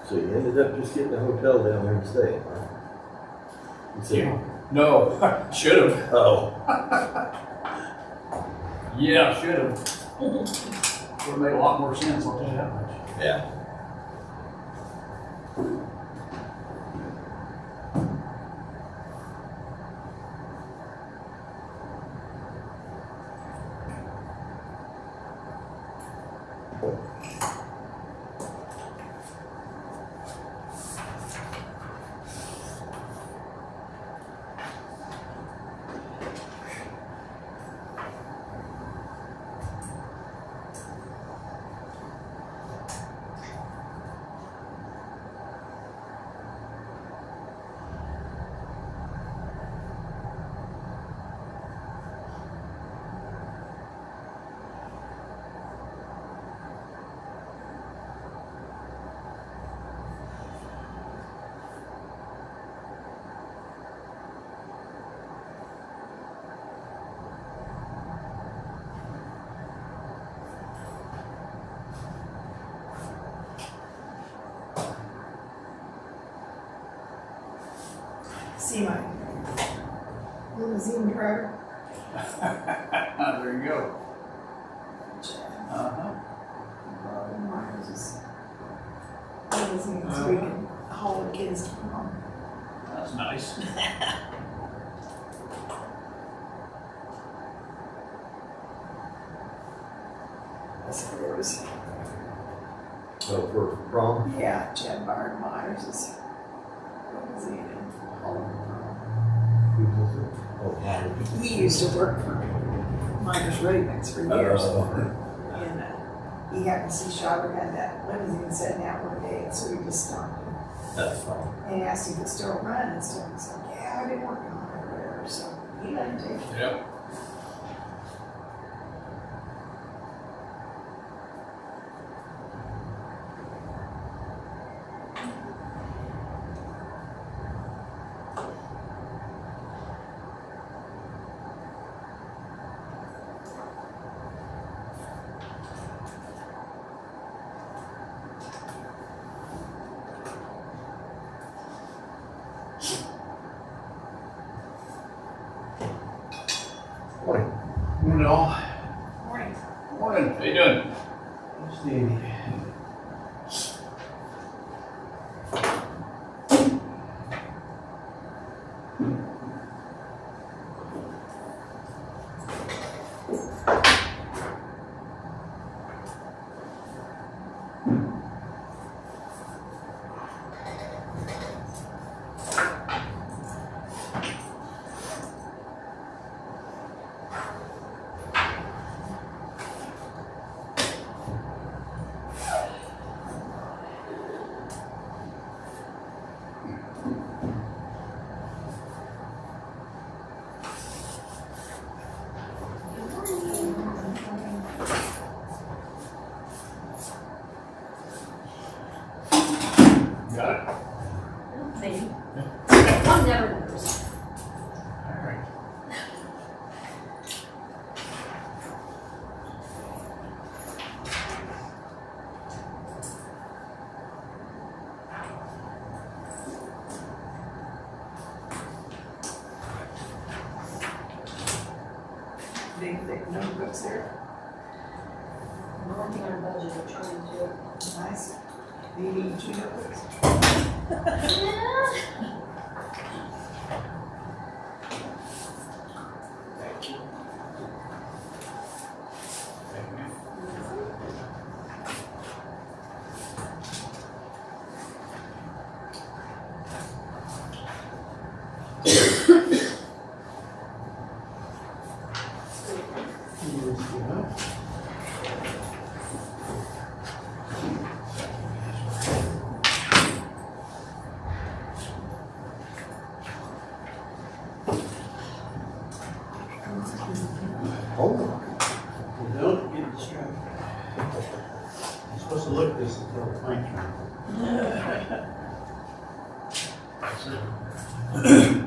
So you ended up just getting a hotel down there and staying, huh? You said- Yeah. No, should have. Oh, Yeah, should have. Would have made a lot more sense, I'll tell you that much. yeah. See my limousine driver. There you go. Uh-huh. Myers is limousine so we can haul the kids to prom. That's nice. That's what it was. So for prom? Yeah, Chad Byron Myers is limousine and hauling the prom. Oh, wow. He used to work for Myers Ready Mix for years. Oh. And he happened to see Shiver had that limousine sitting out one day, so he just stopped him. That's fine. And he asked if it's still running and stuff. He's like, yeah, I've been working on it or whatever. So he let him take it. Yep. Morning. Morning all. Morning. Morning. How you doing? Stevie. Got it? Maybe. I'm never nervous. All right. Big, thick notebooks there. We're working on a budget, we're trying to. Nice. Do you need 2 notebooks? Thank you. Thank you. Oh, Don't get distracted. You're supposed to look at this until the paint dry. That's it.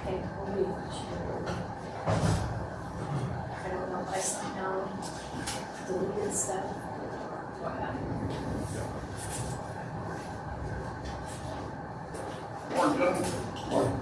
Okay, we'll be sure. I don't know if I somehow deleted stuff. What happened? Morning, gentlemen.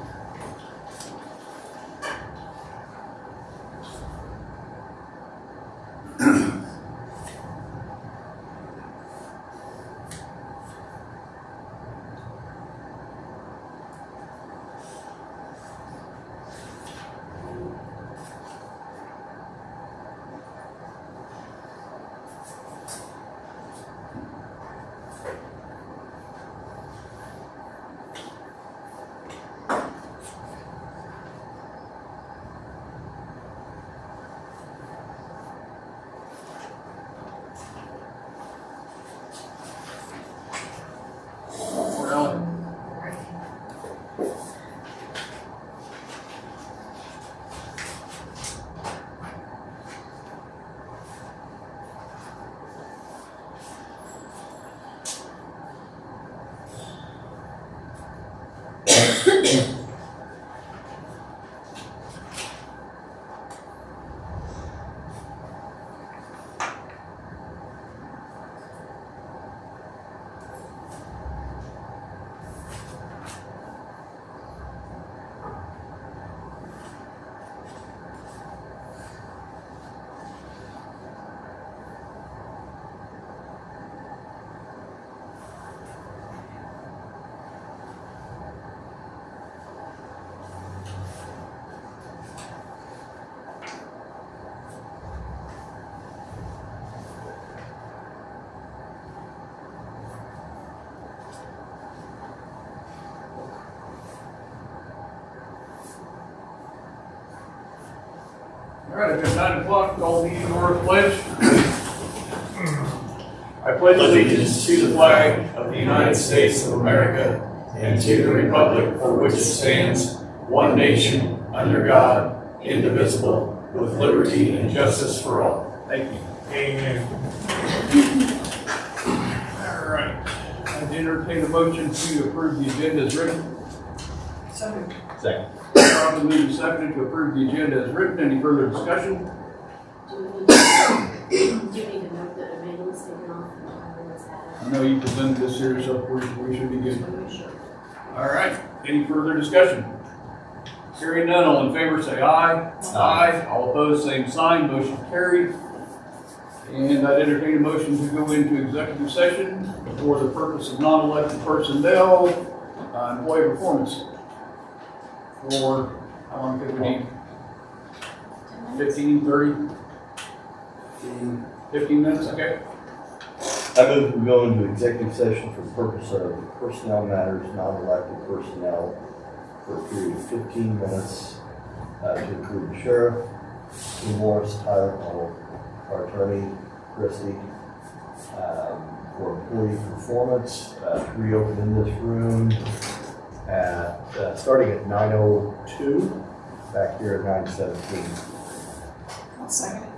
All right, it's 9 o'clock, call the meeting order pledge. I pledge allegiance to the flag of the United States of America and to the republic for which it stands, one nation, under God, indivisible, with liberty and justice for all. Thank you. Amen. All right, I'd entertain a motion to approve the agenda as written. So, Second. Probably moved and seconded to approve the agenda as written. Any further discussion? Do you need to note that Amanda was taken off and Tyler was I added? know you presented this here, so we should be good. Just want to make sure. All right, any further discussion? Hearing none, all in favor say aye. Aye. All opposed, same sign, motion carried. And I'd entertain a motion to go into executive session for the purpose of non-elected personnel, employee performance. For, how long do we need? 15, 30? 15 minutes, okay? I move we go into executive session for the purpose of personnel matters, non-elected personnel, for a period of 15 minutes, to include the sheriff, Lee Morris, Tyler Cole, our attorney, Christie, for employee performance, to reopen in this room at, starting at 9:02, back here at 9:17. I'll second it.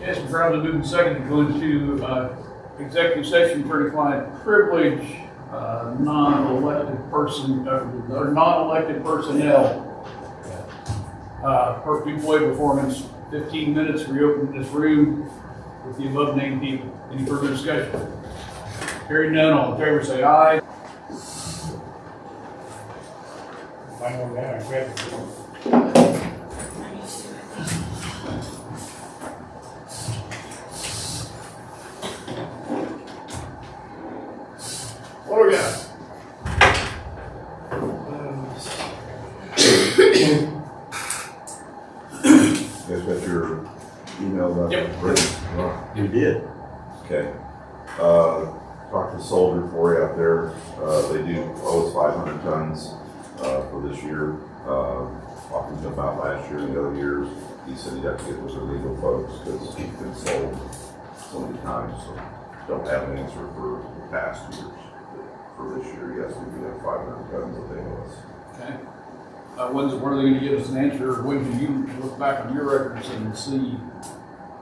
Yes, we're probably moving second to go into executive session for attorney-client privilege, non-elected person, or non-elected personnel. Employee performance, 15 minutes, reopen this room with the above named people. Any further discussion? Hearing none, all in favor say aye. What do we got? You guys got your email about Yep. Right. You did. Okay. Talked to the soldier for you out there. They do owe us 500 tons for this year. Talking to him about last year and the other years, he said he'd have to get with the legal folks because he's been sold so many times. So don't have an answer for the past years. But for this year, yes, we do have 500 tons that they owe us. Okay. When are they gonna give us an answer, or when do you look back on your records and see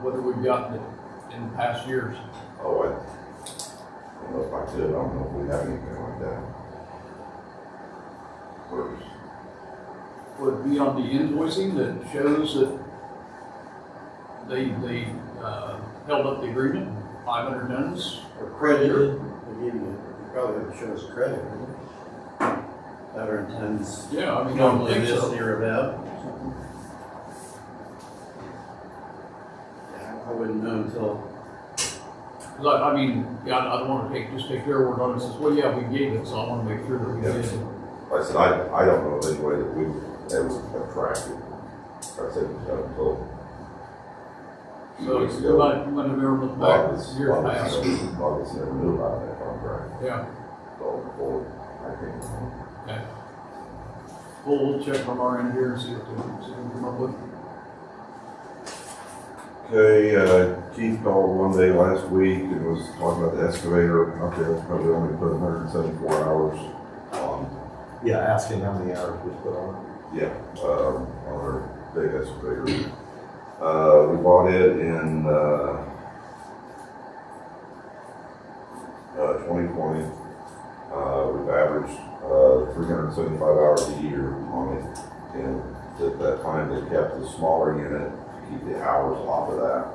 whether we've gotten it in past years? Oh, I don't know if I could. I don't know if we have anything like that. First. Would it be on the invoicing that shows that they held up the agreement, 500 tons? Or credited, they give you, you probably have to show us credit, wouldn't you? veteran tends Yeah, I mean, I don't normally think this so. near about. Yeah, I wouldn't know until, Cause I mean, yeah, I don't wanna just take their word on it, says, well, yeah, we gave it, so I wanna make sure that we Yeah. did. Like I said, I don't know of any way that we ever tracked it. Like I said, until a few So, weeks you ago. might ever look back, August years past. never knew about that contract. Yeah, So before I came along. okay. We'll check from our end here and see what we can come up with. Okay, Keith called one day last week and was talking about the excavator up there, probably only put 174 hours on, Yeah, asking how many hours was put on. on our big excavator. We bought it in, 2020. We've averaged, 375 hours a year on it. And at that time, they kept the smaller unit to keep the hours off of that.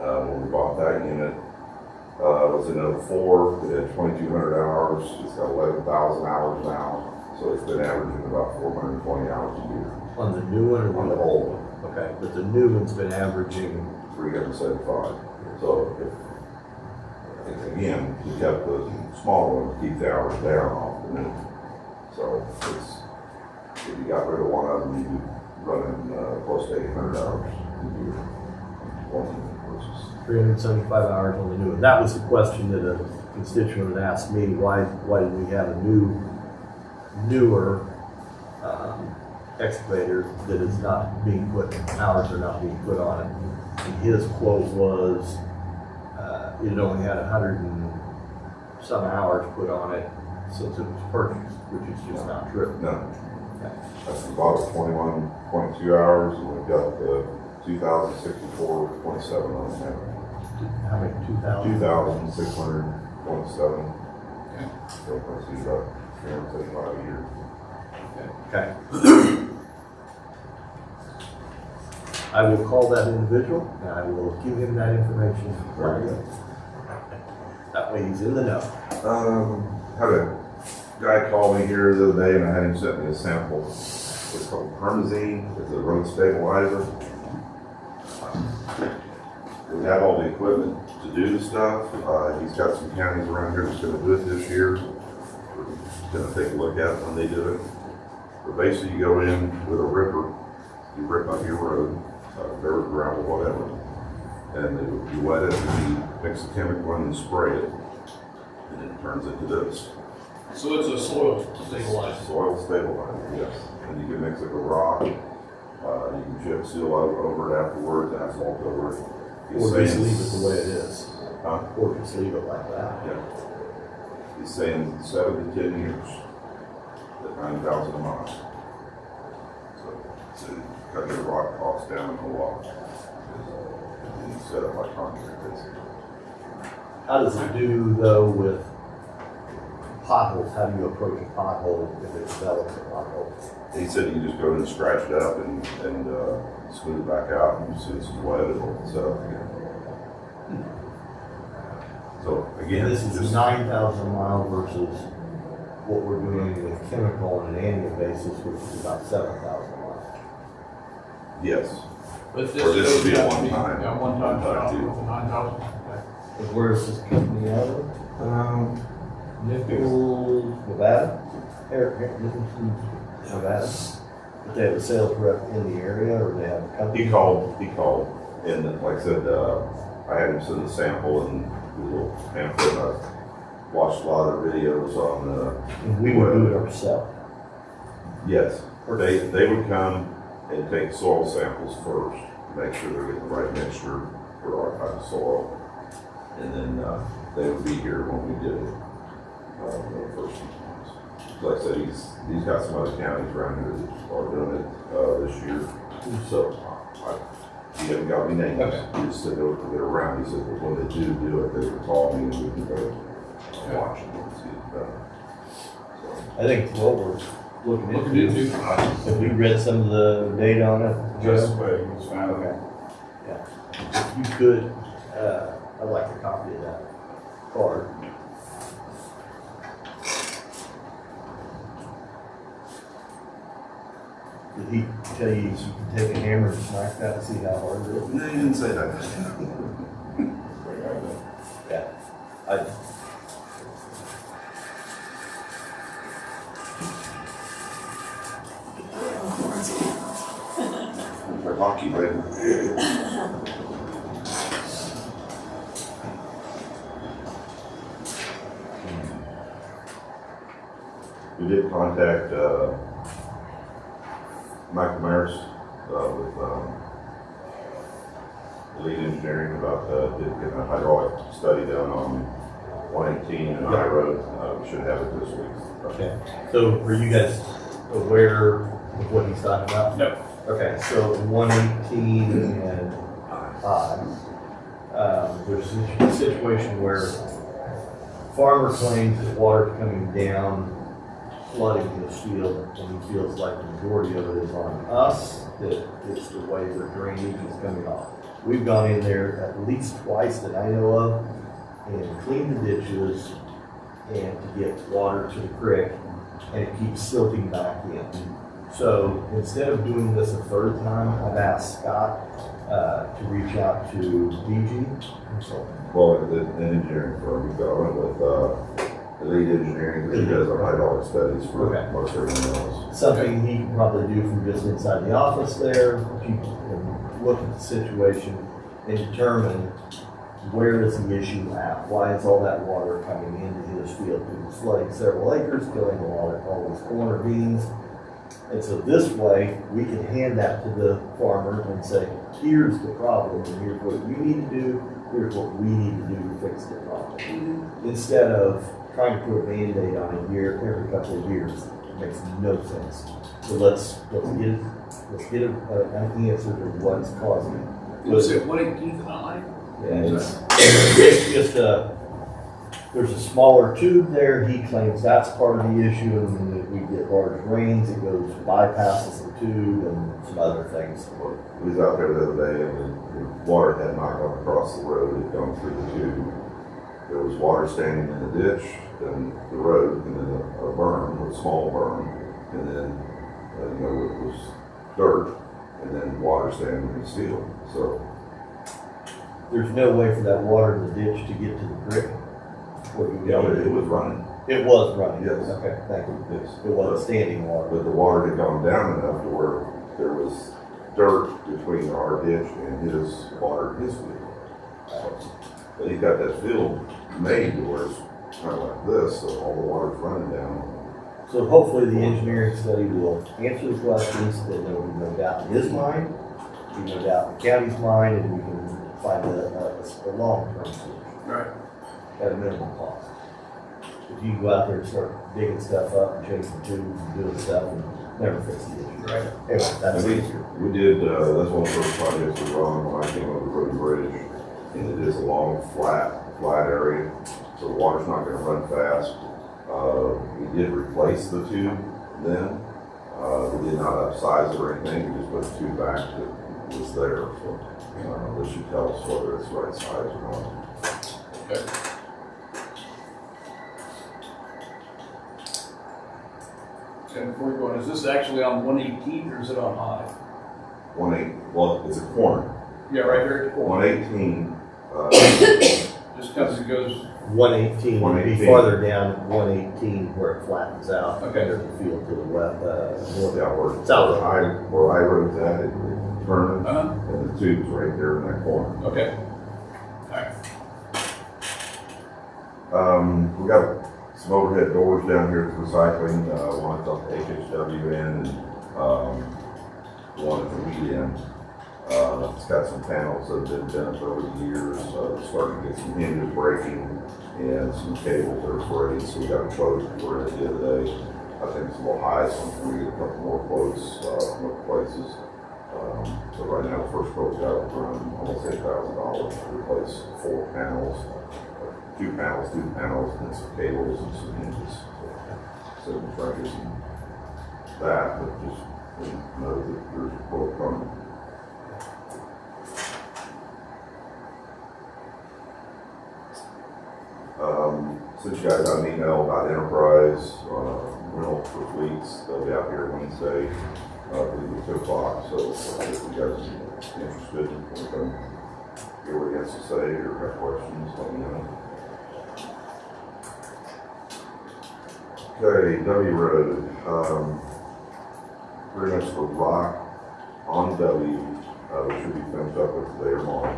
When we bought that unit, it was in 04, it had 2,200 hours, it's got 11,000 hours now, so it's been averaging about 420 hours a year On the new one or on the old one, Okay, but the new one's been averaging, 375. So if, again, we kept the smaller one to keep the hours down off the new. So it's, if you got rid of one of them, you'd be running close to 800 hours a year. One unit, which is 375 hours on the new one. That was the question that a constituent had asked me, why did we have a newer excavator that is not being put, hours are not being put on it? And his quote was, it only had 100 and some hours put on it since it was purchased, which is just not true. no. We bought it 21.2 hours, and we've got the 2,064.27 on it now. How many, 2,000? 2,627. Okay. So it's about 375 a year. Okay. I will call that individual and I will give him that information. Very good. That way he's in the know. Had a guy call me here the other day and I had him send me a sample. It's called Permazine. It's a road stabilizer. We have all the equipment to do the stuff. He's got some counties around here that's gonna do it this year. We're gonna take a look at it when they do it. But basically you go in with a ripper, you rip up your road, dirt, gravel, whatever. And you wet it, and you mix the chemical in and spray it. And it turns into this. So it's a soil stabilizer. Soil stabilizer, yes. And you can mix it with rock. You can chip seal over it afterwards, asphalt over it. He's Or just saying- leave it the way it is. Huh? Or just leave it like that. Yeah. He's saying 7 to 10 years at 9,000 a mile. So cut your rock costs down a lot. And you set up like concrete, basically. How does it do though with potholes? How do you approach a pothole if it develops a pothole? He said you just go in and scratch it up and smooth it back out, and as soon as it's wet, it'll set up again. So again, This it's is just 9,000 a mile versus what we're doing with chemical on an annual basis, which is about 7,000 a mile. yes. But Or this would be a has to one-time. Yeah, one-time One-time shop deal. with 9,000. And where is this company out of? Nichols, Nevada? Eric Nicholson, Nevada? But they have a sales rep in the area, or they have a company? He called, and like I said, I had him send a sample and a little pamphlet. I watched a lot of videos on, And we would do it ourselves. yes, they would come and take soil samples first, to make sure they're getting the right mixture for our type of soil. And then, they would be here when we did it, the first few times. Like I said, he's got some other counties around here that are doing it, this year. So, he hasn't got any names. Okay. He just said they're around. He said, but when they do it, they would call me and we can go watch it and see it done. So, I think what we're looking Looking into. into. Have you read some of the data on it? Just Joe? waiting, it's fine. Okay. Yeah. If you could, I'd like a copy of that card. Did he tell you you can take a hammer and smack that and see how hard it is? No, you didn't say that. Yeah. I, For hockey, baby. We did contact, Michael Maris, with, Lead Engineering about, getting a hydraulic study done on 118 and High Road. We should have it this week. okay. So are you guys aware of what he's talking about? No. Okay, so 118 and there's a situation where farmer claims that water's coming down, flooding his field, and he feels like the majority of it is on us, that it's the way the drainage is coming off. We've gone in there at least twice that I know of and cleaned the ditches and to get water to the creek, and it keeps silting back in. So instead of doing this a third time, I've asked Scott to reach out to DG Consulting. Well, the engineering firm, I went with, the Lead Engineering, because he does our hydraulic studies for Okay. most everything else. Something he can probably do from just inside the office there, you can look at the situation and determine where is the issue at? Why is all that water coming into his field? It's flooding several acres, killing all these corner beans. And so this way, we can hand that to the farmer and say, here's the problem, and here's what you need to do, here's what we need to do to fix the problem. Instead of trying to put a Band-Aid on it every couple of years, it makes no sense. So let's get an answer to what's causing it. Was it 118th High? Yeah, it's just there's a smaller tube there. He claims that's part of the issue, and then if we get large rains, it goes bypasses the tube and some other things. We was out there the other day, and the water had not gone across the road, it had gone through the tube. There was water standing in the ditch, then the road, and then a berm, a small berm, and then, it was dirt, and then water standing in his field. So, There's no way for that water in the ditch to get to the creek. yeah, but it was running, It was running. Yes. Okay, thank you. yes. It wasn't standing water. But the water had gone down enough to where there was dirt between our ditch and his water in his field. So, but he got that field made to where it's kind of like this, so all the water's running down. So hopefully the engineering study will answer the questions, that there will be no doubt in his mind, be no doubt in the county's mind, and we can find a long-term solution Right. at a minimum cost. If you go out there and start digging stuff up and chasing tubes and doing stuff and never fix the issue. Right. Anyway, that's And easier. we did, that's one of the first projects we were on when I came over the road and bridge. And it is a long, flat area, so the water's not gonna run fast. We did replace the tube then. We did not upsize it or anything, we just put the tube back that was there. So, this should tell us whether it's the right size or not. Okay. And before we go on, is this actually on 118 or is it on High? 18, well, it's a corner. Yeah, right here at the corner. 118, Just comes and goes. 118, it'd be 118. farther down at 118 where it flattens out. Okay. There's a field to the west, north. yeah, where South. where I road's at, it turns, Uh-huh. and the tube's right there in that corner. Okay. All right. We got some overhead doors down here at the recycling, one at the HHW end, and, one at the weed end. It's got some panels that have been bent over the years, starting to get some hinges breaking, and some cables that are frayed, so we got a quote for it the other day. I think it's a little high, so I'm gonna get a couple more quotes, from other places. So right now, the first quote got around almost $8,000 to replace 4 panels. Two panels, and some cables and some hinges. So we're trying to get some that, but just know that there's a quote coming. Sent you guys out an email about Enterprise, rental for fleets. They'll be out here Wednesday. I believe at 2 o'clock, so if you guys are interested, we'll come hear what he has to say or have questions, let me know. Okay, W Road, pretty much the rock on W, which should be finished up with today or tomorrow.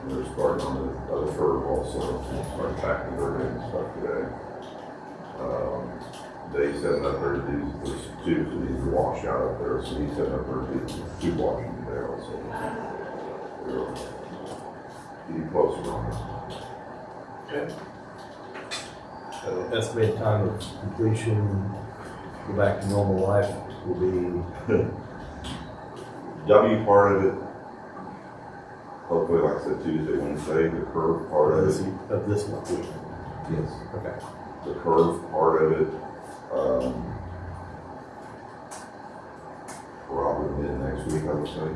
They're starting on the other curve also, start packing dirt in and stuff today. They said that there's tubes that need to wash out up there, so he said that there's tube washing today also. We're getting closer on it. Okay. So estimated time of completion, go back to normal life will be, W part of it, hopefully, like I said, Tuesday, Wednesday, the curve part of it. of this month. Yes. Okay. The curve part of it, probably mid next week, I would say.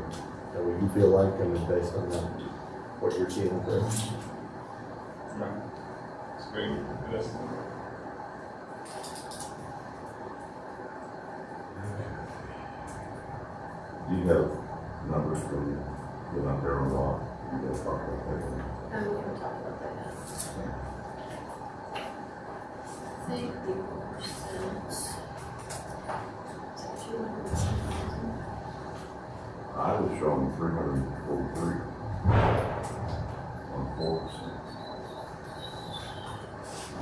So what you feel like, I mean, based on what you're seeing up there? It's great. Yes. Do you have numbers from the out there on rock? You guys talk about that? We haven't talked about that yet. I think the percent, is that 200,000? I was showing 343 on 4%.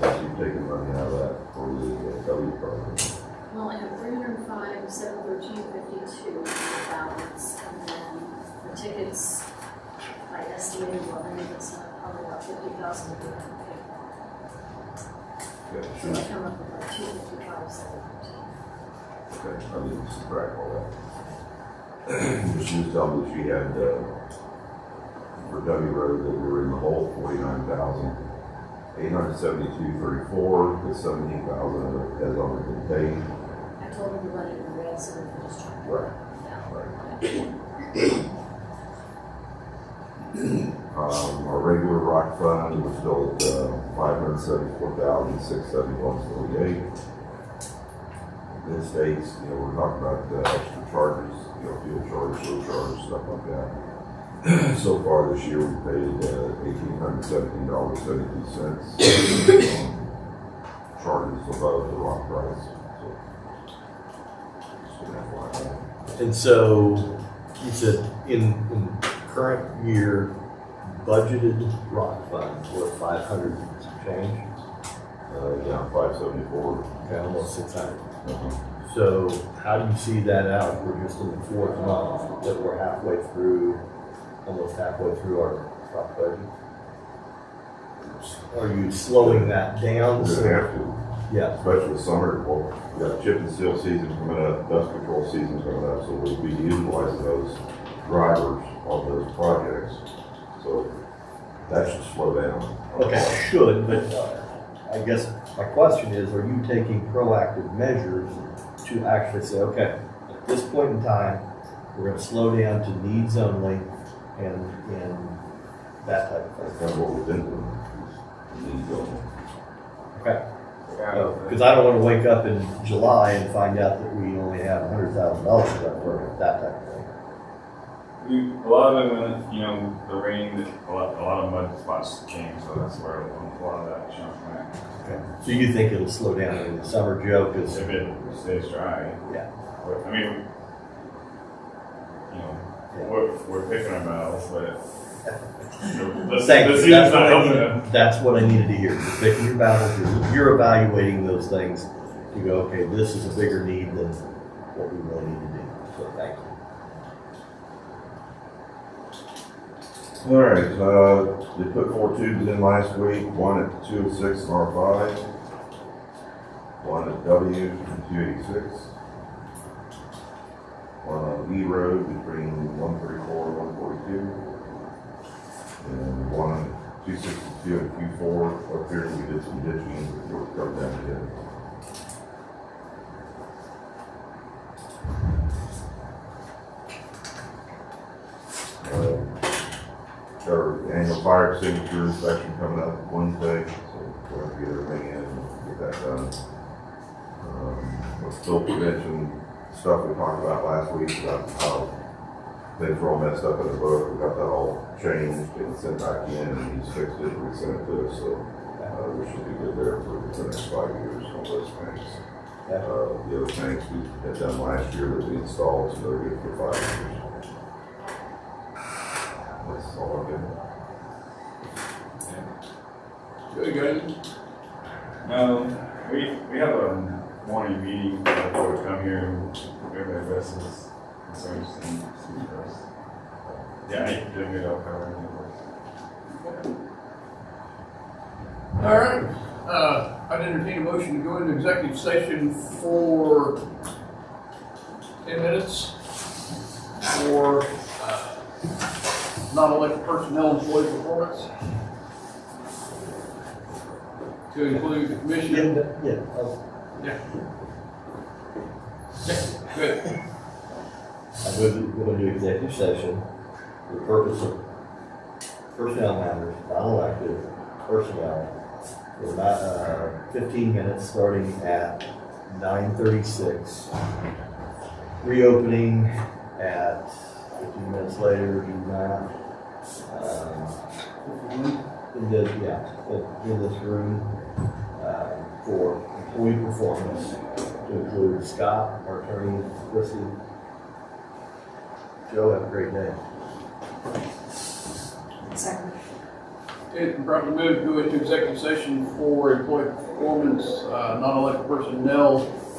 That's you taking money out of that for the W program. Well, I have 305, 713, 52 balance, and then the tickets, I estimated, well, I think it's probably about 50,000 to do Okay, So I come up with like 255, 713. okay, I didn't subtract all that. She was telling me she had, for W Road, that we were in the hole 49,872.34, the 17,000 of it has already been paid. I told them to run it in red, so we can just try. Right. Our regular rock fund, we're still at, 574,671.48. This states, we're talking about the extra charges, fuel charges, surcharges, stuff like that. So far this year, we paid $1,817.72 charges above the rock price. So, just an FYI. And so you said in current year budgeted rock funds were 500 change, Yeah, 574. okay, almost 600. Uh-huh. So how do you see that out? We're just in the fourth month, that we're almost halfway through our rock budget. Are you slowing that down? We're gonna have to, Yeah, especially summer. Well, we got chip and seal season coming up, dust control season coming up, so we'll be utilizing those drivers on those projects. So that should slow down. okay, should, but I guess my question is, are you taking proactive measures to actually say, okay, at this point in time, we're gonna slow down to needs only and that type of That's thing? kind of what we've been doing. Needs only. Okay. Yeah. Because I don't want to wake up in July and find out that we only have $100,000 for that program, that type of thing. A lot of them, the rain, a lot of mud spots came, so that's where a lot of that junk went. Okay. So you think it'll slow down in the summer, Joe? Because If it stays dry. yeah, I mean, we're picking our battles, but the thank you. season's not helping them. That's what I needed to hear. You're picking your battles. You're evaluating those things. You go, okay, this is a bigger need than what we really need to do. So thank you. All right, they put 4 tubes in last week, one at 206 and R5, one at W and 286, one on E Road between 134 and 142, and one on 262 and Q4 up here. We did some ditching before we come down again. Our annual fire extinguisher inspection coming up Wednesday, so we'll have to get everything in and get that done. With spill prevention stuff we talked about last week about how things were all messed up in the book. We got that all changed and sent back in, and he's fixed it and sent it to us, so we should be good there for the next 5 years on those tanks. The other tanks we had done last year that we installed, so they're good for 5 years. That's all I've been. Good, guys. We have a morning meeting before we come here, and everybody addresses concerns and speak first. Yeah, I think I'll cover everything. All right, I'd entertain a motion to go into executive session for 10 minutes for non-elected personnel employee performance to include the commission. Yeah. Good. I move that we go into executive session for the purpose of personnel matters, non-elected personnel, for about 15 minutes, starting at 9:36. Reopening at 15 minutes later, do that. In this room for employee performance, to include Scott, our attorney, Chrissy. Joe, have a great day. Second. It's probably moved to go into executive session for employee performance, non-elected personnel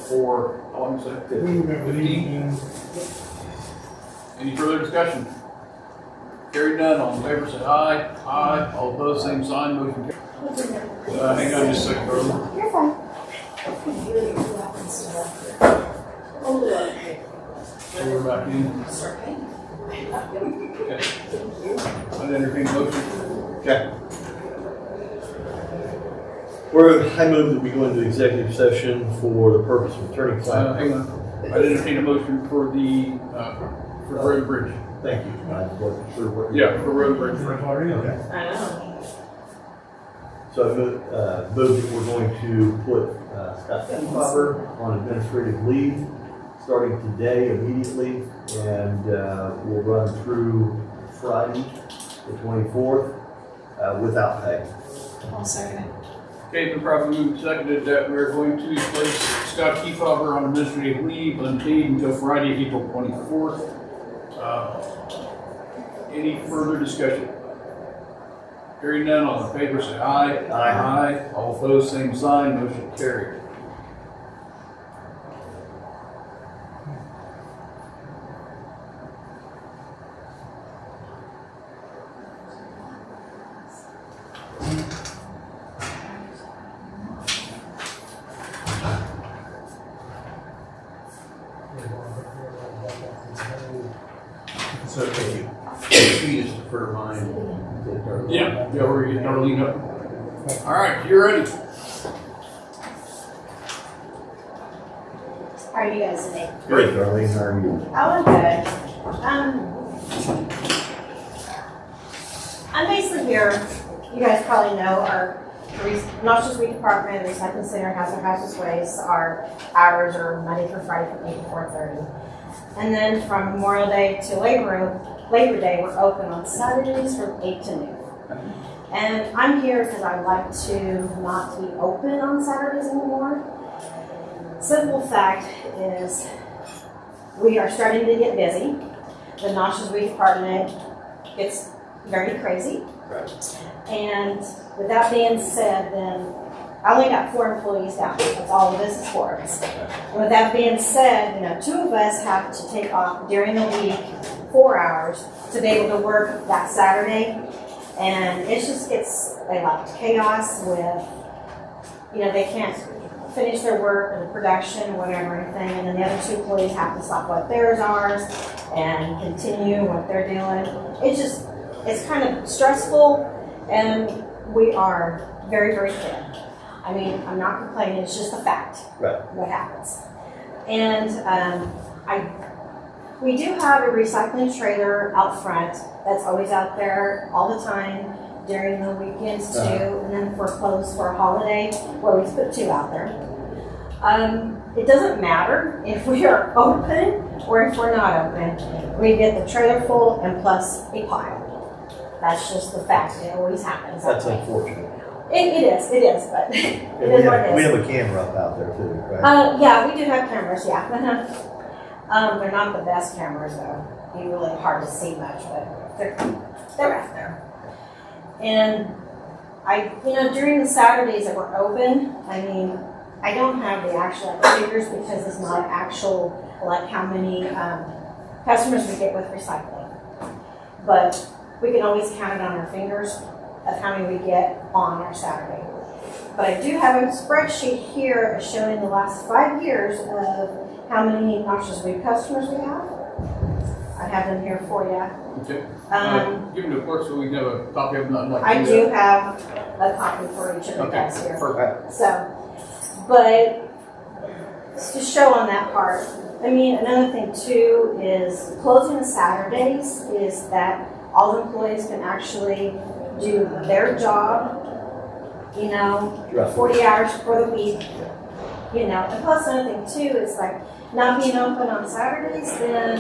for, how long is that? 15? Any further discussion? Hearing none, all in favor say aye. Aye. All opposed, same sign, motion carries. Hang on just a second, Earl. You're fine. So we're back in. Okay. I'd entertain a motion. Okay. I move that we go into executive session for the purpose of attorney client. Hang on. I'd entertain a motion for the, for road and bridge. Thank you. I wasn't sure what. Yeah, for road and bridge. Okay. I know. So I move that we're going to put Scott Kefauver on administrative leave, starting today immediately, and we'll run through Friday, the 24th, without pay. I'll second it. Okay, been properly moved and seconded that we're going to place Scott Kefauver on administrative leave unpaid until Friday, April 24th. Any further discussion? Hearing none, all in favor say aye. Aye. All opposed, same sign, motion carried. So thank you. You just defer mine. Yeah, we're getting Darlene up. All right, you're ready. How are you guys today? Great, Darlene, how are you? Oh, I'm good. I'm basically here, you guys probably know our Noxious Weed Department, Recycling Center, House of Hazardous Waste, our hours are Monday through Friday from 8 to 4:30. And then from Memorial Day to Labor Day, we're open on Saturdays from 8 to noon. And I'm here because I'd like to not be open on Saturdays anymore. Simple fact is we are starting to get busy. The Noxious Weed Department gets very crazy. Right. And with that being said, then I only got 4 employees down. That's all of this is for us. And with that being said, 2 of us have to take off during the week 4 hours to be able to work that Saturday. And it's a lot of chaos with, they can't finish their work or the production, whatever, anything. And then the other 2 employees have to stop what theirs are and continue what they're doing. It's kind of stressful, and we are very, very thin. I mean, I'm not complaining, it's just a fact. Right. What happens. And we do have a recycling trailer out front that's always out there all the time during the weekends too, and then if we're closed for a holiday, we always put 2 out there. It doesn't matter if we are open or if we're not open. We get the trailer full and plus a pile. That's just the fact. It always happens. that That's way. unfortunate. It is, but it And is what it we is. have a camera up out there too, right? Yeah, we do have cameras, yeah. They're not the best cameras though. Be really hard to see much, but they're out there. And during the Saturdays that we're open, I mean, I don't have the actual figures because it's not actual, like how many customers we get with recycling. But we can always count it on our fingers of how many we get on our Saturday. But I do have a spreadsheet here showing the last 5 years of how many noxious weed customers we have. I have them here for you. Okay. Um, Give them to clerk so we can have a copy of them. I'd like to I do do that. have a copy for each of the Okay, guys here. perfect. So, but to show on that part, I mean, another thing too is closing the Saturdays is that all the employees can actually do their job, 40 hours for the week, and plus another thing too is like not being open on Saturdays, then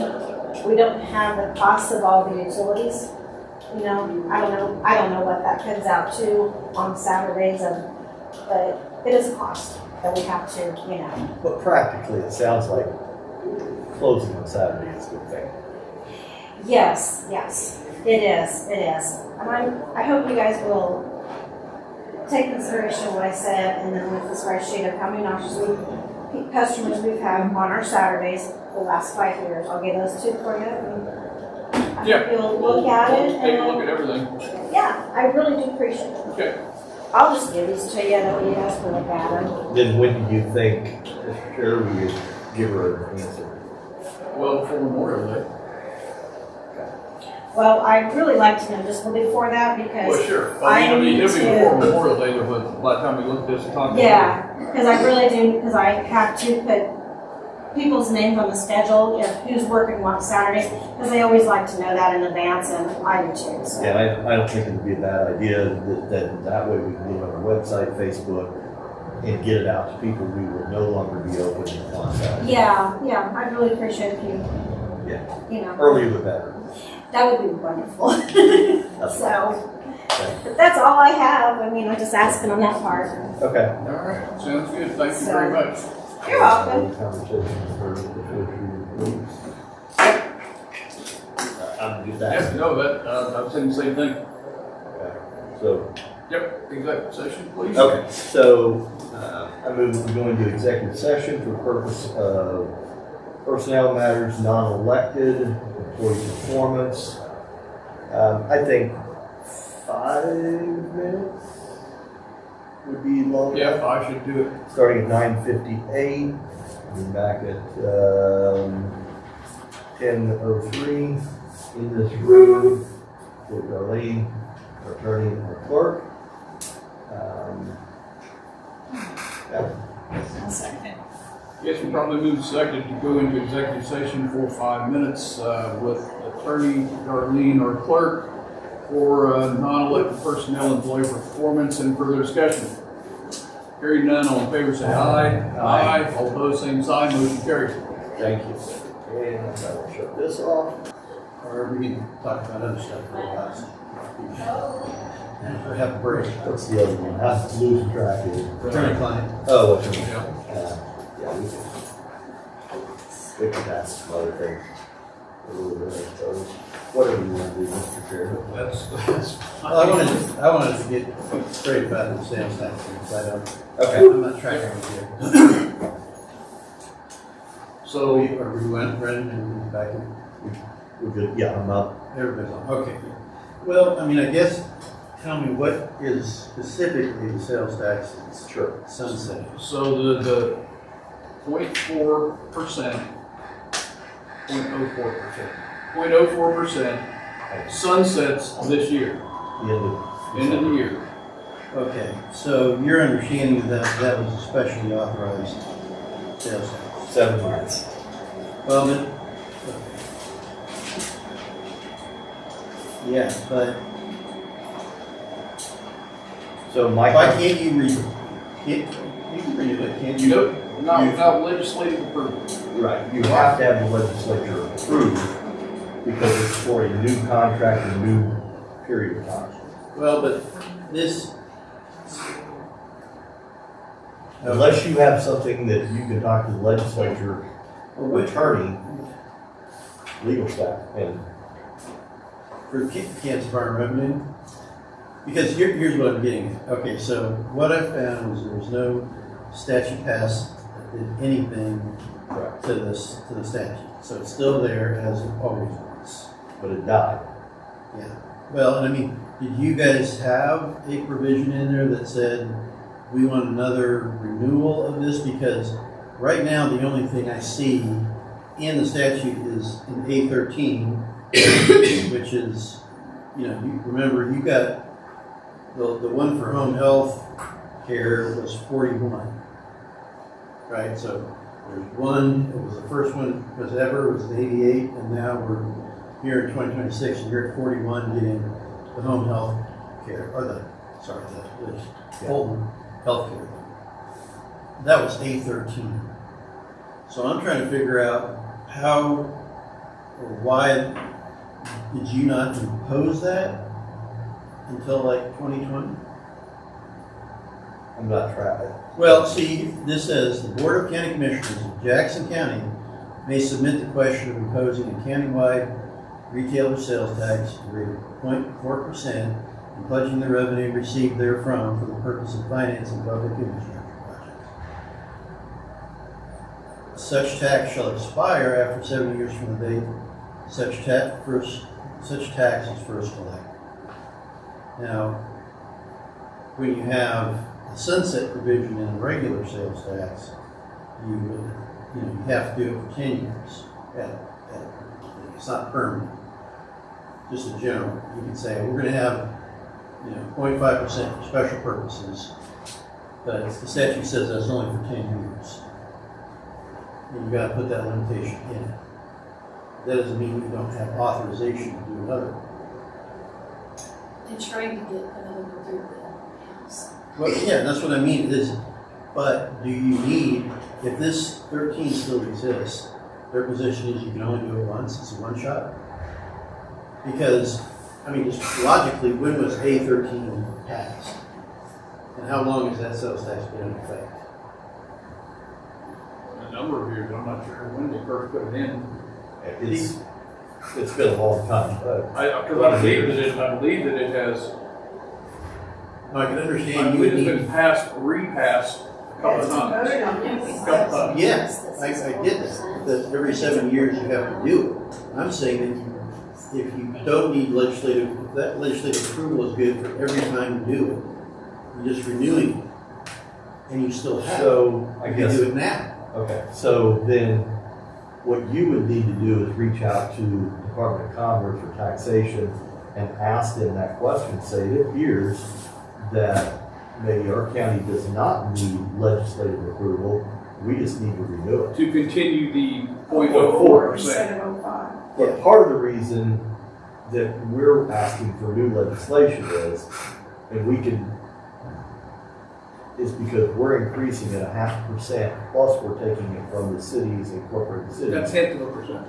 we don't have the cost of all the utilities. I don't know what that comes out to on Saturdays, but it is a cost that we have to, But practically, it sounds like closing on Saturday is a good thing. Yes, it is. And I hope you guys will take consideration of what I said, and then with the spreadsheet of how many noxious weed customers we've had on our Saturdays the last 5 years. I'll give those two for you. And I hope you'll look at it. We'll take a look And at everything. yeah, I really do appreciate it. Okay. I'll just give these to you, that way you guys can look at them. Then when do you think, Mr. Chair, we would give her an answer? Well, before Memorial Day. Well, I'd really like to know just before that because Well, sure. I It'll be need before to. Memorial Day, but by the time we look at this and talk about it. Yeah, because I really do, because I have to put people's names on the schedule of who's working what Saturdays, because they always like to know that in advance, and I do too. So. Yeah, I don't think it'd be a bad idea that way we can get it on our website, Facebook, and get it out to people we will no longer be open on Saturday. Yeah, I'd really appreciate if you, Yeah. Earlier the better. that would be wonderful. That's So, Okay. but that's all I have. I mean, I'm just asking on that part. Okay. All right, sounds good. Thank you very much. You're welcome. Conversation with her before she leaves. I'm gonna do Yeah, that. no, I was saying the same thing. Okay. So, Yep, executive session, please. okay, so, I move we go into executive session for the purpose of personnel matters, non-elected, employee performance. I think 5 minutes would be long enough. Yeah, I should do it. Starting at 9:58, and back at 10:03 in this room with Darlene, our attorney, and our clerk. Yeah. Yes, we probably move second to go into executive session for 5 minutes with attorney Darlene, our clerk, for non-elected personnel employee performance and further discussion. Hearing none, all in favor say aye. Aye. All opposed, same sign, motion carries. Thank you. And I will shut this off. Or we can talk about other stuff for a while. Or have a break. What's the other one? I'm losing track here. Attorney client. Oh, what's the Yeah. yeah, we can ask some other things. A little bit, so whatever you want to do, Mr. Chair. That's. Well, I wanted to get straight about the sales tax, because Okay. I'm not tracking with you. So, Or we went, Brendan, and back in. We're good. Yeah, I'm up. Everybody's on, okay. Well, I mean, I guess, tell me what is specifically the sales tax that's Sure. sunsetting? so the 0.4%, 0.04% sunsets this year, The end of the year. Okay, so your understanding that that was a specially authorized sales tax? 7 years. Well, then, yeah, but So my. why can't you you renew it, can't you? Nope, not without legislative approval. Right, you have to have the legislature approve because it's for a new contract, a new period of time. Well, but this. Unless you have something that you can talk to the legislature, attorney, legal staff, and For Kansas Department of Revenue? Because here's what I'm getting at. Okay, so what I found was there was no statute passed that did anything to this, to the statute. So it's still there as it always was. but it died. Yeah. Well, and I mean, did you guys have a provision in there that said we want another renewal of this? Because right now, the only thing I see in the statute is in A13, which is, you know, you remember you got the one for home health care was 41, right? So there's one, it was the first one was ever, was 88, and now we're here in 2026, and you're at 41 getting the home health care, or the Fulton health care. That was A13. So I'm trying to figure out how or why did you not impose that until like 2020? I'm not trying. Well, see, this says the Board of County Commissioners of Jackson County may submit the question of imposing a countywide retailer sales tax rate of 0.4% and pledging the revenue received therefrom for the purpose of financing public infrastructure projects. Such tax shall expire after 7 years from the date such tax is first collected. Now, when you have the sunset provision in the regular sales tax, you have to do it for 10 years. It's not permanent. Just in general, you can say we're going to have 0.5% for special purposes, but the statute says that's only for 10 years. And you've got to put that limitation in it. That doesn't mean you don't have authorization to do another. And trying to get another one through the House. Well, yeah, that's what I mean. But do you need, if this 13 still exists, their position is you can only do it once, it's a one shot? Because, I mean, just logically, when was A13 passed? And how long has that sales tax been in effect? A number of years, I'm not sure when they first put it in. It's been a long time. I believe that it has, I can I understand you believe would it's need. been repassed a couple of times. Couple times. Yeah, I get that every 7 years you have to do it. I'm saying that if you don't need legislative, if that legislative approval is good for every time you do it, you're just renewing it. And you still have it. So, I You guess, can do it now. okay, so then what you would need to do is reach out to Department of Commerce or taxation and ask them that question. Say, it appears that maybe our county does not need legislative approval, we just need to renew it. To continue the 0.04%. Instead of 05. But part of the reason that we're asking for new legislation is because we're increasing it 0.5%, plus we're taking it from the cities, incorporated cities. That's 0.1%.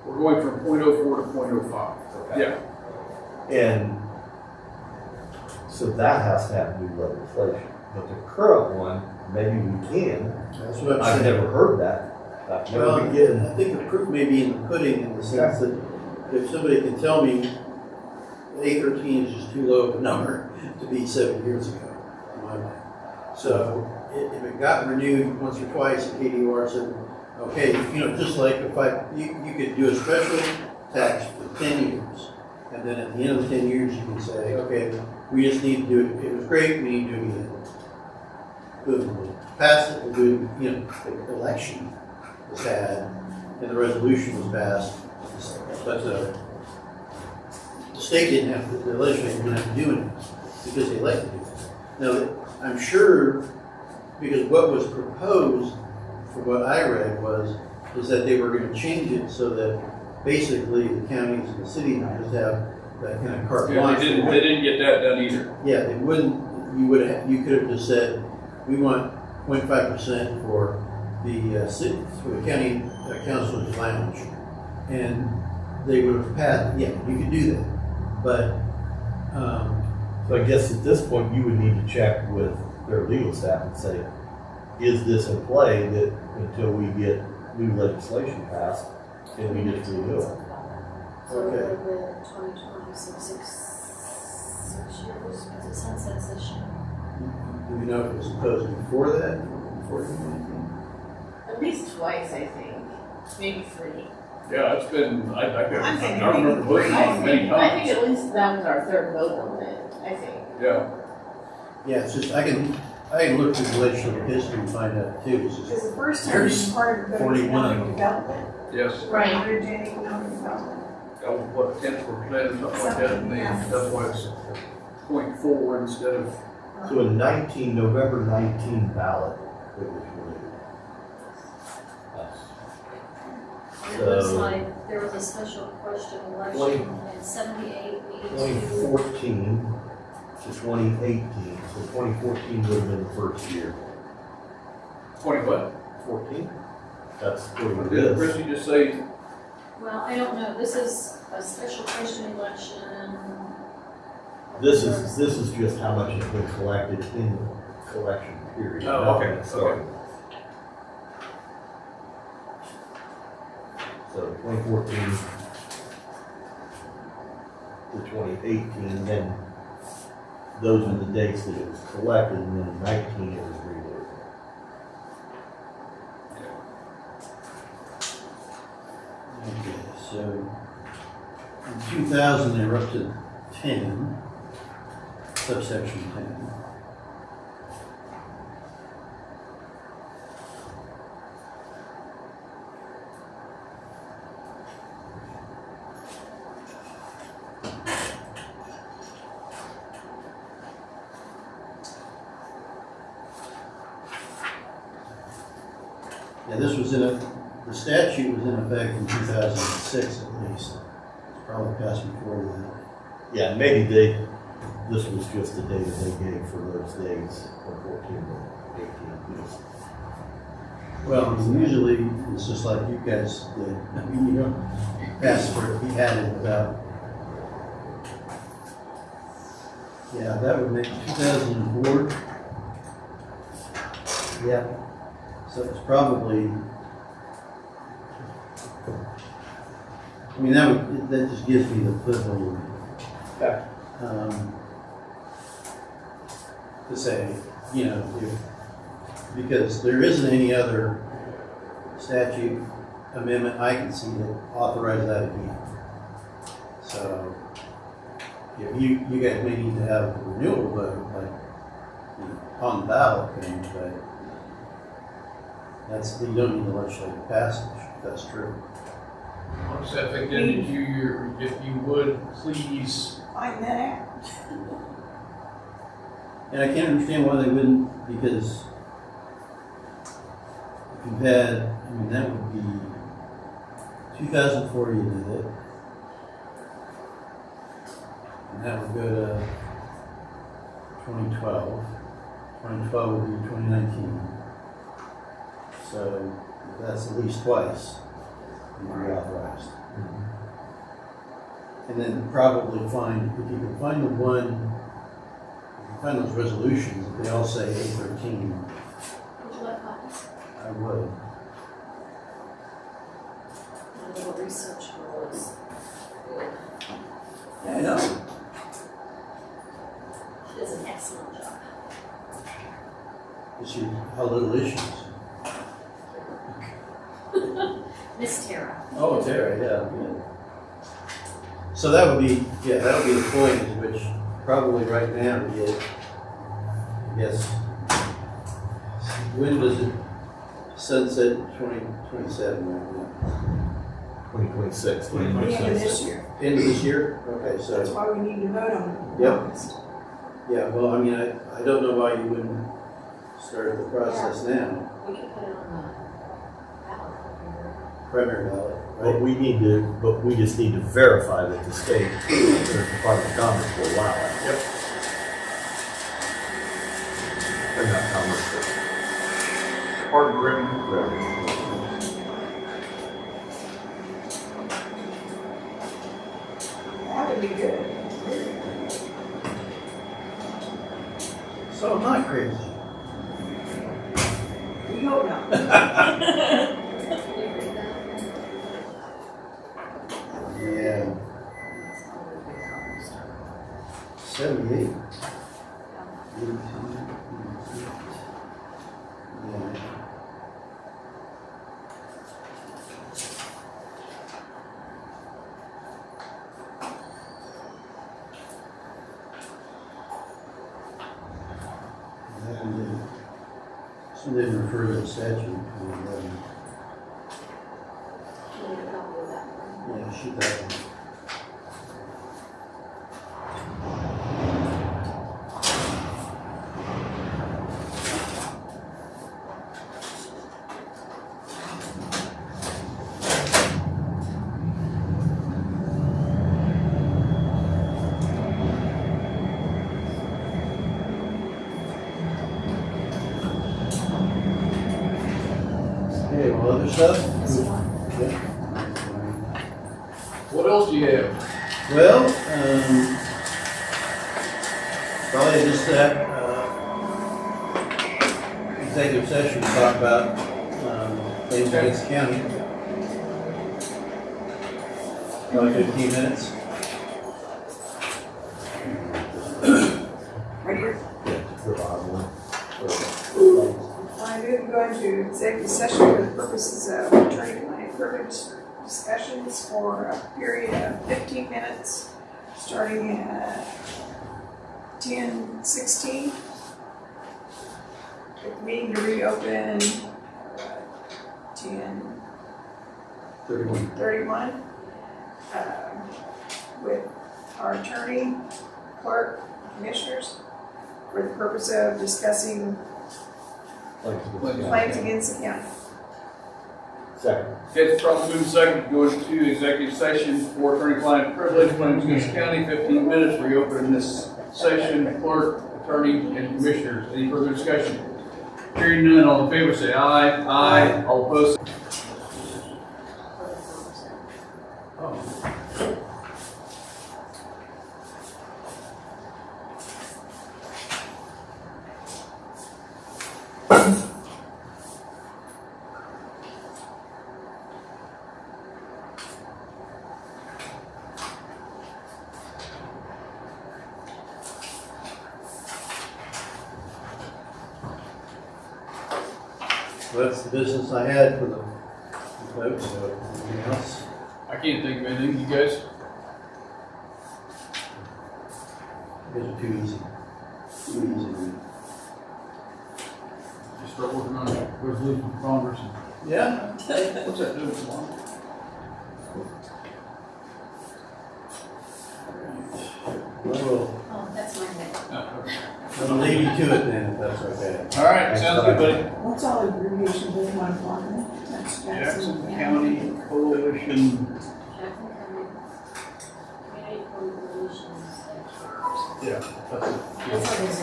We're going from 0.04 to 0.05. Okay. Yeah. And so that has to have new legislation. But the current one, maybe we can. That's what I'm I've saying. never heard that. I've never Well, been getting I think the proof may be in the pudding in the sense that if somebody can tell me A13 is just too low of a number to be 7 years ago, in my mind. So if it got renewed once or twice, and KDOR said, okay, just like if you could do a special tax for 10 years, and then at the end of the 10 years, you can say, okay, we just need to do it. It was great, we need to do it again. Boom, we'll pass it, we'll do, the election was had, and the resolution was passed, but the state didn't have to, the legislature didn't have to do anything, because they elected it. Now, I'm sure, because what was proposed, from what I read, is that they were gonna change it so that basically the counties and the cities would just have that kind of carte Yeah, blanche. they didn't get that done either. Yeah, they wouldn't, you could have just said, we want 0.5% for the city, for the county councilor's lounge. And they would have passed, yeah, you could do that. But, So I guess at this point, you would need to check with their legal staff and say, is this in play that until we get new legislation passed, can we just renew it? So Okay. the 2020, so six years, because it sunsets this year. do we know if it was imposed before that, before 2019? At least twice, I think, maybe three. Yeah, it's been, I I'm thinking don't remember voting on it many I think times. at least that was our third vote on it, I think. Yeah, Yeah, it's just, I can look through the legislative history and find out too. It's just, Because the first time There's was part of the 41 of economic them. development, yes. Right. Virginia economic development. That was what, 10% or something like that, and that's why it's 0.4 instead of, So a November 19 ballot that was renewed. And it looks So- like there was a special question election in 78, 82. 2014 to 2018, so 2014 would have been the first year. 20 what? 14? That's what it Did is. Christie just say, Well, I don't know, this is a special question election. This is just how much has been collected in the collection period. Oh, not okay, when it started. So 2014 to 2018, then those are the dates that it was collected, and then in 19 it was renewed. okay, so in 2000, they were up to 10, subsection 10. Yeah, this was the statute was in effect in 2006 at least. It's probably passed before that. Yeah, maybe this was just the data they gave for those days from 14 to 18. Because Well, usually it's just like you guys did. I mean, you don't ask for it to be added without. Yeah, that would make 2004. Yeah. So it's probably. I mean, that just gives me the foothold. Okay. To say, you know, because there isn't any other statute amendment I can see that authorize that again. So, if you guys may need to have a renewal vote, like, you know, on the ballot thing, but you don't need the legislative passage, if that's true. what's that thing, then if you would, please, Find that out. And I can't understand why they wouldn't, because if you've had, I mean, that would be 2004 you did it. And that would go to 2012. 2012 would be 2019. So that's at least twice you reauthorized. And then probably find, if you can find the one, find those resolutions, if they all say 813, Would you like copies? I would. My little research girl is good. Yeah, I know. She does an excellent job. It's how little issues. Miss Tara. Oh, Terry, yeah. So that would be, yeah, that would be the point at which probably right now to get, I guess, when does it sunset? 2027 right now? 2026. The end of this year. End of this year? Okay, That's so, why we need to vote on it. Yep. yeah, well, I mean, I don't know why you wouldn't start the process now, We can put it on the ballot. primary ballot, But right? but we just need to verify that the state or Department of Commerce will allow it. yep. or not commerce, but Part of the revenue. revenue. That would be good. So I'm not crazy. We hope not. Can you read that? Yeah, 78. Yeah. So they refer to the statute. You need a copy of that one. Yeah, shoot that one. Okay, well, other stuff? This one. Yeah. What else do you have? Well, probably just that, executive session to talk about, things against the county. Probably 15 minutes. Right here. Provide one. I move to go into executive session for the purposes of attorney-client privilege discussions for a period of 15 minutes, starting at 10:16. With the meeting to reopen 31. 10:31. With our attorney, clerk, commissioners, for the purpose of discussing claims against the county. Second. Okay, it's probably moved second to go into executive session for attorney-client privilege, claims against the county, 15 minutes, reopen this session, clerk, attorney, and commissioners. Any further discussion? Hearing none, all in favor say aye. Aye. All opposed? Well, that's the business I had for the folks, so anything else? I can't think of anything. You guys? These are too easy. Too easy. Just start working on a resolution for Congress. Yeah? What's that doing tomorrow? Well, Oh, that's my name. Oh, okay. I'll leave you to it then, if that's okay. All right, sounds good, buddy. What's all the abbreviation with one department? That's Jackson County Coalition. Jackson County Community Coalitions. Yeah, that's it. That's how this is.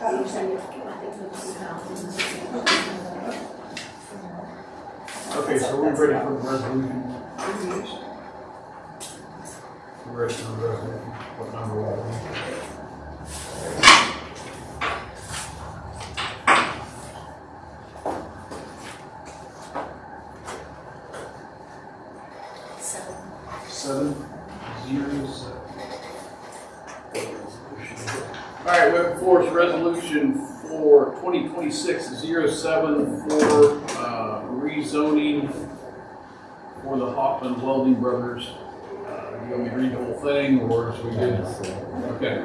Usually, I think it's Okay, so we're ready for the resolution. Abbreviation. We're ready for the resolution. What number are we? seven. 707. All right, we have before us a resolution for 2026-07 for rezoning for the Hoffman Welding Brothers. You want me to read the whole thing, or is we good? Okay.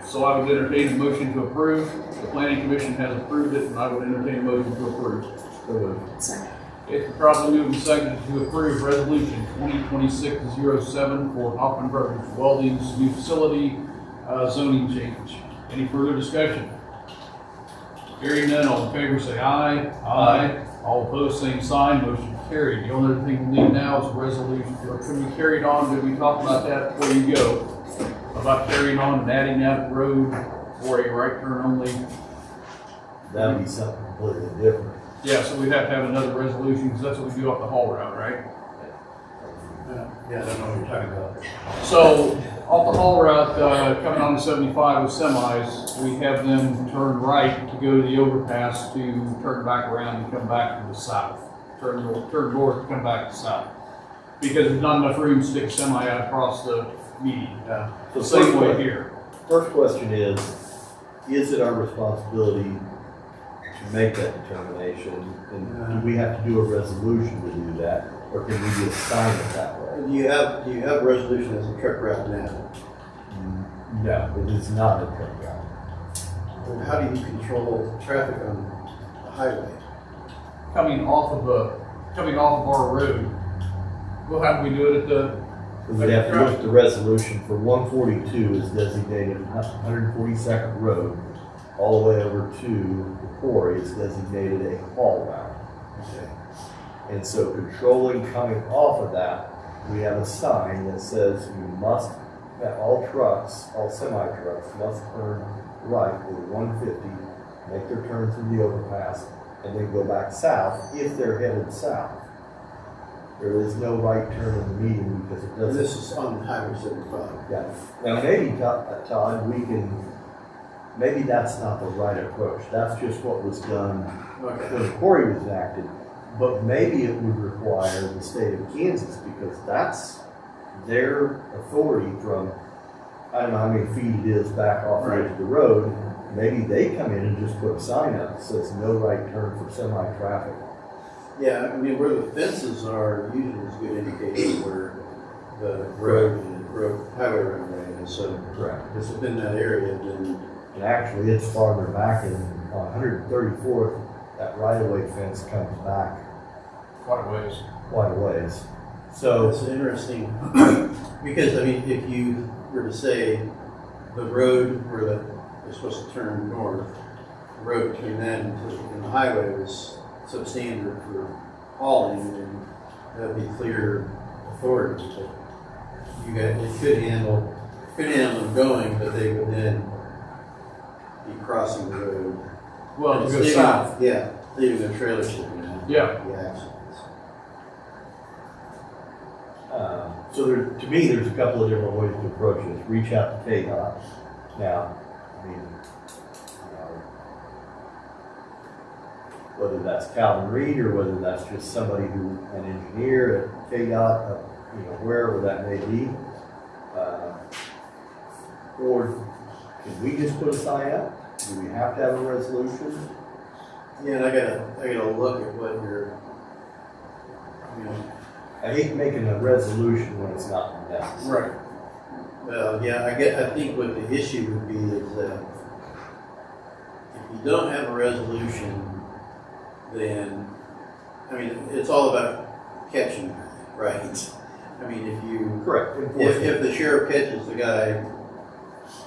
So I would entertain a motion to approve. The planning commission has approved it, and I would entertain a motion to approve. Second. It's probably moved and seconded to approve resolution 2026-07 for Hoffman Brothers Welding's new facility zoning change. Any further discussion? Hearing none, all in favor say aye. Aye. All opposed, same sign, motion carried. The only other thing we need now is a resolution, or can we carry it on? Did we talk about that before you go? About carrying on and adding that road for a right turn only That'd be something completely different. Yeah, so we'd have to have another resolution, because that's what we do off the haul route, right? Yeah, I don't know what you're talking about. So, off the haul route, coming on the 75 with semis, we have them turn right to go to the overpass to turn back around and come back to the south. Turn north to come back to south. Because there's not enough room to stick a semi out across the median. So Same way here. First question is it our responsibility to make that determination? And do we have to do a resolution to do that, or can we just sign it that way? Do you have a resolution as a truck route now? No, it is not a truck route. Well, how do you control traffic on the highway? Coming off of our road. Well, how do we do it at the, We'd have to look at the resolution for 142 is designated 142nd Road, all the way over to the quarry is designated a haul route. Okay. And so controlling coming off of that, we have a sign that says that all trucks, all semi-trucks must turn right with 150, make their turn through the overpass, and then go back south if they're headed south. There is no right turn in the median because it And doesn't. this is on Highway 75. Yeah. Now, maybe, Todd, maybe that's not the right approach. That's just what was done Okay. when the quarry was enacted. But maybe it would require the state of Kansas, because that's their authority from, I don't know how many feet it is back off the edge of the road. Maybe they come in and just put a sign up that says no right turn for semi-traffic. Yeah, I mean, where the fences are usually is a good indicator where the road, highway runway is. So Correct. if it's within that area, then And actually, it's farther back in, on 134th, that right-of-way fence comes back quite a ways? quite a ways. So, it's interesting because, I mean, if you were to say the road where they're supposed to turn north, the road between them and the highway was substandard for hauling, and that'd be clear authority. But you got, it could handle them going, but they would then be crossing the road. Well, And to go leaving- south. Yeah, leaving a trailer shipping out. Yeah. The accidents. so to me, there's a couple of different ways to approach this. Reach out to KDOT. Now, I mean, whether that's Calvin Reed or whether that's just somebody an engineer at KDOT, wherever that may be. Or can we just put a sign up? Do we have to have a resolution? Yeah, and I gotta look at what you're, I hate making a resolution when it's not necessary. Right. well, yeah, I think what the issue would be is that if you don't have a resolution, then, I mean, it's all about catching, right? I mean, if you, Correct. if the sheriff catches the guy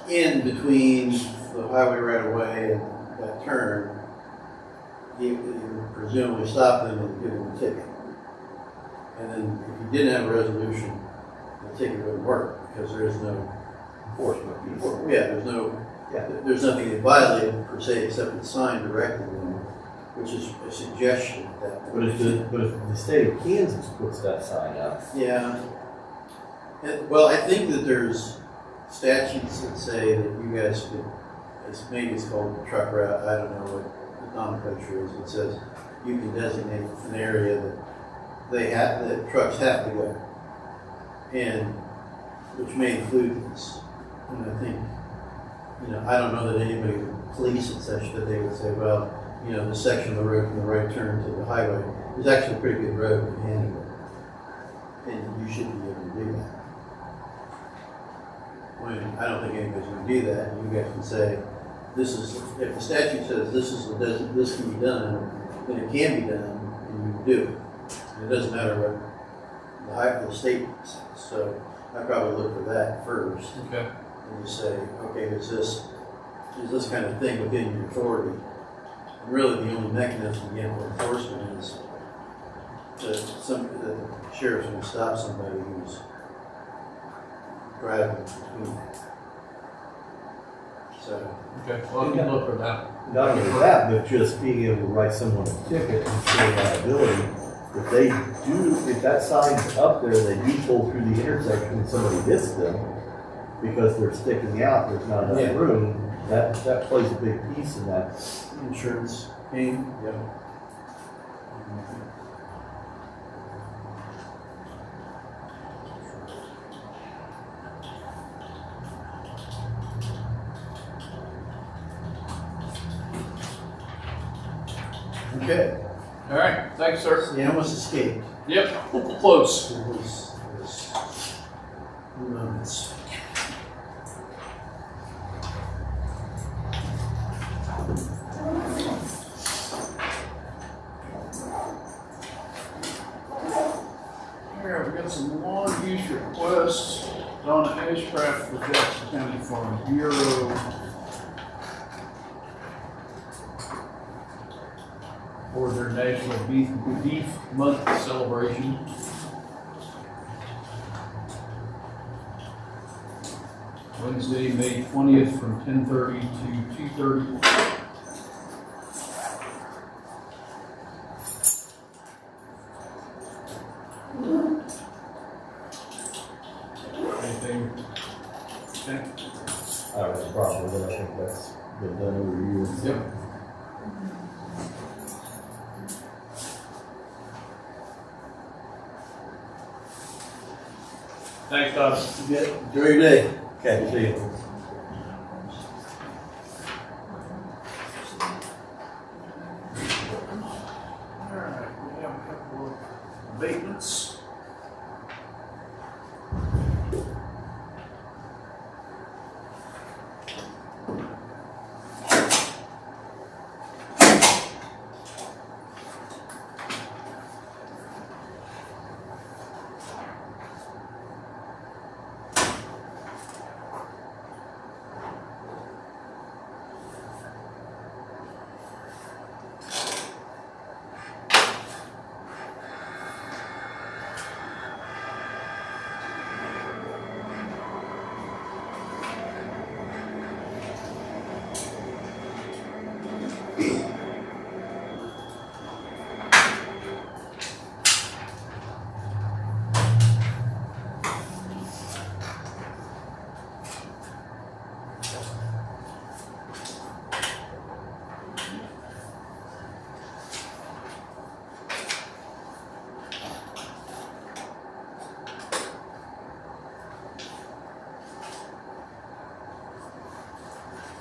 in between the highway right of way and that turn, he would presumably stop them and give them a ticket. And then if you didn't have a resolution, the ticket wouldn't work because there is no Enforcement piece. there's nothing they violated per se except the sign directing them, which is a suggestion that. But if the state of Kansas puts that sign up, Yeah. Well, I think that there's statutes that say that you guys could, maybe it's called the truck route, I don't know what the nomenclature is, it says you can designate an area that trucks have to go. And, which may include this. And I think, I don't know that anybody would police it such that they would say, well, this section of the road from the right turn to the highway is actually a pretty good road to handle it. And you shouldn't be able to do that. When I don't think anybody's going to do that, and you guys can say, if the statute says this can be done, then it can be done, and you do it. And it doesn't matter what the state says. So I probably look for that first, Okay. and you say, okay, is this kind of thing within your authority? And really, the only mechanism again for enforcement is the sheriff's going to stop somebody who's driving between. So, Okay, well, I can look for that. not only that, but just being able to write someone a ticket and show liability. If that sign's up there, they do pull through the intersection and somebody hits them because they're sticking out, there's not Yeah. enough room, that plays a big piece in that. Insurance game. Yep. Okay. All right, thanks, sir. You almost escaped. Yep, close. It was moments. Here, we got some long use requests. Donna Ashcraft with Jackson County Farm Bureau. For their National Beef Month celebration. Wednesday, May 20th from 10:30 to 2:30. Anything? Okay. I don't have a problem with it, I think that's been done over years. Yep. Thanks, Todd. Enjoy your day. Okay, see you. All right, we have a couple of abatements.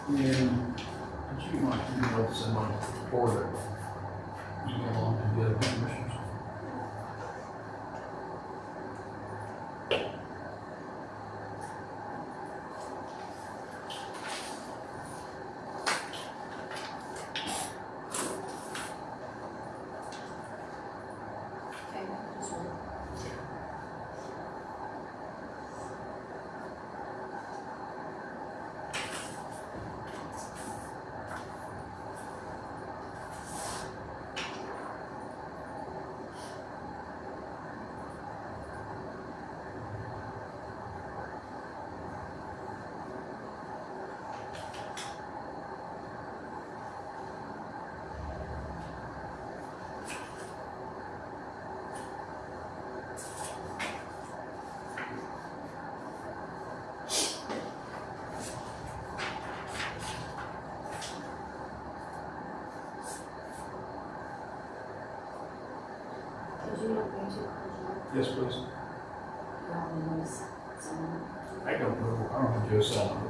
And did you want to email someone for the email on to the other commissioners? Yes, please. I don't know. I don't know Joe Sullivan.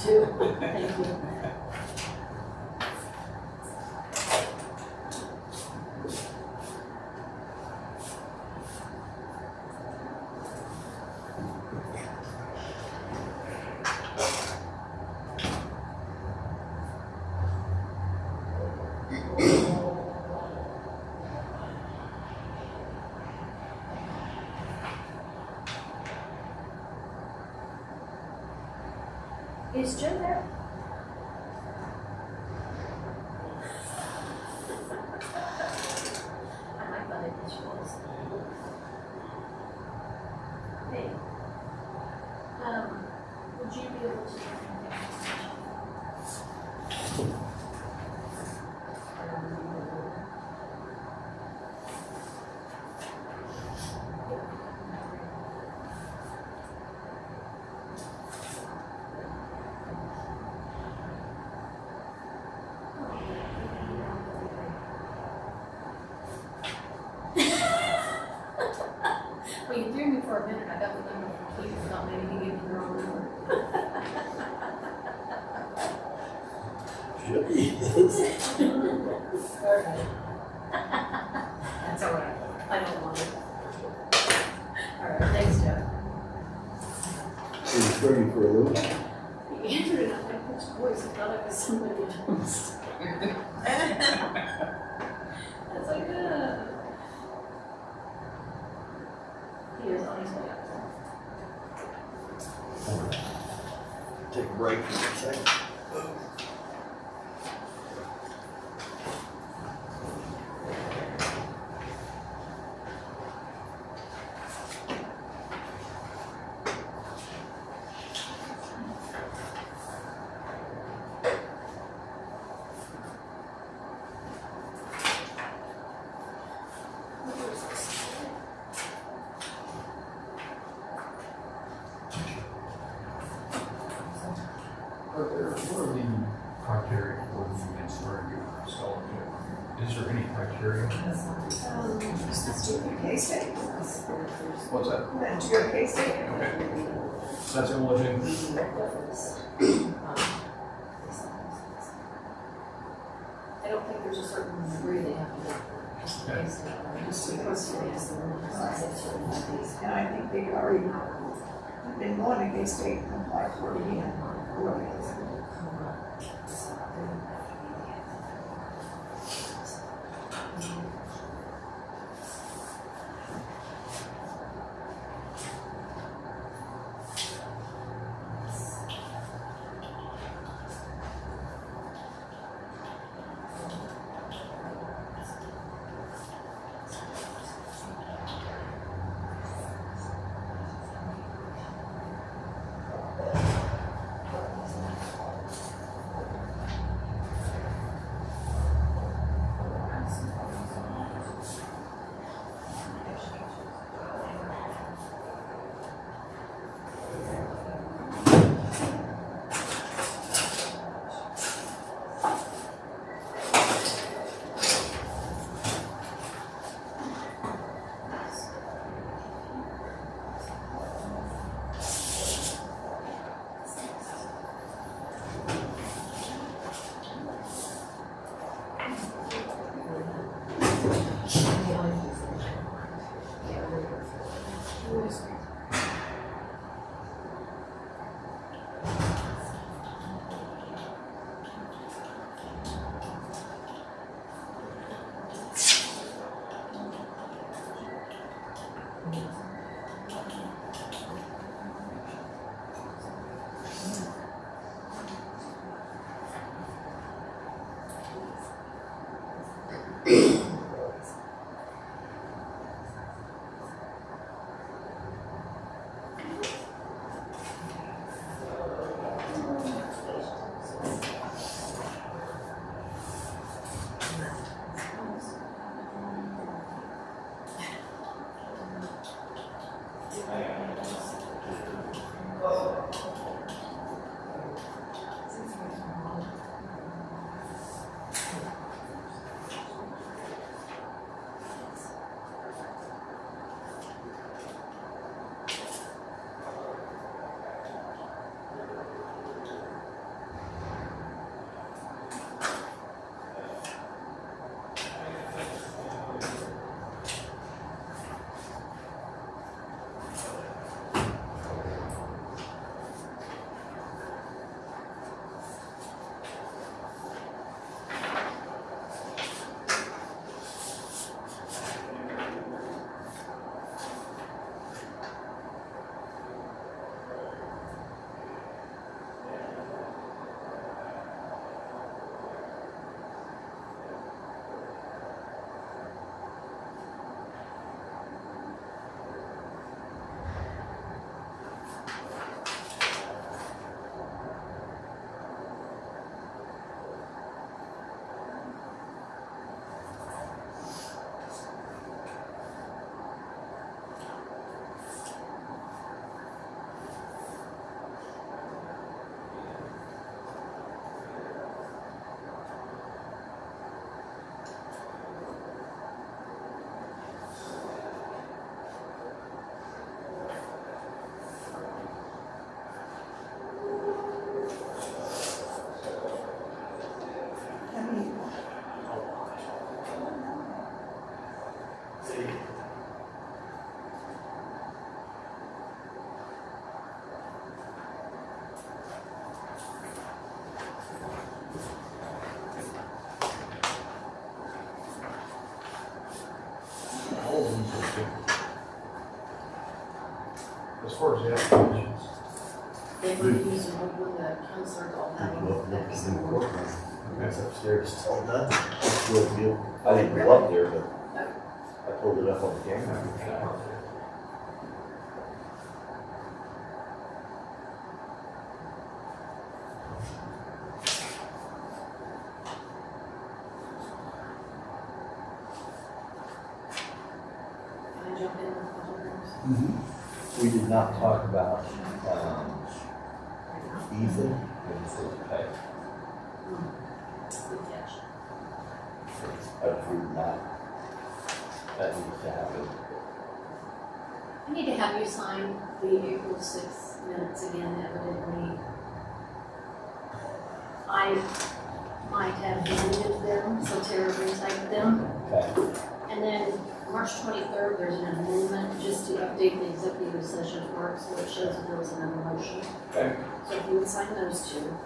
Thank you. Is Joe there? I might buy it this was. Hey. Would you be able to? Well, you threw me for a minute. I got the number from Keith. Thought maybe he gave me the wrong number. Should be. That's all right. I don't want it. All right, thanks, Joe. So you throw you for a loop? He answered it, I like his voice. I thought it was somebody else. That's like, He is on his way up. Take a break for a second. What are the criteria for the installer your installer kit? Is there any criteria? Let's do the K-State. What's that? Then to go K-State. Okay. So that's what we'll do. I don't think there's a certain degree they have to do. Okay. Just because it is the one that's And I think they've already been going to K-State and applied for it again. as far as the applications, They were using one that counselor all that one. That's the one. It's upstairs, it's all done. It's real good. I didn't go up there, but I pulled it up on the camera. Can I jump in with a couple things? We did not talk about, Ethan and his pay. Good catch. I approved that. That needs to happen. I need to have you sign the April 6th minutes again, evidently. I might have deleted them, so Tara retyped them. Okay. And then March 23rd, there's an amendment just to update the executive session part, so it shows that there was another motion. Okay. So if you would sign those two.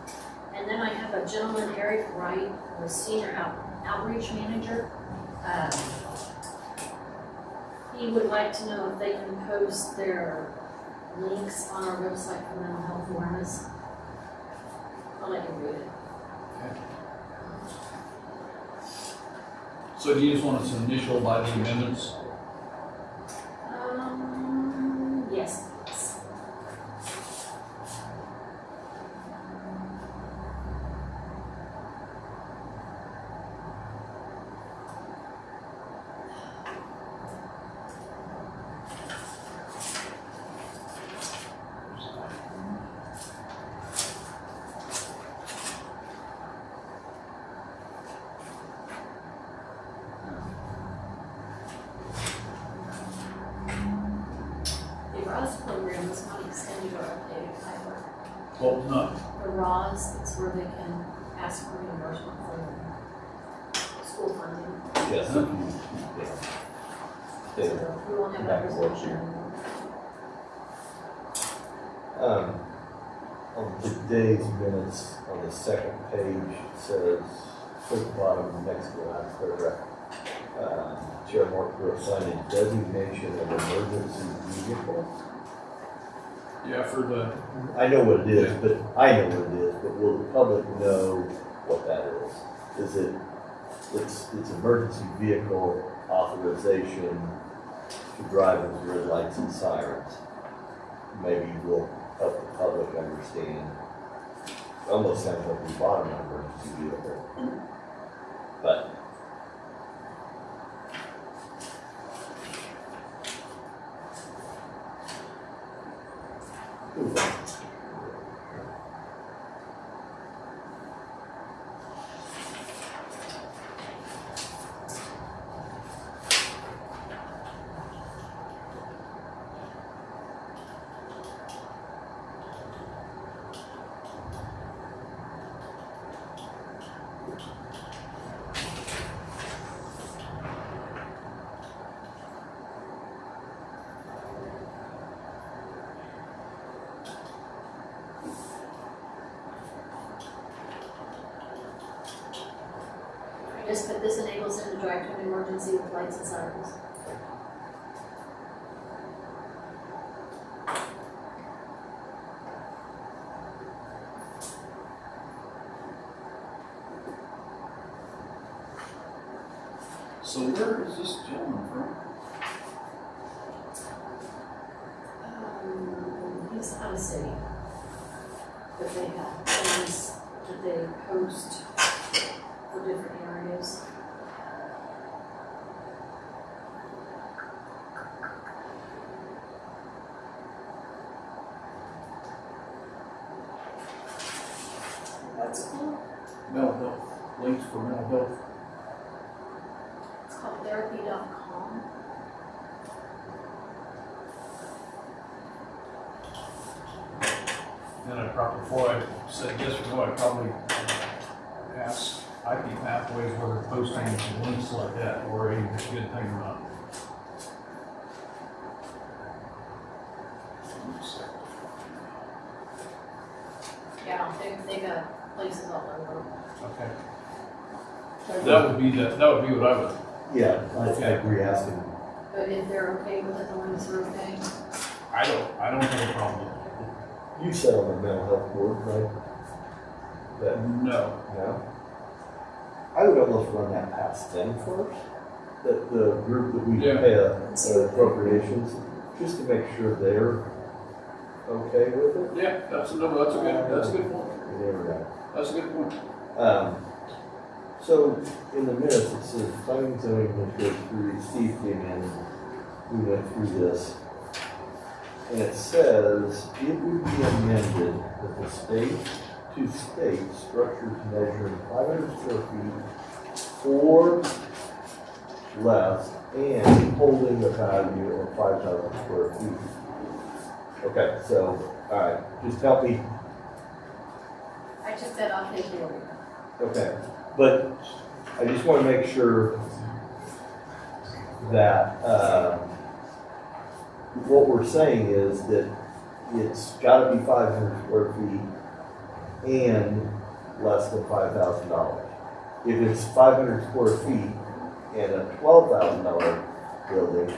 And then I have a gentleman, Eric Wright, the senior outreach manager. He would like to know if they can post their links on our website for mental health awareness. I'll let you read it. So do you just want us to initial by the amendments? Yes. The ROS program is not extended or updated, Tyler. Well, no. The ROS, it's where they can ask for reimbursement for school funding. Yes. So we won't have that resolution anymore. On today's minutes, on the second page, it says, towards the bottom, next to the last paragraph, Chair Mark Brooks signed a designation of emergency vehicle. Yeah, for the, I know what it is, but will the public know what that is? It's emergency vehicle authorization to drive with red lights and sirens. Maybe will help the public understand. Almost sounds like we bought an emergency vehicle. But Just that this enables them to drive to an emergency with lights and sirens. so where is this gentleman from? He's out of state. But they have things that they post for different areas. What's it called? Mental health, links for mental health. It's called therapy.com. And before I said yes or no, I probably ask IP Pathways whether posting links like that or a good thing or not. Yeah, they got places all over. Okay. That would be what I would. yeah, I agree asking. But if they're okay with it, the links are okay. I don't have a problem You said on the mental health board, right? That, with it. No. no? I would almost run that past them first, the group that we Yeah. pay appropriations, just to make sure they're okay with it. Yeah, that's a good point. You never know. That's a good point. So in the minutes, it says planning and zoning administrator Steve came in, we went through this. And it says it would be amended that the state to state structures measuring 500 square feet or less and holding a value of 5,000 square feet. Okay, so, all right, just help me. I took that off the board. Okay, but I just want to make sure that what we're saying is that it's got to be 500 square feet and less than $5,000. If it's 500 square feet and a $12,000 building,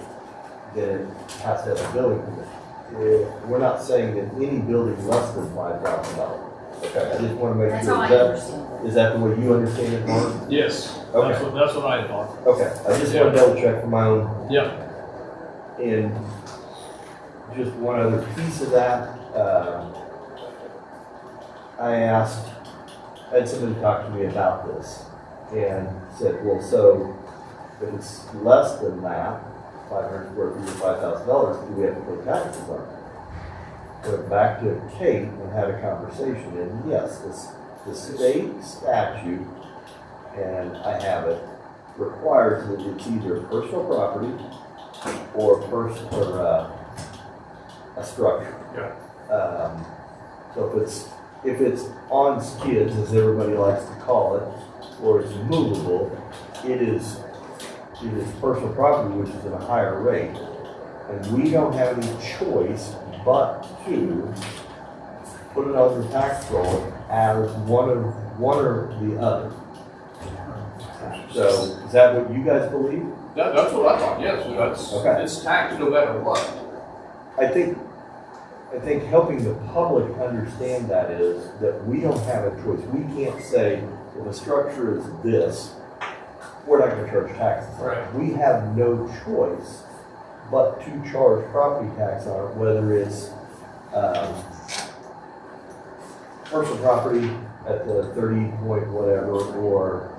then it has to have a building permit. We're not saying that any building less than $5,000. Okay, I just want to make That's sure. how I Is understand it. that the way you understand it, Mark? Yes. Okay. That's what I thought. Okay, I just want to double check for my own. Yeah. And just one other piece of that, I had somebody talk to me about this and said, well, so if it's less than that, 500 square feet or $5,000, do we have to pay taxes on it? Went back to Kate and had a conversation, and yes, the state statute, and I have it, requires that it's either personal property or a structure. Yeah. So if it's on skids, as everybody likes to call it, or it's movable, it is personal property, which is at a higher rate. And we don't have any choice but to put it on the tax roll as one or the other. So is that what you guys believe? That's what I thought, yes, that's, Okay. it's taxed no matter what. I think helping the public understand that is that we don't have a choice. We can't say, if a structure is this, we're not gonna charge taxes. Right. We have no choice but to charge property tax on it, whether it's, personal property at the 30 point whatever, or,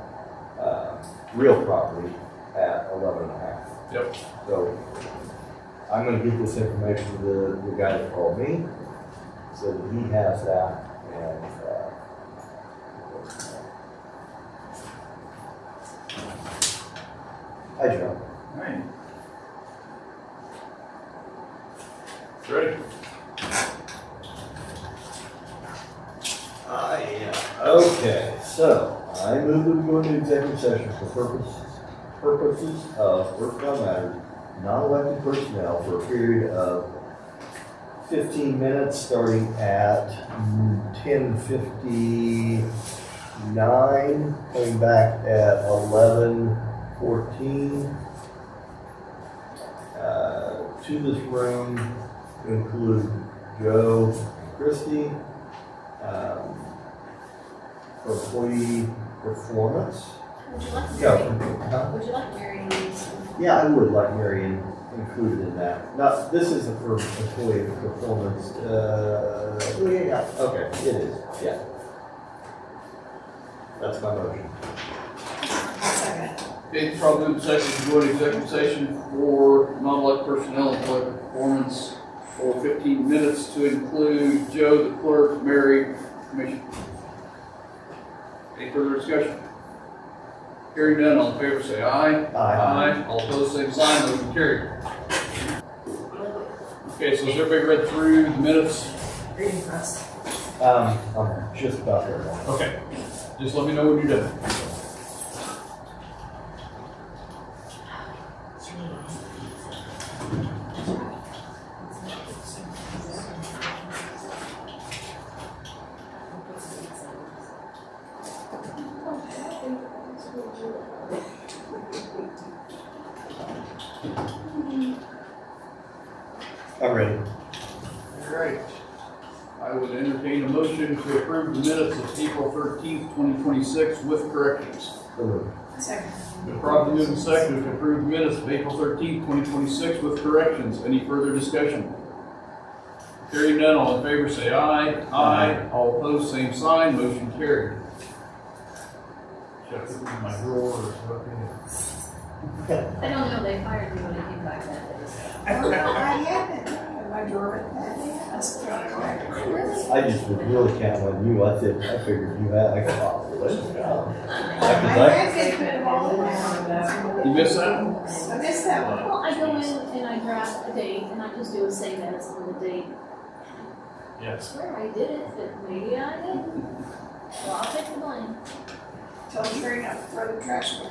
real property at 11.5. Yep. So I'm gonna get this information to the guy that called me, so that he has that, and, hi, Joe. Right. Ready? Okay, so I move that we go into executive session for purposes of personnel matters, non-elected personnel for a period of 15 minutes, starting at 10:59, coming back at 11:14. To this room to include Joe Christie, for employee performance. Would you like Yeah. Mary, would you like Mary to use? Yeah, I would like Marion included in that. Not, this isn't for employee performance, yeah, okay, it is, yeah. That's my motion. Second. Okay, probably in second to go into executive session for non-elected personnel and elected performance for 15 minutes to include Joe, the clerk, Mary, commission. Any further discussion? Hearing none, all in favor say aye. Aye. All opposed, same sign, motion carried. Okay, so has everybody read through the minutes? Reading first. I'm just about there now. Okay, just let me know when you're done. I'm ready. right. I would entertain a motion to approve the minutes of April 13th, 2026 with corrections. So moved. Second. Been properly moved and seconded to approve minutes of April 13th, 2026 with corrections. Any further discussion? Hearing none, all in favor say aye. Aye. All opposed, same sign. Motion carried. Check it in my drawer or something. I don't know, they fired me when I came back that day. Well, I haven't, in my drawer, that day, I still got it right. Really? I just was really counting on you. I figured you had, I got, oh, let's go. I had to put them all in there. You missed that? I missed that one. Well, I go in and I draft a date and I just do a save as on the date. I Yes. swear I did it, but maybe I didn't. Well, I'll take the blame. Tell Terry not to throw the trash in.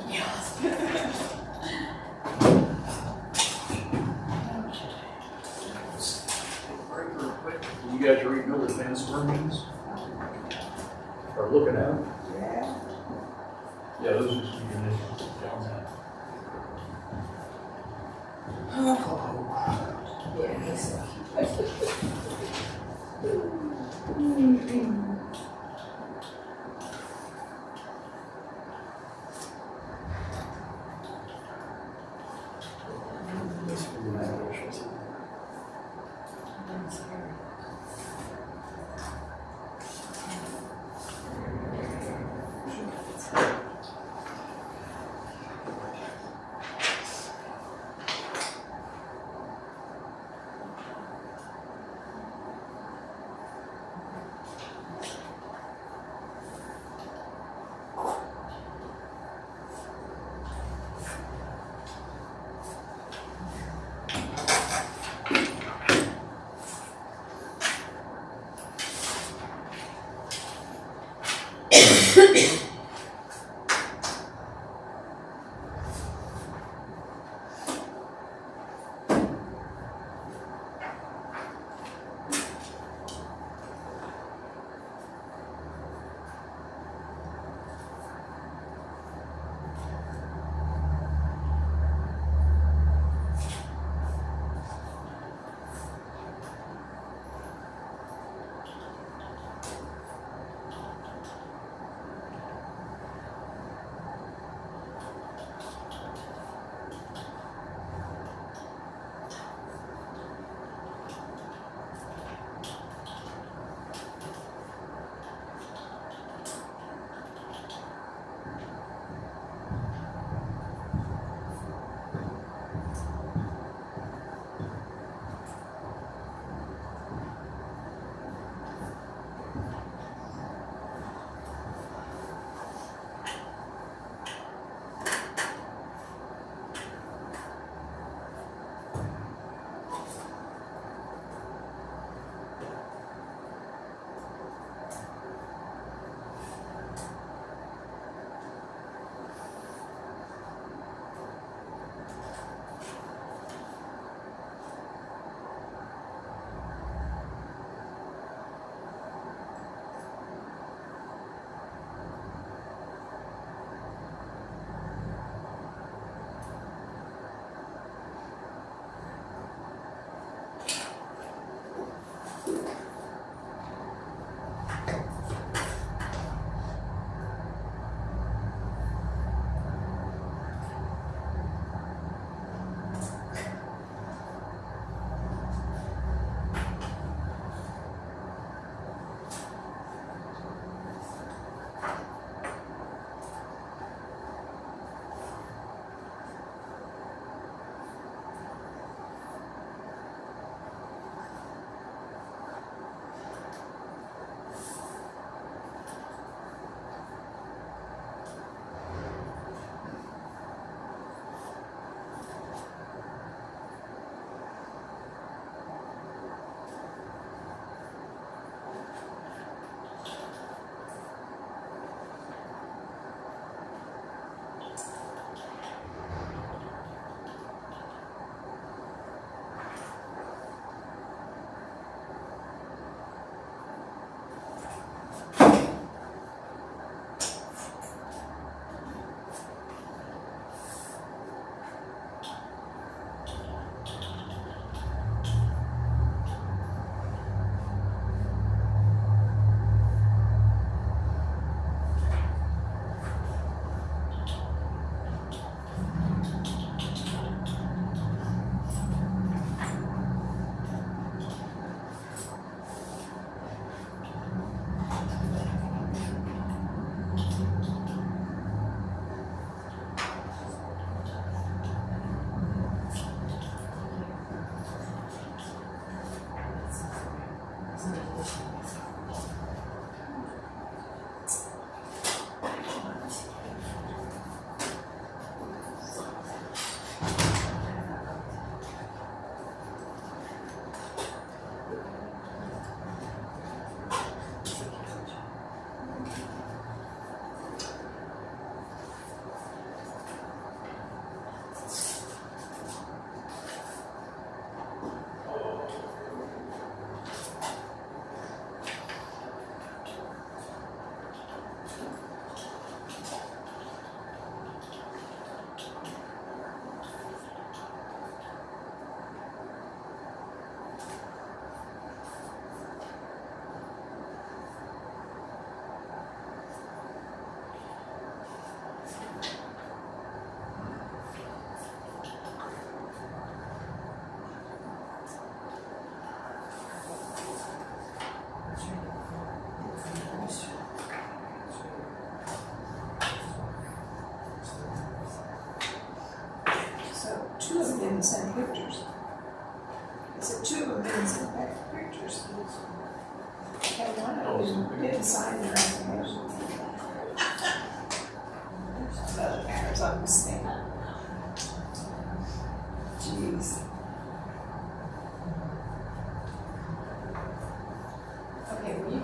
Break real quick. You guys are reading over the transfer meetings? Or looking at them? Yeah. Yeah, those are just your initials. Down that.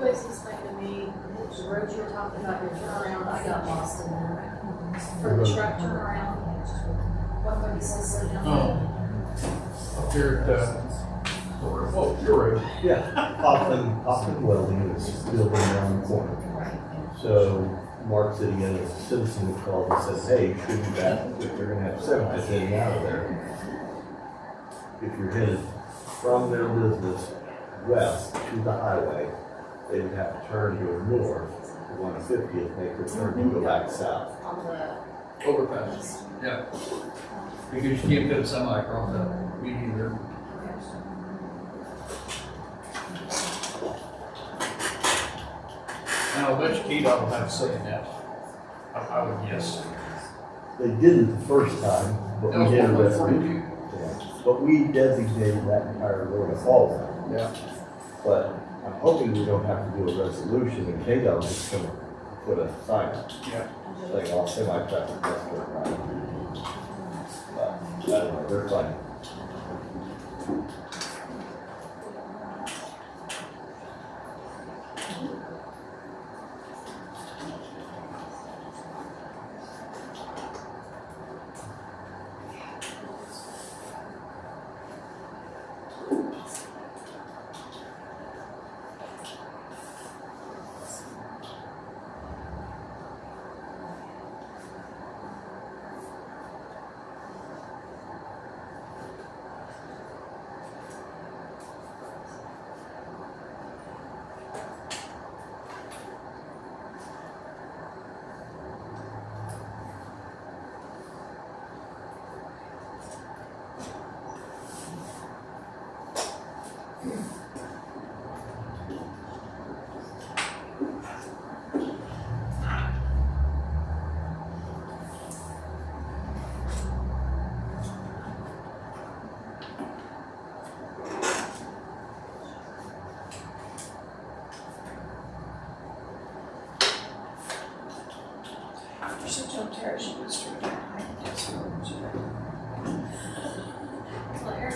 please explain to me, the road you were talking about, your turnaround, I got lost in there. For the truck turnaround, 136 so down. Up here at, oh, you're right. Yeah, Hoffman Welding is building around the corner. So Mark City and a citizen called and said, hey, shouldn't that, if they're gonna have semis heading out of there, if you're headed from their business west to the highway, they would have to turn to the north, to 150th, make the turn to go back south. On the, Overpass. Yeah. Because you can't fit a semi across that median there. And I'll bet you KDOT will have a say in that. I would guess. They didn't the first time, but we did a resolution. Yeah. But we designated that entire road as fall zone. Yeah. But I'm hoping we don't have to do a resolution and KDOT is just gonna put a sign up. Yeah. Saying all semi-traffic must go around. But, I don't know, they're fine. Should tell Tara she was straight down. Claire,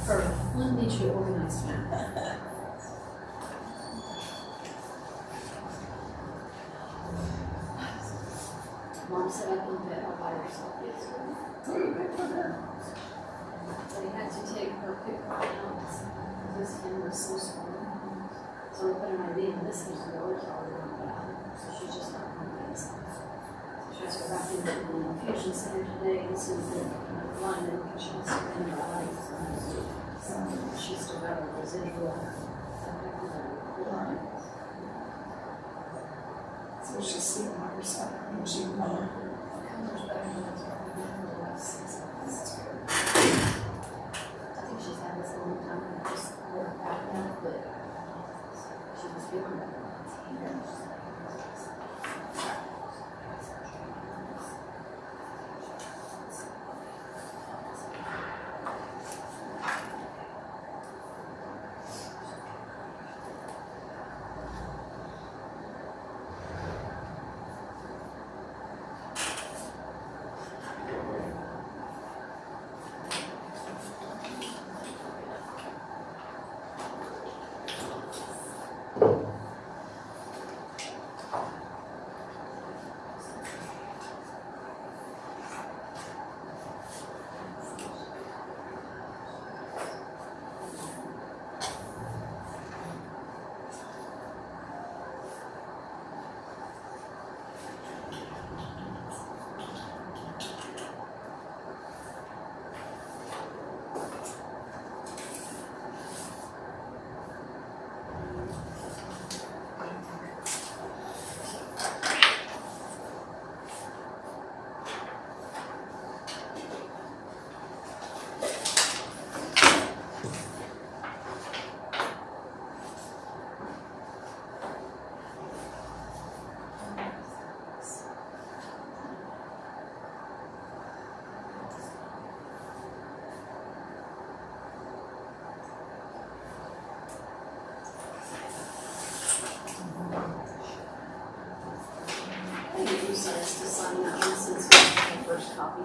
or Lynn needs you organized now. Mom said I can bet all by herself yesterday. They had to take her pick out. This hand was so small. So I put in my name, this is the old tower on that. So she's just not convinced. So she has to go back into the infusion center today and see if they're London because she wants to bring her eyes. So she's still got a residual. So she's sleeping on herself when she won. How much better than that's probably been in the last 6 months. I think she's had this a long time and just worked out now, but she was feeling better. Decides to sign that one since we have the first copy.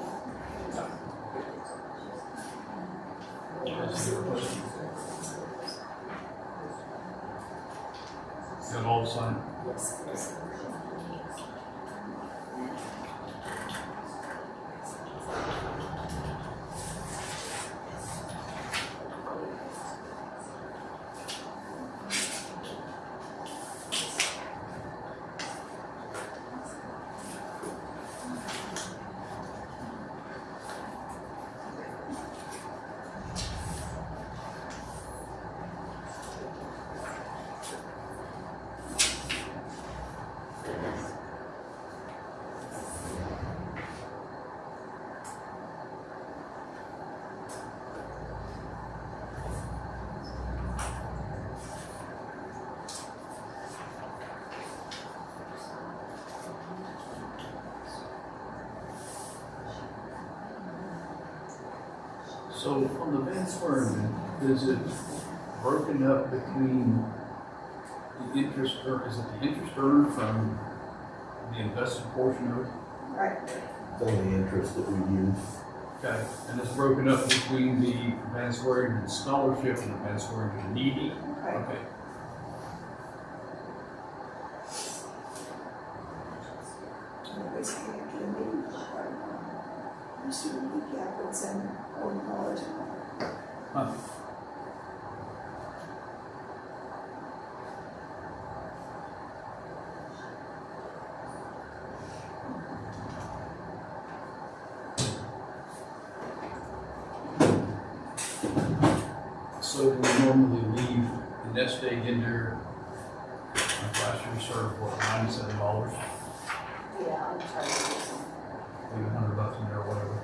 Got all the sign? Yes, please. So on the Van Swearingen, is it broken up between the interest, or is it the interest earned from the invested portion of it? Right. It's only interest that we use. Okay, and it's broken up between the Van Swearingen scholarship and the Van Swearingen needy? Right. Okay. Basically, after the meeting, the student recap would send $40. Huh. So we normally leave the nest egg in there. Last year we served, what, $97? Yeah, I'm trying to do something. Leave $100 in there or whatever.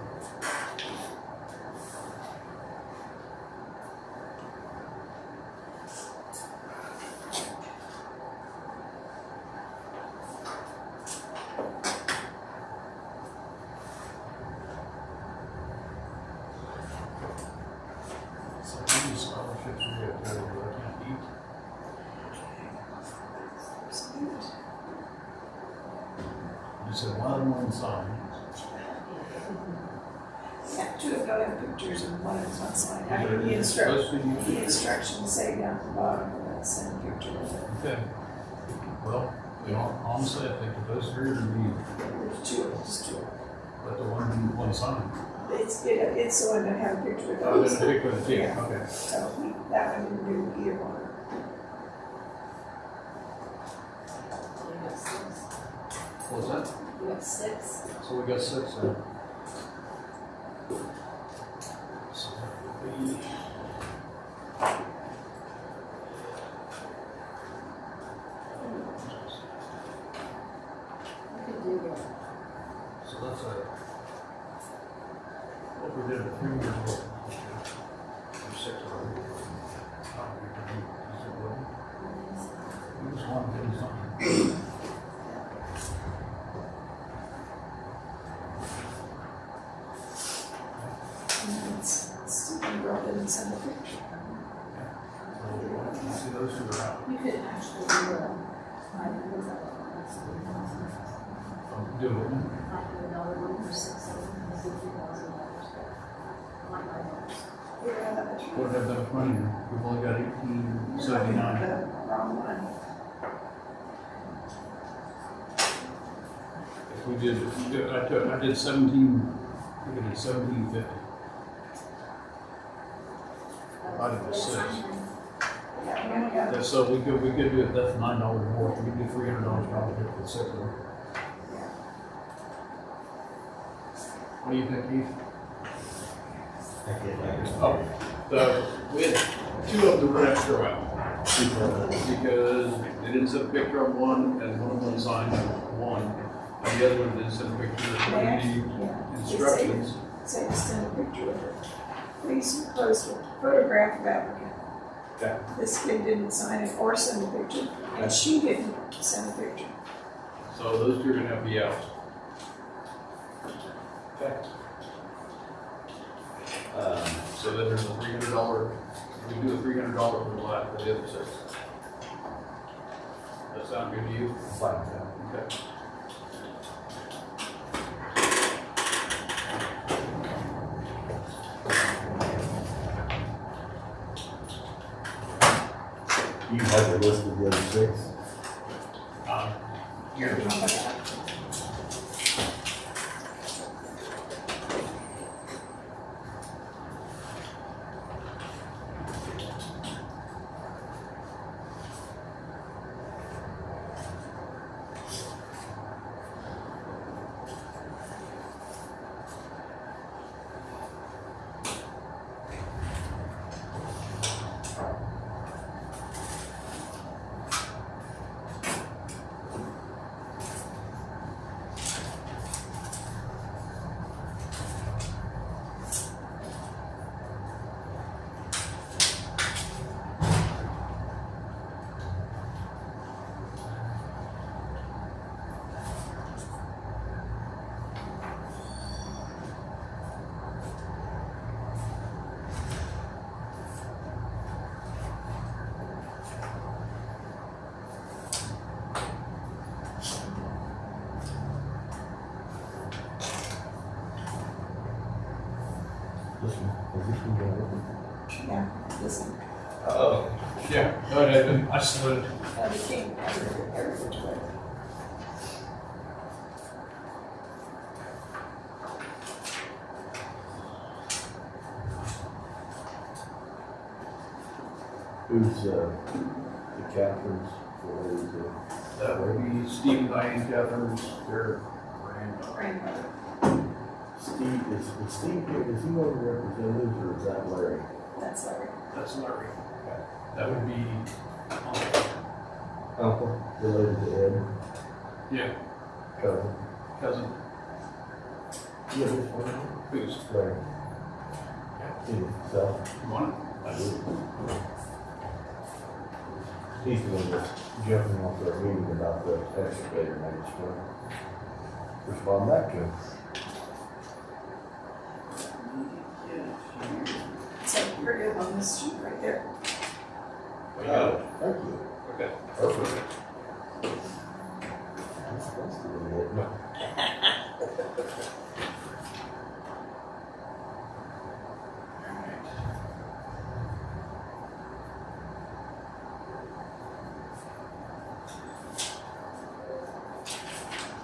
So how many scholarships we have there that I can't eat? You said one on one side. Yeah, two of them have pictures and one is not signed. I mean, the instructions say down at the bottom, that send a picture of it. Okay. Well, you know, honestly, I think the best here would be There's two, just two. let the one sign. It's the one that had a picture of Oh, those. then pick with the Yeah. okay. So that one didn't do either one. So you got six. What's that? You got six. So we got 6 there. So that would be. You could do that. So that's what we did a few years ago. 6 already. We just want to do something. And it's Stephen Girl didn't send a picture. So, see those 2 are out. You could actually do a $500 Do it. one for 6 of them, this is $2,000. Like $5. Yeah, that's We don't have that much money. We've only got 1879. the wrong one. If we did, I did 17, I think I did 1750. I did 6. Yeah. Yeah, so we could do it, that's $9 more. We could do $300 probably for 6 of them. What do you think, Keith? I get that. Oh, we had 2 of them were extra out. Because they didn't send a picture of one, and one of them signed one, and the other one didn't send a picture of the instructions. Say to send a picture of it. Please post a photograph of applicant. Okay. This kid didn't sign it or send a picture, and she didn't send a picture. So those 2 are gonna have to be out. Okay. So then there's a $300, we do a $300 for the last, for the other 6. That sound good to you? Fine with that. Okay. You have a list of the other 6? Here. This one, is this one going to Yeah, listen, Oh. Yeah, go ahead, I slid. the king, every which way. Who's, the Catherine's, or who's the? That would be Steve and Diane Catherine's, their granddaughter. Grandmother. Steve, is Steve here, is he one of the representatives, or is that Larry? That's Larry. That's Larry. That would be, Uncle, related to Ed, yeah, cousin. cousin, Yeah, this one, who's, Larry. So, you want it? I do. He's the one that's jumping off their meeting about the excavator, and I just want to respond back to him. So you're good on this sheet right there. Oh, thank you. Okay. Perfect. That's the way it- no.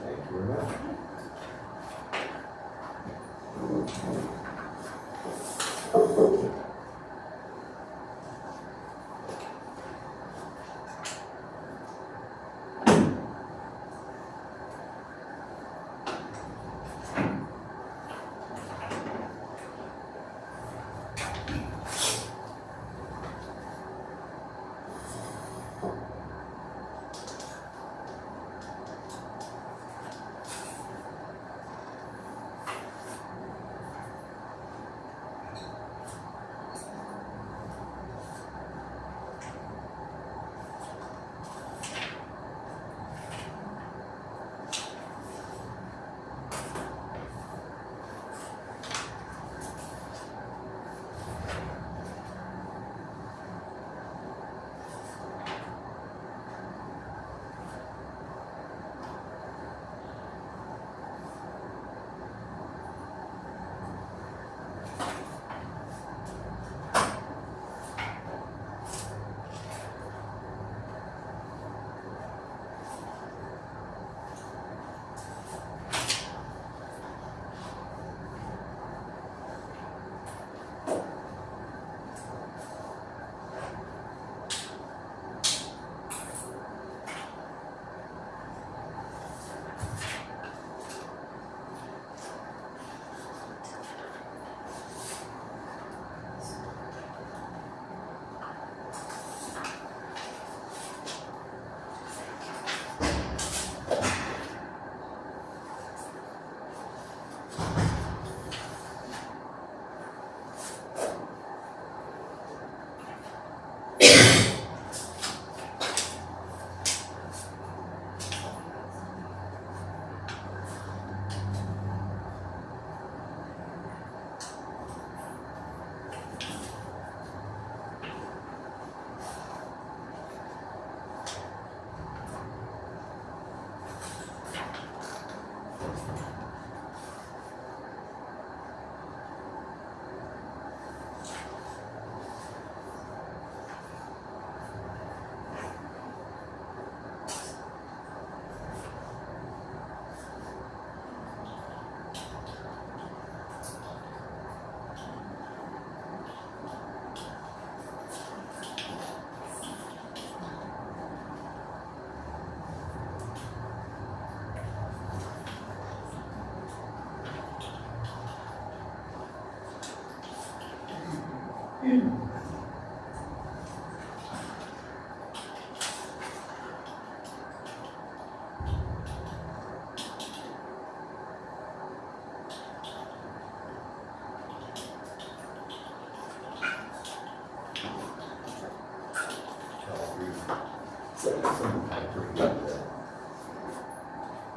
Thank you very much.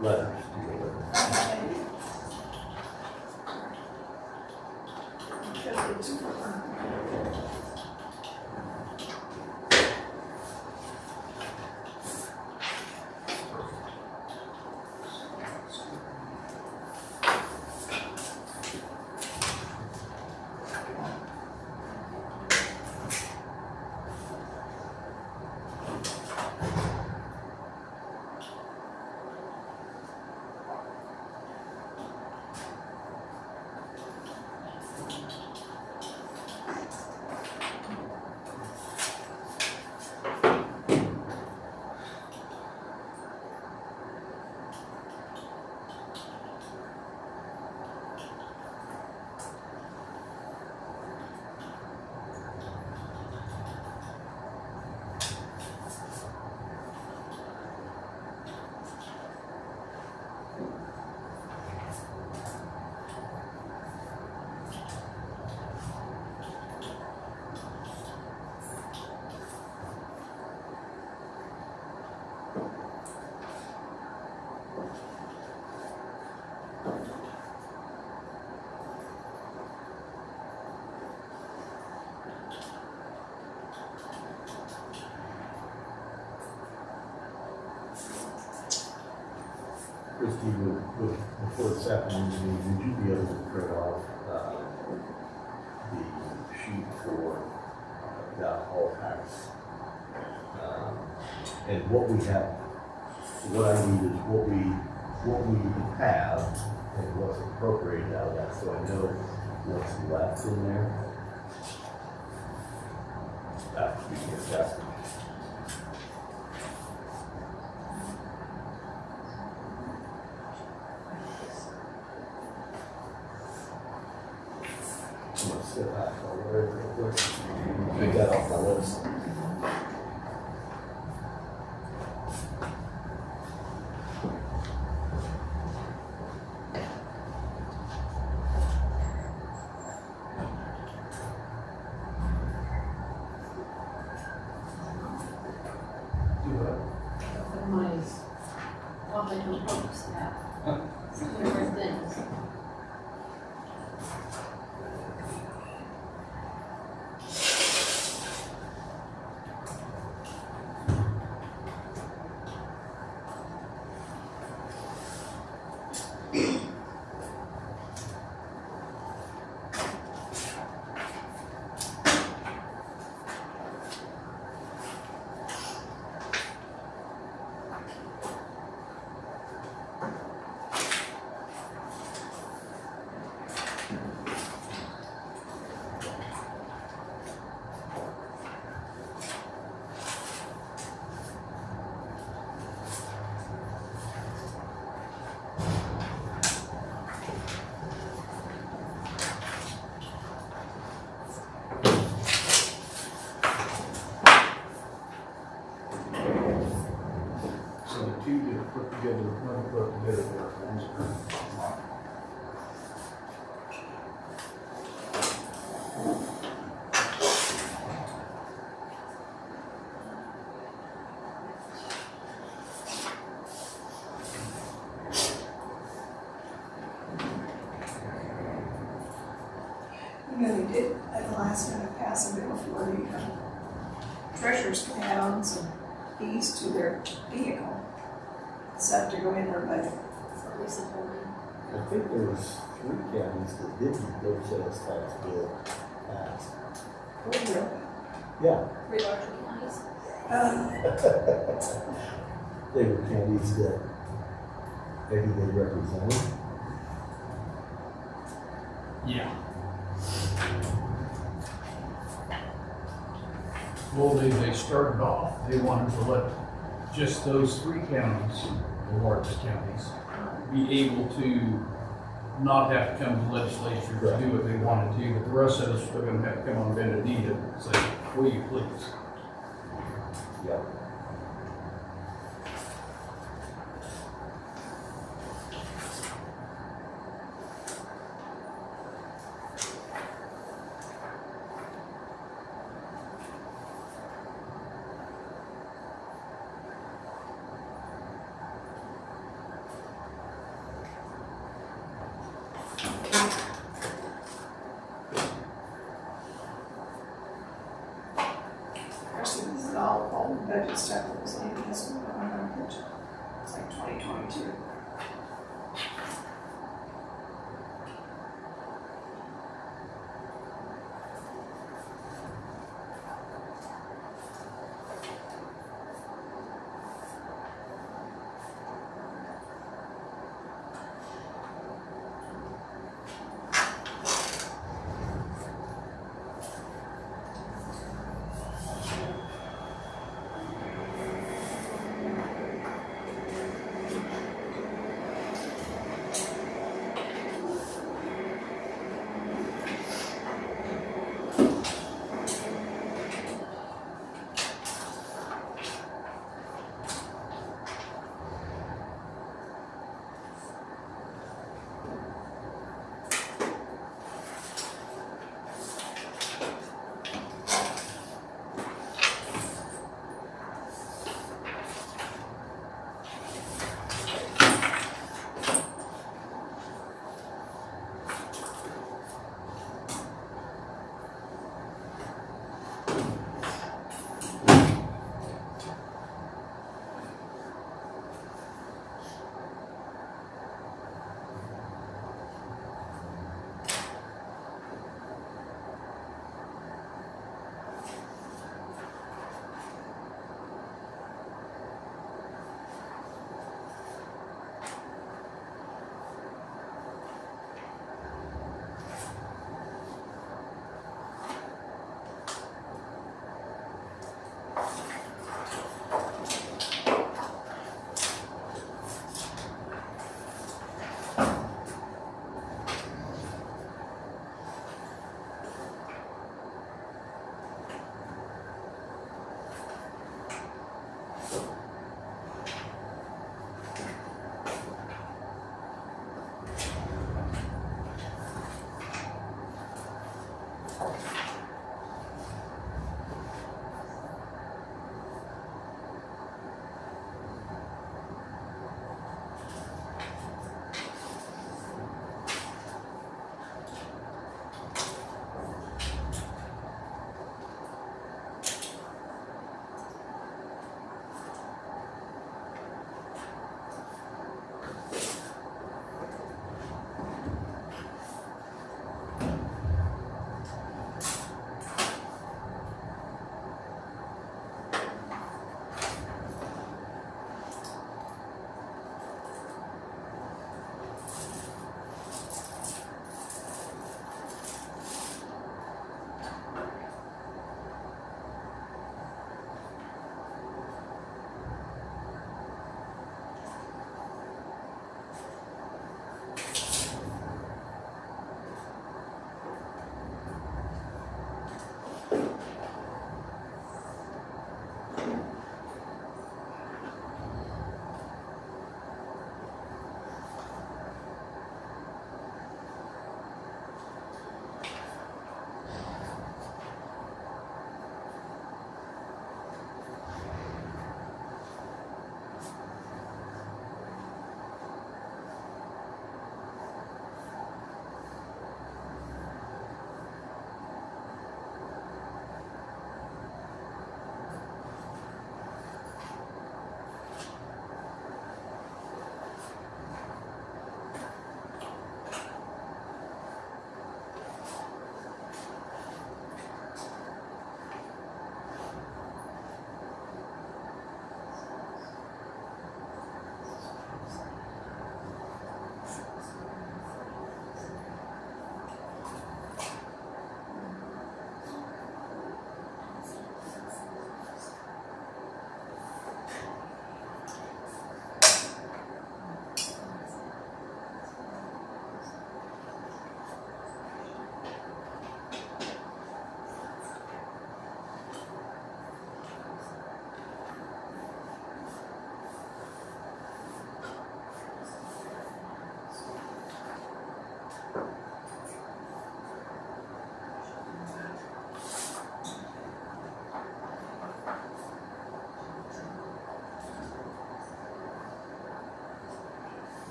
Letters together. Christie, before this afternoon's meeting, would you be able to print off the sheet for the alcohol tax? And what we have, what I need is what we have and what's appropriated out of that, so I know what's left in there. That would be fantastic. I'm gonna sit back over there real quick. Take that off my list. Different things. So the two get put together, one put together there. You know, they did at the last minute pass a bill for the treasurer's pounds and fees to their vehicle. Stuff to go in their budget. At least a whole I think there was 3 counties that didn't their sales tax bill passed. Oh, really? Yeah. 3 larger counties. They were counties that maybe they represented. Yeah. Well, they started off, they wanted to let just those 3 counties, the largest counties, be able to not have to come to the legislature to do what they wanted to, but the rest of us are gonna have to come on bended knee to say, will you please? Yeah. Actually, this is all the budget stuff that was in this one, it's like 2022.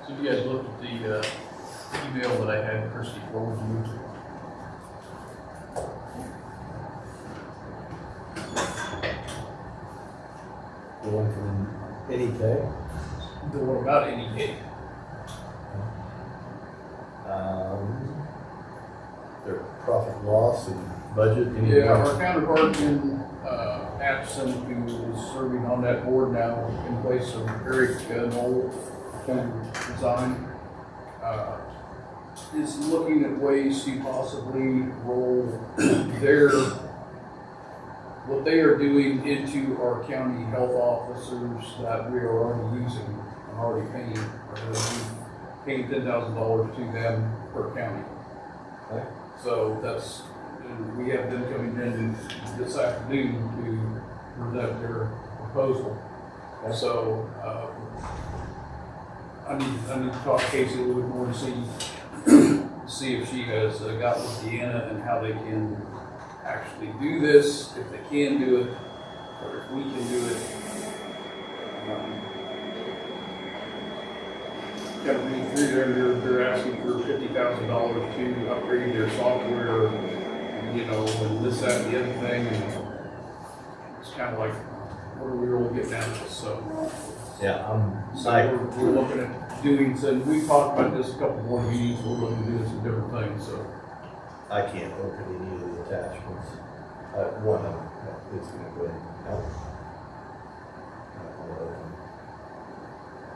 So you guys looked at the email that I had Christie forward you? The one from NEK. The one about NEK. Their profit loss and budget. Yeah, our counterpart in Atchison, who is serving on that board now in place of Eric Knoll, who resigned, is looking at ways to possibly roll what they are doing into our county health officers that we are already using and already paying. We're paying $10,000 to them per county. Okay. So that's, and we have them coming in this afternoon to present their proposal. So, I need to talk to Casey a little bit more to see if she has got with Deanna and how they can actually do this, if they can do it, or if we can do it. Kind of reading through there, they're asking for $50,000 to upgrade their software, you know, and this, that, and the other thing, and it's kind of like, what are we really getting at this, so. Yeah, So we're looking at doing, so we talked about this a couple more meetings, we're looking at doing some different things, so. I can't open any of the attachments. One of them is gonna go ahead and help.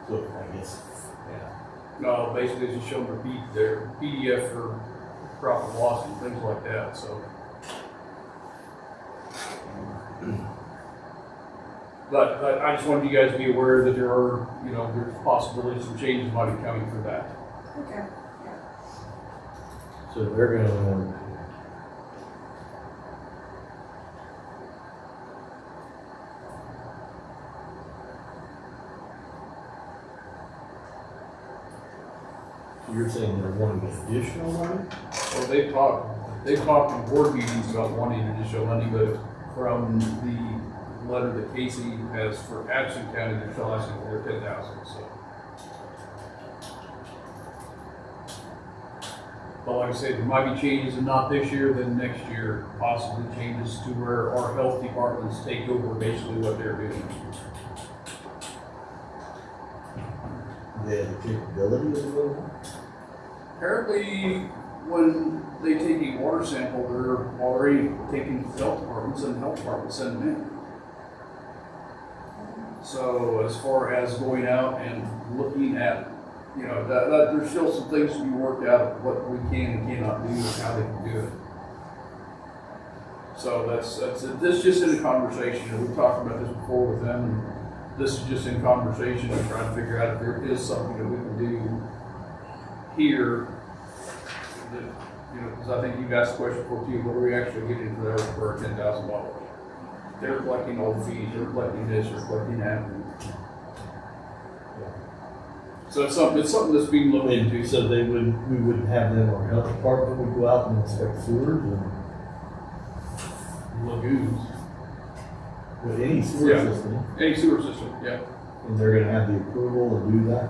So I guess, yeah. No, basically it's just showing their PDF for profit loss and things like that, so. But I just wanted you guys to be aware that there are, you know, there's possibilities some changes might be coming for that. Okay. So they're gonna, you're saying they're wanting additional money? Well, they've talked in board meetings about wanting additional money, but from the letter that Casey has for Action County, they're still asking for $10,000, so. But like I said, there might be changes, and not this year, then next year, possibly changes to where our health departments take over basically what they're doing. They have the capability of doing that? Apparently, when they take a water sample, they're already taking health departments, and the health departments send them in. So as far as going out and looking at, you know, that there's still some things to be worked out of what we can and cannot do and how they can do it. So that's this just in a conversation, and we've talked about this before with them, and this is just in conversation and trying to figure out if there is something that we can do here that, you know, because I think you've asked the question before too, what are we actually getting for our $10,000? They're collecting all the fees, they're collecting this, they're collecting that. So it's something that's being looked into. So we would have them, our health department would go out and inspect sewers and Lagoons. with any sewer Yeah. system, Any sewer system, yeah. and they're gonna have the approval to do that?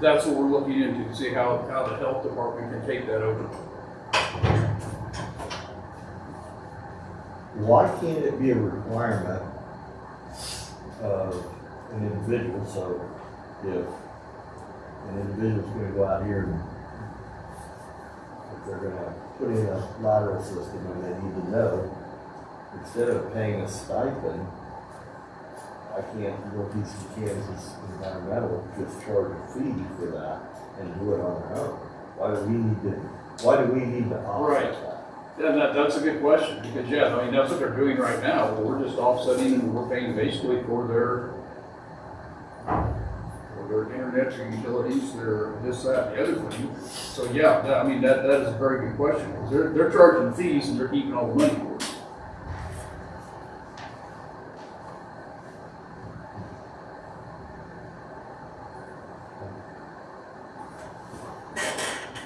That's what we're looking into, to see how the health department can take that over. Why can't it be a requirement of an individual? So if an individual's gonna go out here and if they're gonna put in a lateral system and they need to know, instead of paying a stipend, I can't Northeast Kansas Environmental just charge a fee for that and do it on their own? Why do we need to Right. offset that? Yeah, that's a good question, because yeah, I mean, that's what they're doing right now. We're just offsetting and we're paying basically for their internet, their utilities, their this, that, and the other thing. So yeah, I mean, that is a very good question, because they're charging fees and they're keeping all the money for it.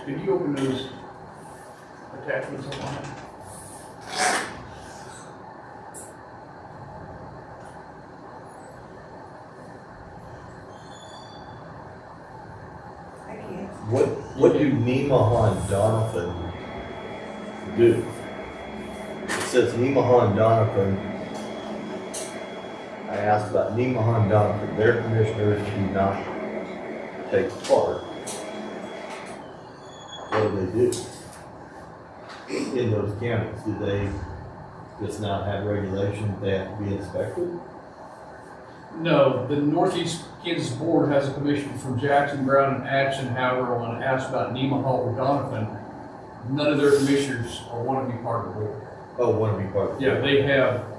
Did you open those attachments up on it? What do Nemaha and Donovan do? It says Nemaha and Donovan. I asked about Nemaha and Donovan. Their commissioners do not take part. What do they do in those counties? Do they just not have regulations they have to be inspected? No, the Northeast Kansas Board has a commission from Jackson, Brown, and Atchison. However, when I asked about Nemaha or Donovan, none of their commissioners want to be part of the board. Oh, want to be part of it? Yeah,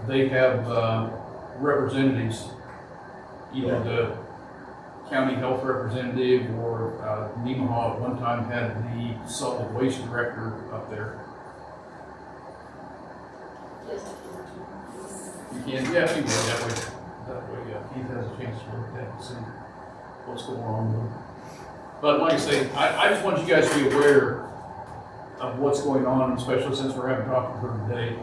they have representatives, either the county health representative or Nemaha at one time had the solid waste director up there. You can, yeah, you can go that way. That way, yeah, Keith has a chance to look at that and see what's going on with it. But like I say, I just want you guys to be aware of what's going on, especially since we're having talked with her today.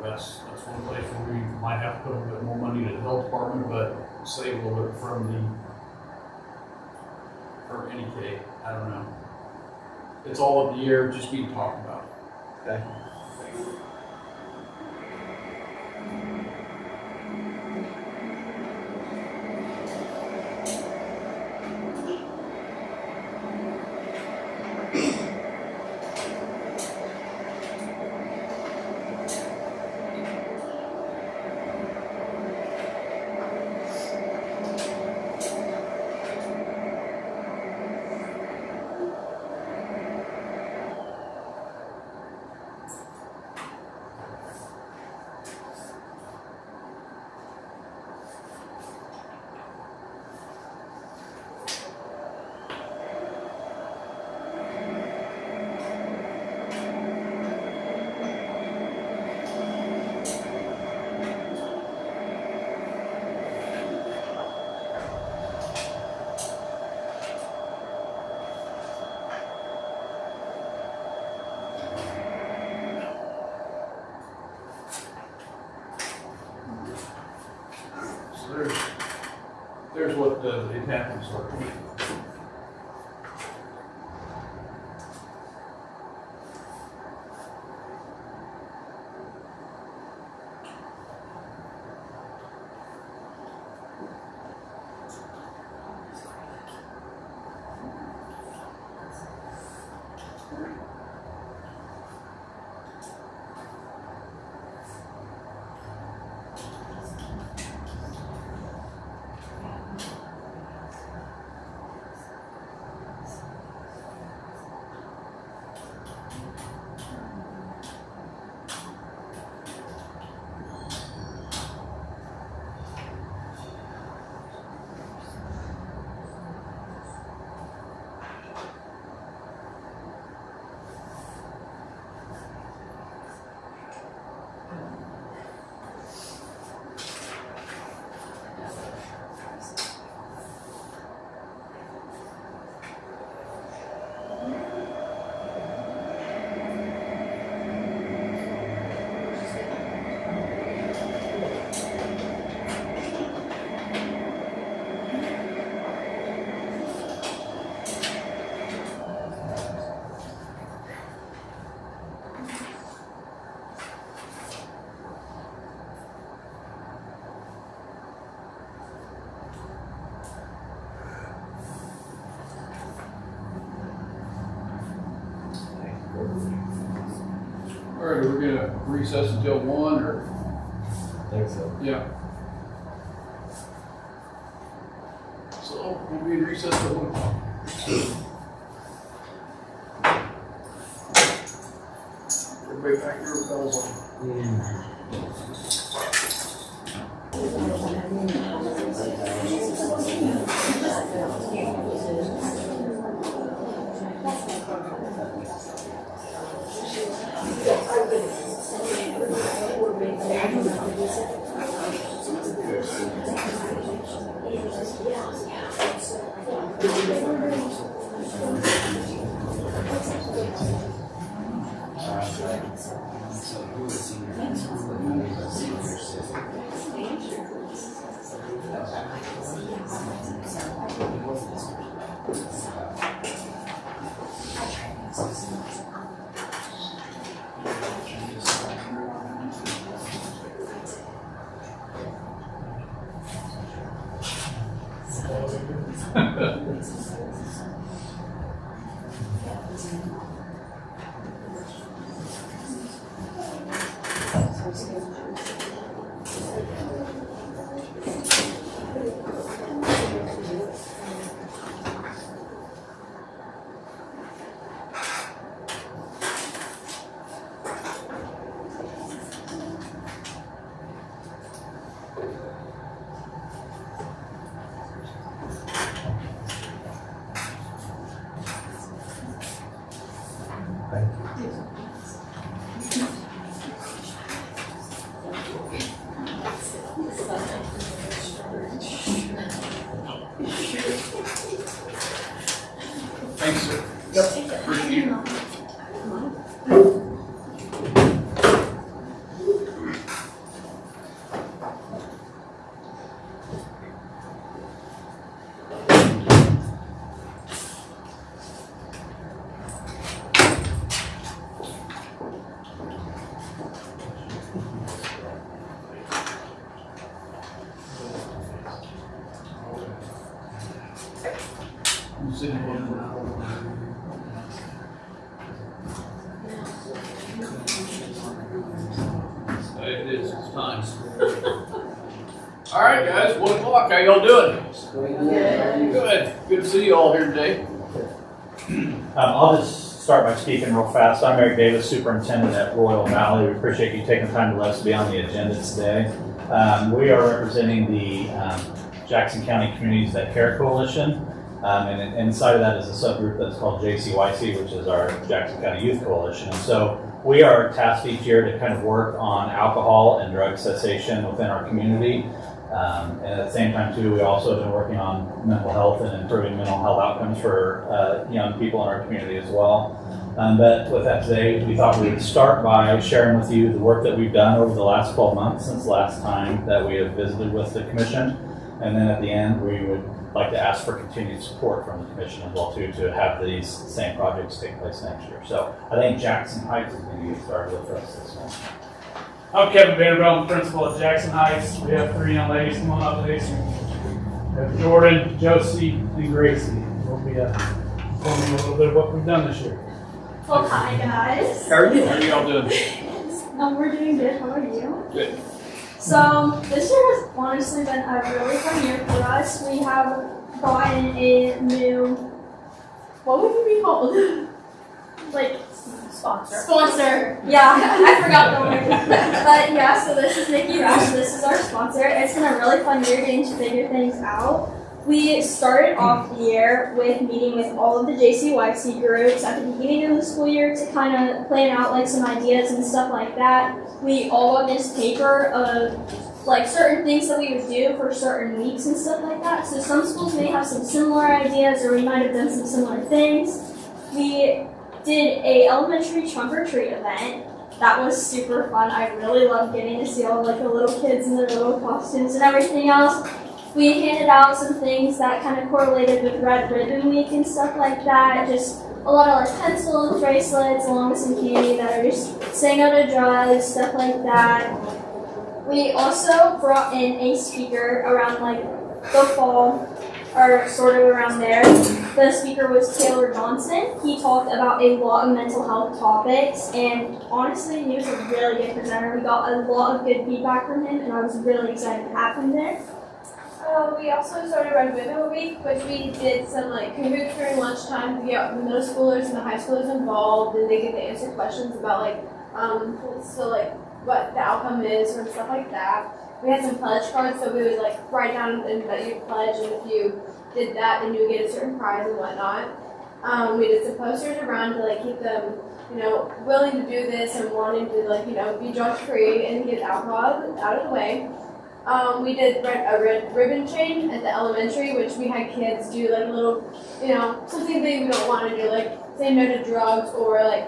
That's one place where we might have to put a little bit more money to the health department, but save a little bit from NEK. I don't know. It's all up the air, just being talked about. Okay. There's what it happens for. All right, we're gonna recess until 1 or? I think so. Yeah. So we'll be in recess till 1 o'clock. Everybody back here with bells on. Thanks, sir. Yep. Appreciate it. It is, it's time. All right, guys, 1 o'clock, how y'all doing? Good. Good to see you all here today. I'll just start by speaking real fast. I'm Eric Davis, Superintendent at Royal Valley. We appreciate you taking time to let us be on the agenda today. We are representing the Jackson County Communities That Care Coalition. And inside of that is a subgroup that's called JCYC, which is our Jackson County Youth Coalition. And so we are tasked each year to kind of work on alcohol and drug cessation within our community. And at the same time, too, we also have been working on mental health and improving mental health outcomes for young people in our community as well. But with that today, we thought we would start by sharing with you the work that we've done over the last 12 months since the last time that we have visited with the commission. And then at the end, we would like to ask for continued support from the commission as well, too, to have these same projects take place next year. So I think Jackson Heights is going to get started with us this one. I'm Kevin Vanderbilt, I'm principal at Jackson Heights. We have 3 young ladies. Come on up, ladies. We have Jordan, Josie, and Gracie. We'll be telling you a little bit of what we've done this year. Well, hi guys. How are you? How are y'all doing? We're doing good. How are you? Good. So this year has honestly been a really fun year for us. We have brought in a new, what would it be called? Like sponsor. Yeah, I forgot the word. But yeah, so this is Nikki Rush. This is our sponsor. It's been a really fun year getting to figure things out. We started off the year with meeting with all of the JCYC groups at the beginning of the school year to kind of plan out like some ideas and stuff like that. We all got this paper of like certain things that we would do for certain weeks and stuff like that. So some schools may have some similar ideas, or we might have done some similar things. We did a elementary trunk or treat event. That was super fun. I really loved getting to see all like the little kids in their little costumes and everything else. We handed out some things that kind of correlated with Red Ribbon Week and stuff like that. Just a lot of like pencils, bracelets, along with some candy that are just staying out of drugs, stuff like that. We also brought in a speaker around like the fall, or sort of around there. The speaker was Taylor Johnson. He talked about a lot of mental health topics, and honestly, he was a really good presenter. We got a lot of good feedback from him, and I was really excited to have him there. We also started Red Ribbon Week, which we did some like cahoots during lunchtime to get the middle schoolers and the high schoolers involved, and they get to answer questions about like what the outcome is or stuff like that. We had some pledge cards, so we would like write down that you pledge, and if you did that, then you would get a certain prize and whatnot. We did some posters around to like keep them, willing to do this and wanting to be drug free and get alcohol out of the way. We did a red ribbon chain at the elementary, which we had kids do like a little, something they don't want to do, like say no to drugs or like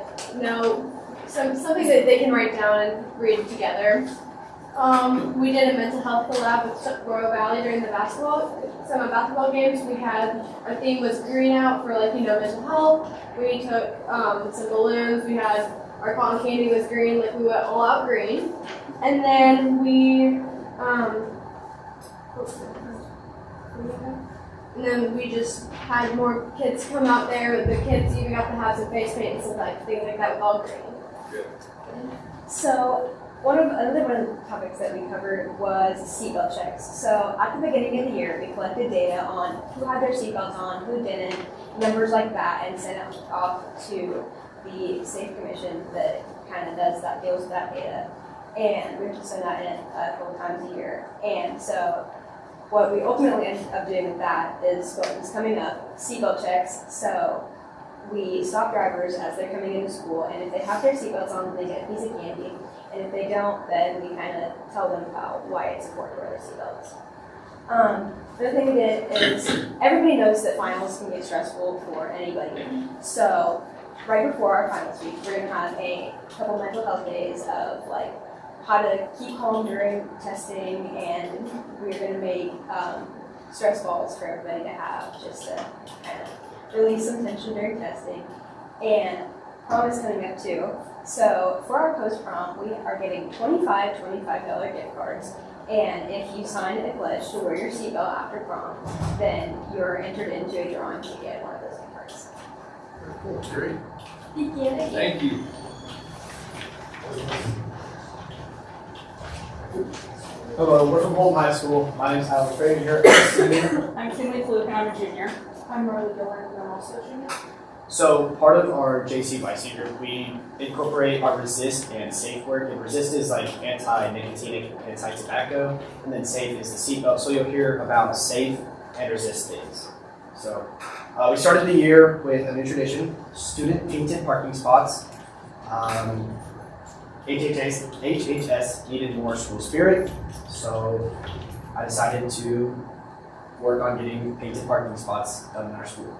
something that they can write down and read together. We did a mental health collab with Royal Valley during the summer basketball games. Our theme was green out for mental health. We took some balloons. We had our cotton candy was green, like we went all out green. And then we And then we just had more kids come out there. The kids even got to have some face paint and some like things like that with all green. Good. So another one of the topics that we covered was seatbelt checks. So at the beginning of the year, we collected data on who had their seatbelts on, who didn't, numbers like that, and sent it off to the Safe Commission that kind of deals with that data. And we have to send that in a couple times a year. And so what we ultimately ended up doing with that is what was coming up, seatbelt checks. So we stop drivers as they're coming into school, and if they have their seatbelts on, they get a piece of candy. And if they don't, then we kind of tell them about why it's important to wear their seatbelts. The other thing we did is everybody knows that finals can get stressful for anybody. So right before our finals week, we're going to have a couple mental health days of like how to keep calm during testing, and we're going to make stress balls for everybody to have just to kind of release some tension during testing. And prom is coming up too. So for our post-prom, we are getting $25 gift cards. And if you sign a pledge to wear your seatbelt after prom, then you're entered into a drawing to get one of those gift cards. Very cool. Great. Thank you. Thank you. Hello, we're from Holton High School. My name is Alex Frazier. I'm a senior. I'm Kinley Fluke, and I'm a junior. I'm Marley Gillen, and I'm also a junior. So part of our JC YC group, we incorporate our resist and safe work. And resist is like anti-nicotine, anti-tobacco, and then safe is the seatbelt. So you'll hear about safe and resist things. So we started the year with a new tradition: student painted parking spots. HHS needed more school spirit, so I decided to work on getting painted parking spots done in our school.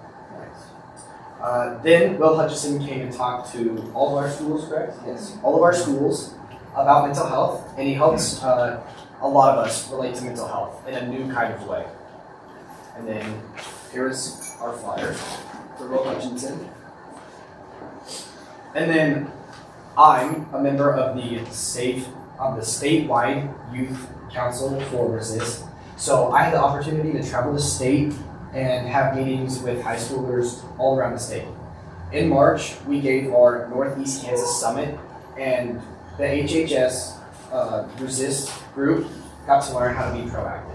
Then Will Hutchison came and talked to all of our schools, correct? Yes. All of our schools about mental health, and he helps a lot of us relate to mental health in a new kind of way. And then here's our flyer for Will Hutchinson. And then I'm a member of the statewide youth council for Resist. So I had the opportunity to travel the state and have meetings with high schoolers all around the state. In March, we gave our Northeast Kansas Summit, and the HHS Resist group got to learn how to be proactive.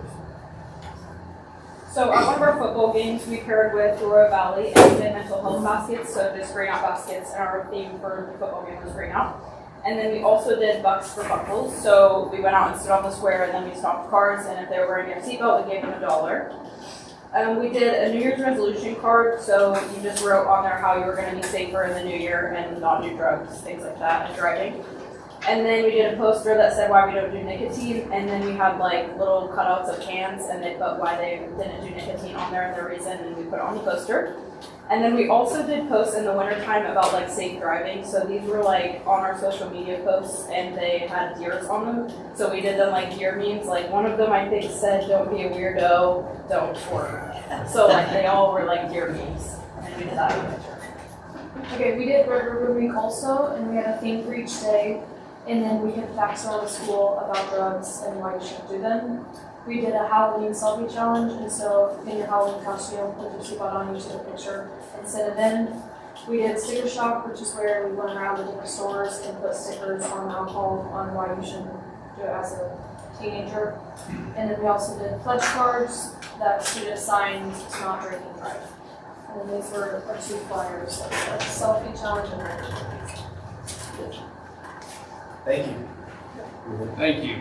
So at one of our football games, we paired with Aurora Valley and did mental health baskets, so just green out baskets, and our theme for the football game was green out. And then we also did bucks for buckles, so we went out and stood on the square, and then we stopped cars, and if they were wearing their seatbelt, we gave them $1. We did a New Year's resolution card, so you just wrote on there how you were going to be safer in the new year and not do drugs, things like that, and driving. And then we did a poster that said why we don't do nicotine, and then we had like little cutouts of cans, and they put why they didn't do nicotine on there and their reason, and we put it on the poster. And then we also did posts in the wintertime about like safe driving, so these were like on our social media posts, and they had deers on them. So we did them like deer memes, like one of them I think said, "Don't be a weirdo, don't twerk." So like they all were like deer memes, and we did that in the winter. Okay, we did Red Ribbon Week also, and we had a theme for each day, and then we had facts around the school about drugs and why you shouldn't do them. We did a Halloween selfie challenge, and so in your Halloween costume, put your seatbelt on, you took a picture and sent it in. We did sticker shock, which is where we went around the different stores and put stickers on alcohol on why you shouldn't do it as a teenager. And then we also did pledge cards that students signed to not drink and drive. And then these were our 2 flyers, so the selfie challenge and Red Ribbon. Thank you. Thank you.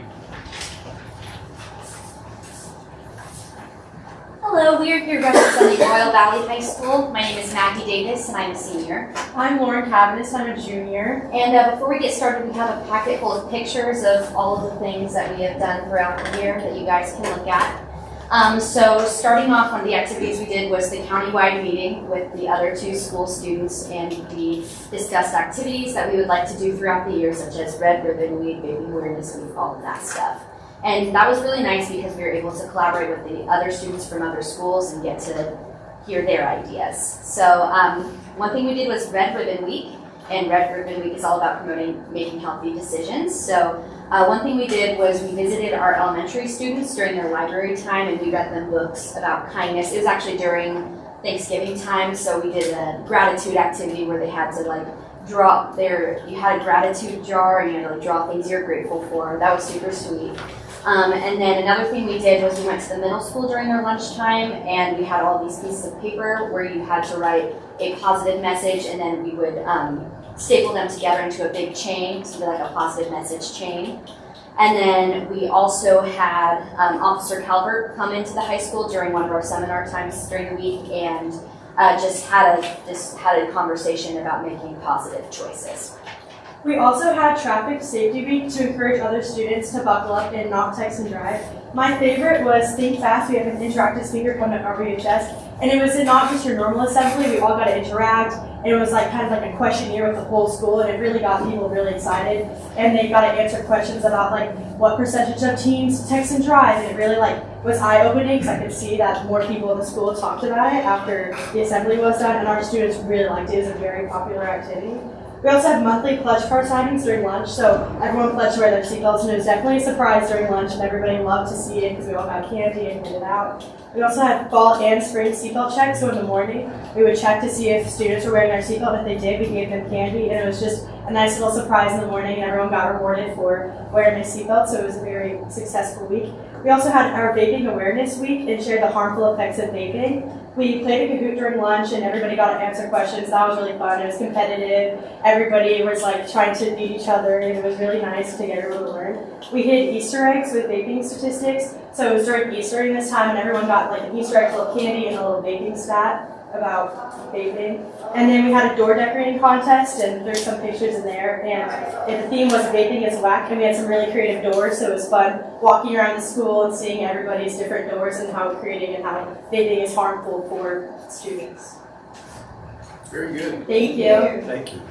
Hello, we are here representing Royal Valley High School. My name is Maggie Davis, and I'm a senior. I'm Lauren Cavanis, I'm a junior. And before we get started, we have a packet full of pictures of all of the things that we have done throughout the year that you guys can look at. So starting off, one of the activities we did was the countywide meeting with the other 2 school students, and we discussed activities that we would like to do throughout the year, such as Red Ribbon Week, Baby Awareness Week, all of that stuff. And that was really nice because we were able to collaborate with the other students from other schools and get to hear their ideas. So one thing we did was Red Ribbon Week, and Red Ribbon Week is all about promoting making healthy decisions. So one thing we did was we visited our elementary students during their library time, and we read them books about kindness. It was actually during Thanksgiving time, so we did a gratitude activity where they had to like draw you had a gratitude jar and you had to like draw things you're grateful for. That was super sweet. And then another thing we did was we went to the middle school during their lunchtime, and we had all these pieces of paper where you had to write a positive message, and then we would staple them together into a big chain, so like a positive message chain. And then we also had Officer Calvert come into the high school during one of our seminar times during the week, and just had a conversation about making positive choices. We also had Traffic Safety Week to encourage other students to buckle up and not text and drive. My favorite was Think Fast. We have an interactive speaker phone at our VHS, and it was not just your normal assembly. We all got to interact, and it was like kind of like a questionnaire with the whole school, and it really got people really excited. And they got to answer questions about like what percentage of teens text and drive, and it really like was eye-opening because I could see that more people in the school talked about it after the assembly was done, and our students really liked it. It was a very popular activity. We also had monthly pledge card signings during lunch, so everyone pledged to wear their seatbelts, and it was definitely a surprise during lunch, and everybody loved to see it because we all got candy and handed out. We also had fall and spring seatbelt checks, so in the morning we would check to see if students were wearing their seatbelt, and if they did, we gave them candy, and it was just a nice little surprise in the morning, and everyone got rewarded for wearing their seatbelt, so it was a very successful week. We also had our Vaping Awareness Week and shared the harmful effects of vaping. We played a Kahoot during lunch, and everybody got to answer questions. That was really fun. It was competitive. Everybody was like trying to beat each other, and it was really nice to get everyone to learn. We hid Easter eggs with vaping statistics. So it was during Easter during this time, and everyone got like an Easter egg full of candy and a little vaping stat about vaping. And then we had a door decorating contest, and there's some pictures in there. And the theme was vaping is whack, and we had some really creative doors, so it was fun walking around the school and seeing everybody's different doors and how creating and how vaping is harmful for students. Very good. Thank you. Thank you.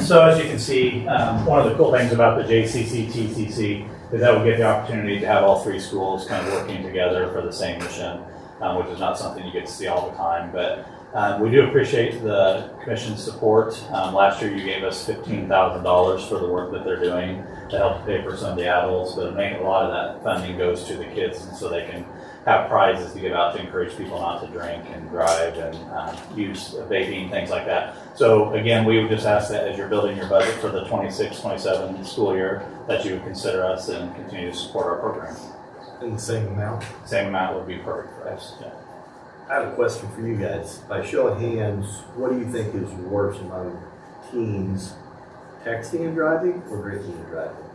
So as you can see, one of the cool things about the JCC TCC is that we get the opportunity to have all three schools kind of working together for the same mission, which is not something you get to see all the time. But we do appreciate the commission's support. Last year you gave us $15,000 for the work that they're doing to help pay for some of the adults, but a lot of that funding goes to the kids, and so they can have prizes to give out to encourage people not to drink and drive and use vaping, things like that. So again, we would just ask that as you're building your budget for the 26-27 school year, that you would consider us and continue to support our program. In the same amount? Same amount would be perfect for us. Yeah. I have a question for you guys. By show of hands, what do you think is worse among teens, texting and driving or drinking and driving?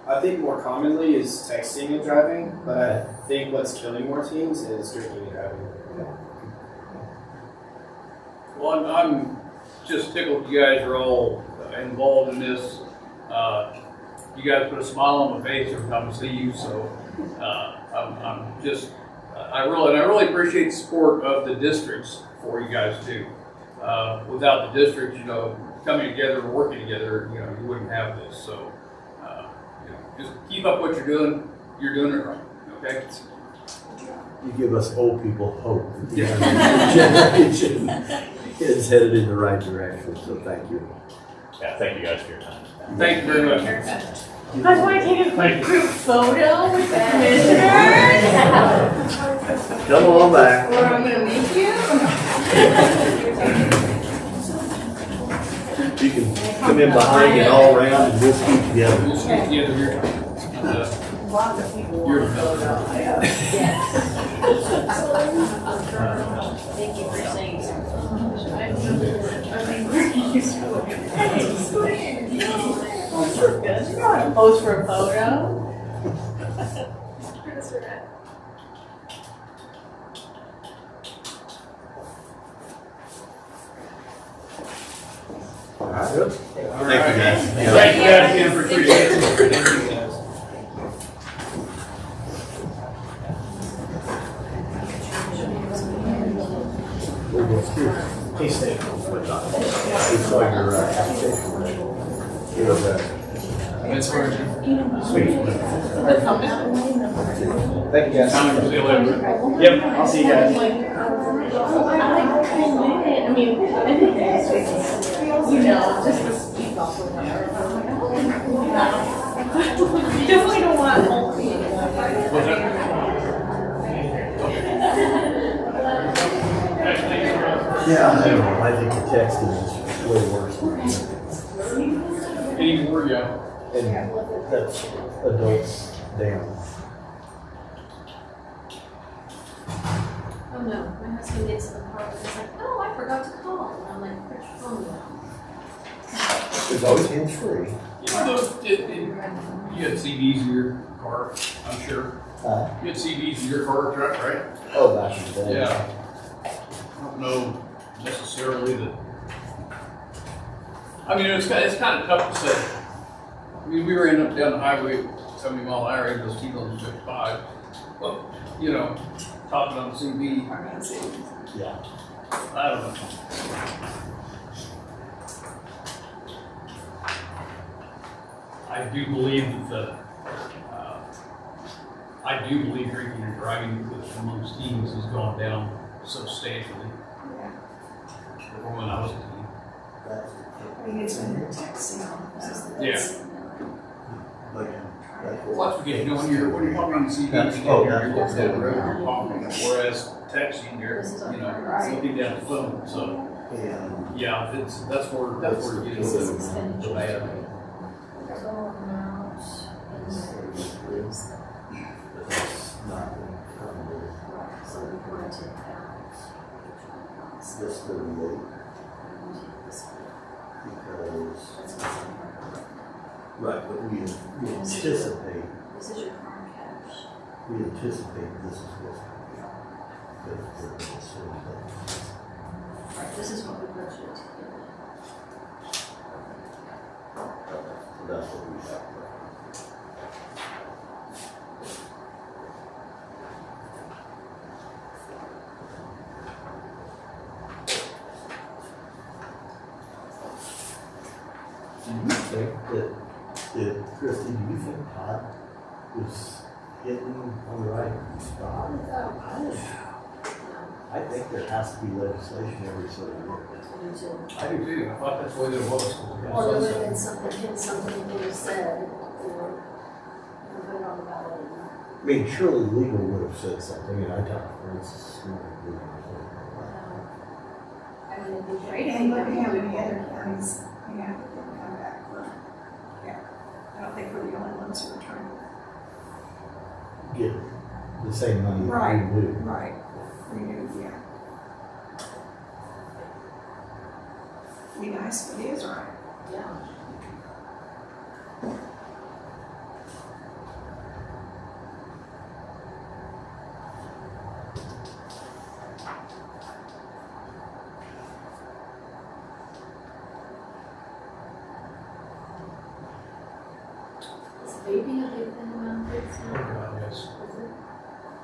I think more commonly is texting and driving, but I think what's killing more teens is drinking and driving. Well, I'm just tickled you guys are all involved in this. You guys put a smile on my face every time I see you, so I really appreciate the support of the districts for you guys too. Without the districts, coming together and working together, you wouldn't have this. So, just keep up what you're doing. You're doing it right. Okay. You give us old people hope that the younger generation is headed in the right direction. So thank you. Yeah, thank you guys for your time. Thank you very much. You guys want to take a group photo with the commissioners? Come on back. Or I'm going to meet you? You can come in behind and all around and we'll keep together. We'll keep together here. Thank you for saying You want to pose for a photo? All right. All Thank right. you guys. Thank you guys again for appreciating it. Thank you guys. Please stay. We saw your application. Thanks for it. Sweet. Thank you guys. Time to see you later. Yep, I'll see you guys. I mean, You know, just the speed off with her. You definitely don't want all three. What's that? Yeah, I don't know, I think the texting is way worse. Any more, yeah? And that's adults down. Oh no, my husband gets in the car and he's like, oh, I forgot to call. And I'm like, put your phone down. There's always hands free. You had CDs in your car, I'm sure. You had CDs in your car, right? Oh, back in the day. Yeah. I don't know necessarily that. I mean, it's kind of tough to say. I mean, we were down the highway, 70 mile an hour, it goes speed on 55. Well, you know, talking on the CD. Yeah. I don't know. I do believe that I do believe drinking and driving amongst teens has gone down substantially. From when I was a teen. I mean, it's when you're texting. Yeah. Like, Well, that's because, you know, when you're talking on the CD, you're looking down the road, you're talking, whereas texting, you're, you know, looking down the phone, so. Yeah, that's where you get into the bad. This 38. Because, right, but we anticipate, This is your car cash. we anticipate this is what's going to be. Right, this is what we budgeted. That's what we have. Do you think Christie, do you think Todd was hitting on the right spot? I think there has to be legislation every so year. I do too, I thought that's the way that it was. Or there would have been something that would have said, or put it on the ballot. I mean, surely legal would have said something, and I talked to Francis. I mean, it'd be great if And we look at how many had other counties, yeah, come back for, yeah. I don't think we're the only ones who are trying to. Get the same money Right, that we do. right. Renewed, yeah. Be nice if it is right. Yeah. Is vaping a big thing around kids now? Yes.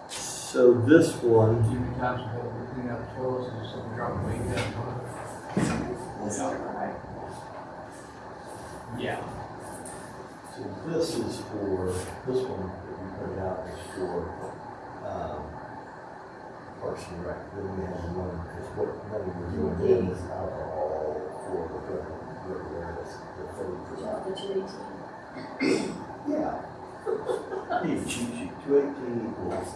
So this one, Too many times we have to clean out the toilets and just something drop weight down. Is that right? Yeah. so this is for, this one that we put out is for, Parks and Rec. Then we have the one, because what money we're doing in is alcohol for the awareness, the 30%. Yeah. Need a cheat sheet, 218 equals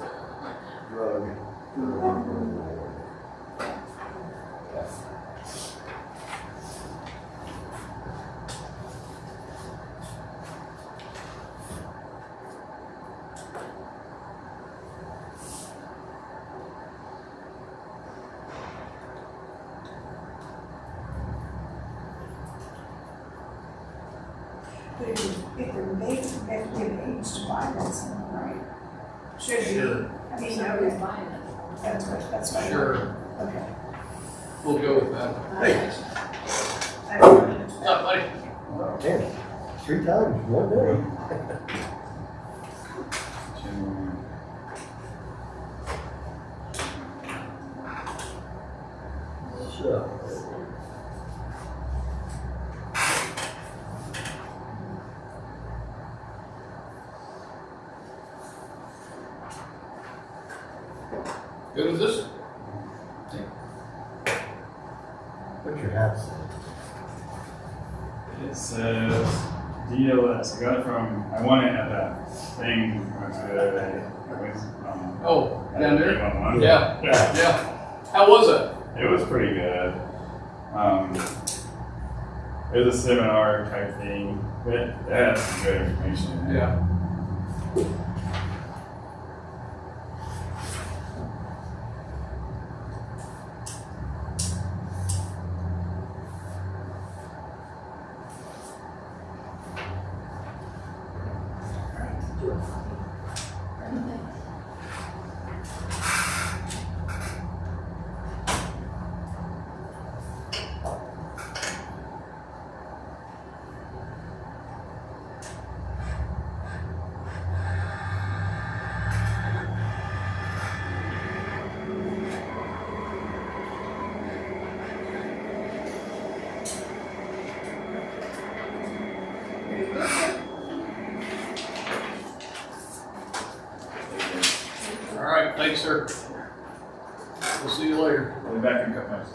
drug. But if they're vaping, they have to give age to buy that something, right? Should be. Sure. I mean, Nobody's no, buying it. that's what. Sure. Okay. We'll go with that. Hey. What's up, buddy? Oh, man, 3 times, one day. So. Good with this? Put your hat Jackson? It says DLS. I got it from, I won it at that thing I went to the other day. It was, Oh, down there? 811. Yeah, yeah. How was it? It was pretty good. It was a seminar type thing. It had some good information. Yeah. All right, thanks, sir. We'll see you later. I'll be back in a couple minutes.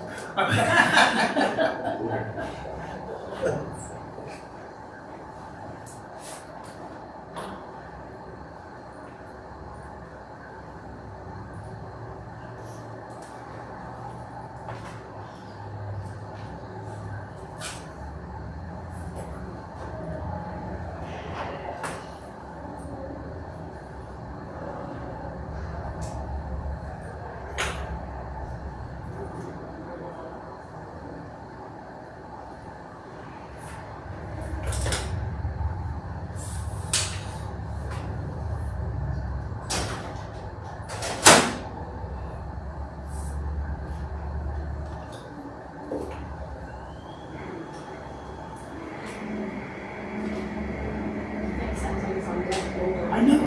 I know,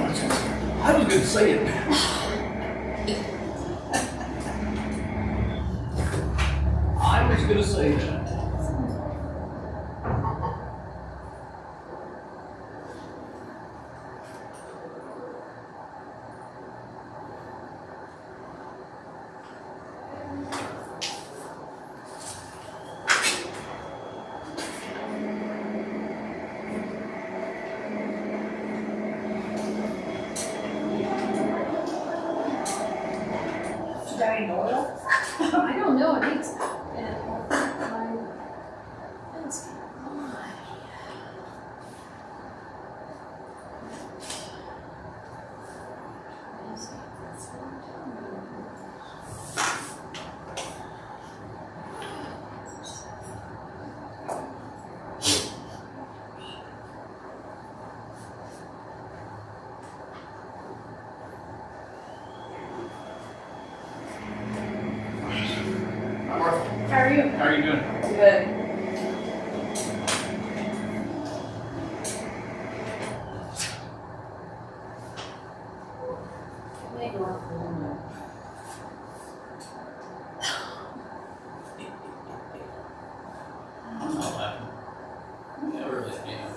I was gonna say it. I was gonna say that. You got any oil? I don't know, it needs. It's How are you? How are you doing? Good. I'm not laughing. Yeah, really, yeah.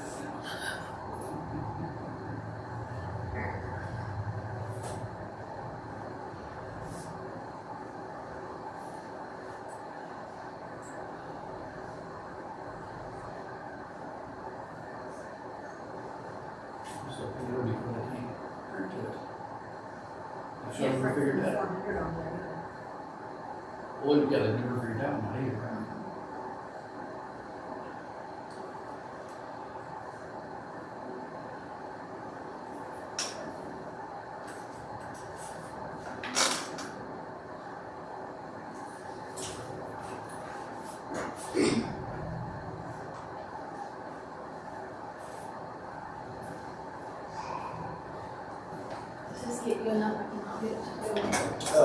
So, you already put a heat into it. So we figured that out. Well, we gotta never figure it out, not either, right? Just get you enough, I can get it to go.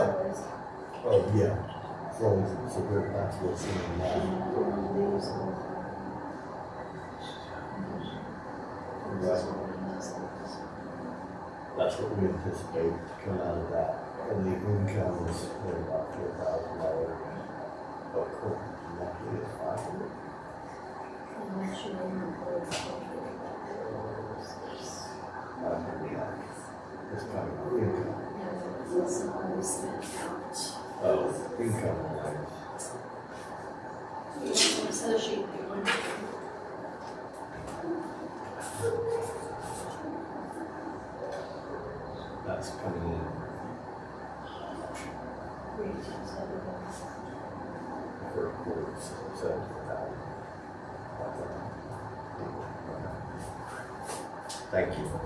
Oh, yeah. As long as it's a good match, we'll see in that. That's what we anticipate to come out of that. And the income is about $4,000. But corporate, not really $500. It's kind of income. Oh, income. guys coming in. For courts, so, thank you.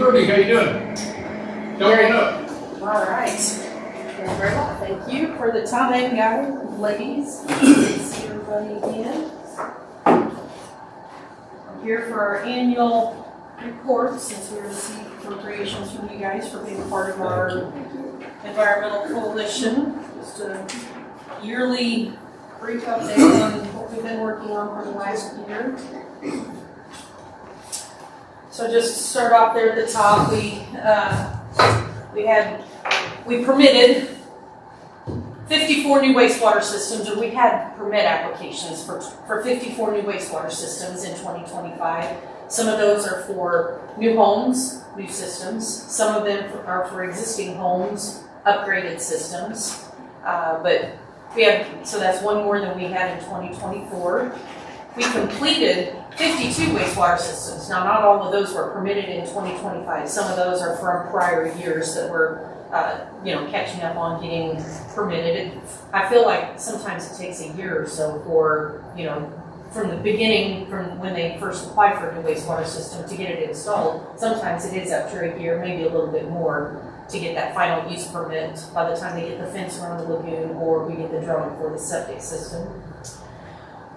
Kirby, how you doing? Come on up. All right. Doing very well. Thank you for the time, guys, ladies. Good to see everybody again. I'm here for our annual report since we received appropriations from you guys for being part of our environmental coalition. Just a yearly brief update on what we've been working on for the last year. So just to start off there at the top, we permitted 54 new wastewater systems, or we had permit applications for 54 new wastewater systems in 2025. Some of those are for new homes, new systems. Some of them are for existing homes, upgraded systems. So that's one more than we had in 2024. We completed 52 wastewater systems. Now, not all of those were permitted in 2025. Some of those are from prior years that we're, catching up on getting permitted. I feel like sometimes it takes a year or so for, from the beginning, from when they first apply for a new wastewater system to get it installed. Sometimes it is up to a year, maybe a little bit more, to get that final use permit by the time they get the fence around the lagoon or we get the drawing for the septic system.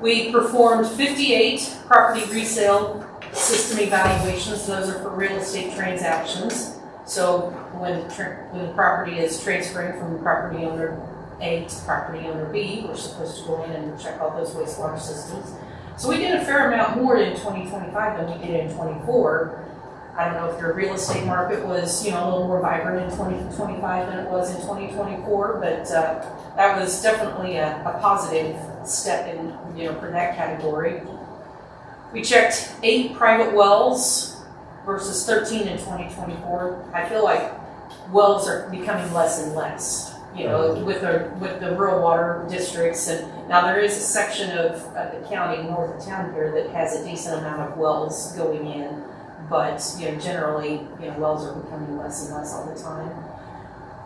We performed 58 property resale system evaluations. Those are for real estate transactions. So when the property is transferring from property owner A to property owner B, we're supposed to go in and check all those wastewater systems. So we did a fair amount more in 2025 than we did in 24. I don't know if your real estate market was, a little more vibrant in 2025 than it was in 2024, but that was definitely a positive step in, for that category. We checked 8 private wells versus 13 in 2024. I feel like wells are becoming less and less, with the rural water districts. And now there is a section of the county north of town here that has a decent amount of wells going in. But generally, wells are becoming less and less all the time.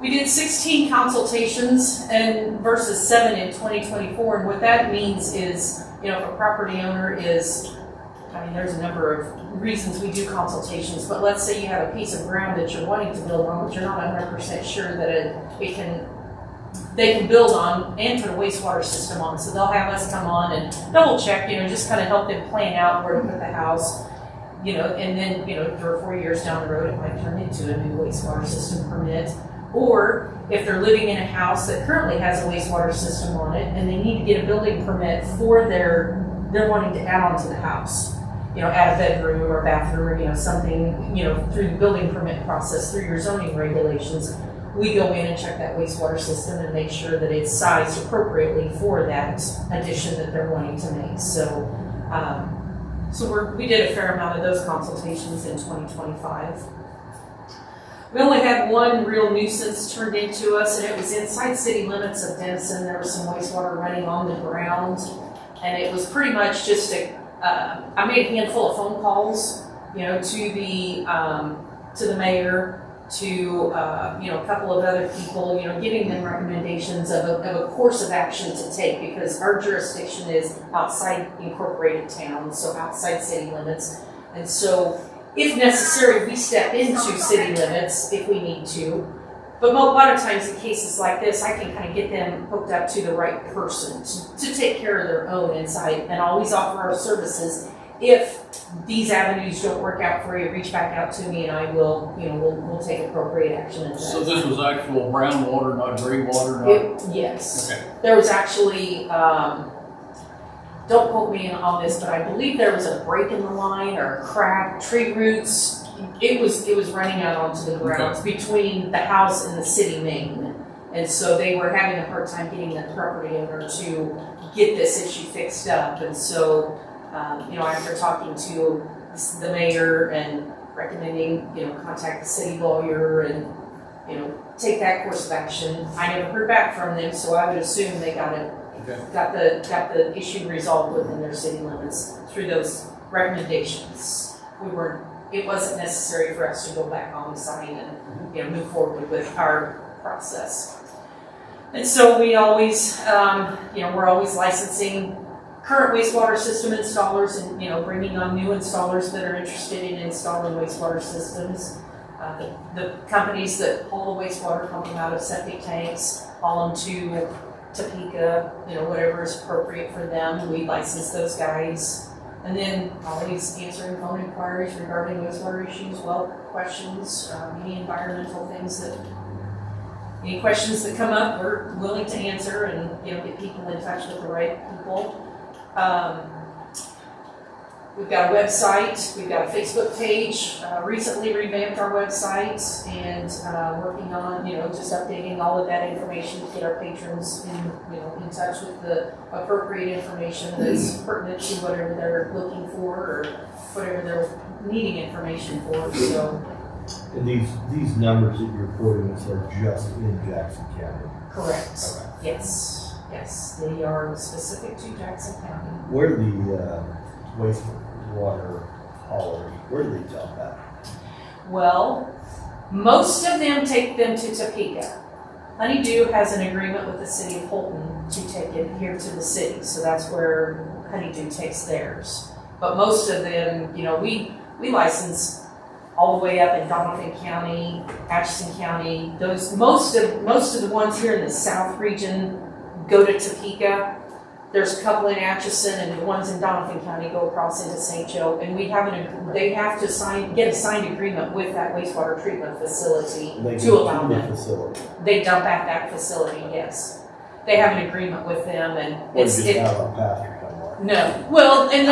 We did 16 consultations and versus 7 in 2024. And what that means is, if a property owner is, there's a number of reasons we do consultations, but let's say you have a piece of ground that you're wanting to build on, but you're not 100% sure that they can build on and put a wastewater system on. So they'll have us come on and double check, just kind of help them plan out where to put the house. And then, 3 or 4 years down the road, it might turn into a new wastewater system permit. Or if they're living in a house that currently has a wastewater system on it and they need to get a building permit for they're wanting to add on to the house, add a bedroom or a bathroom or, something, through the building permit process, through your zoning regulations, we go in and check that wastewater system and make sure that it's sized appropriately for that addition that they're wanting to make. So we did a fair amount of those consultations in 2025. We only had one real nuisance turned into us, and it was inside city limits of Denison. There was some wastewater running on the ground, and it was pretty much just I made a handful of phone calls, to the mayor, to a couple of other people, giving them recommendations of a course of action to take, because our jurisdiction is outside incorporated towns, so outside city limits. And so if necessary, we step into city limits if we need to. But a lot of times in cases like this, I can kind of get them hooked up to the right person to take care of their own inside, and always offer our services. If these avenues don't work out for you, reach back out to me and I will, we'll take appropriate action. So this was actual brown water, not gray water? Yes. Okay. There was actually, don't quote me on this, but I believe there was a break in the line or a crack, tree roots. It was running out onto the grounds between the house and the city main. And so they were having a hard time getting the property owner to get this issue fixed up. And so, after talking to the mayor and recommending, contact the city lawyer and, take that course of action, I never heard back from them, so I would assume they got the issue resolved within their city limits through those recommendations. It wasn't necessary for us to go back on the site and, move forward with our process. And so we always, we're always licensing current wastewater system installers and, bringing on new installers that are interested in installing wastewater systems. The companies that pull the wastewater, pump them out of septic tanks, haul them to Topeka, whatever is appropriate for them. We license those guys. And then always answering phone inquiries regarding wastewater issues, well questions, any environmental things any questions that come up, we're willing to answer and get people in touch with the right people. We've got a website, we've got a Facebook page, recently revamped our website and working on, just updating all of that information to get our patrons in touch with the appropriate information that's pertinent to whatever they're looking for or whatever they're needing information for. So, and these numbers that you're quoting us are just in Jackson County? Correct. Okay. Yes, they are specific to Jackson County. Where do the wastewater haulers, where do they dump at? Well, most of them take them to Topeka. Honeydew has an agreement with the city of Holton to take it here to the city, so that's where Honeydew takes theirs. But most of them, we license all the way up in Donovan County, Atchison County. Most of the ones here in the South region go to Topeka. There's a couple in Atchison, and the ones in Donovan County go across into St. Joe. And they have to get a signed agreement with that wastewater treatment facility to allow them. They dump at that facility. Yes, they have an agreement with them, and it's out on path or somewhere. No. Well, and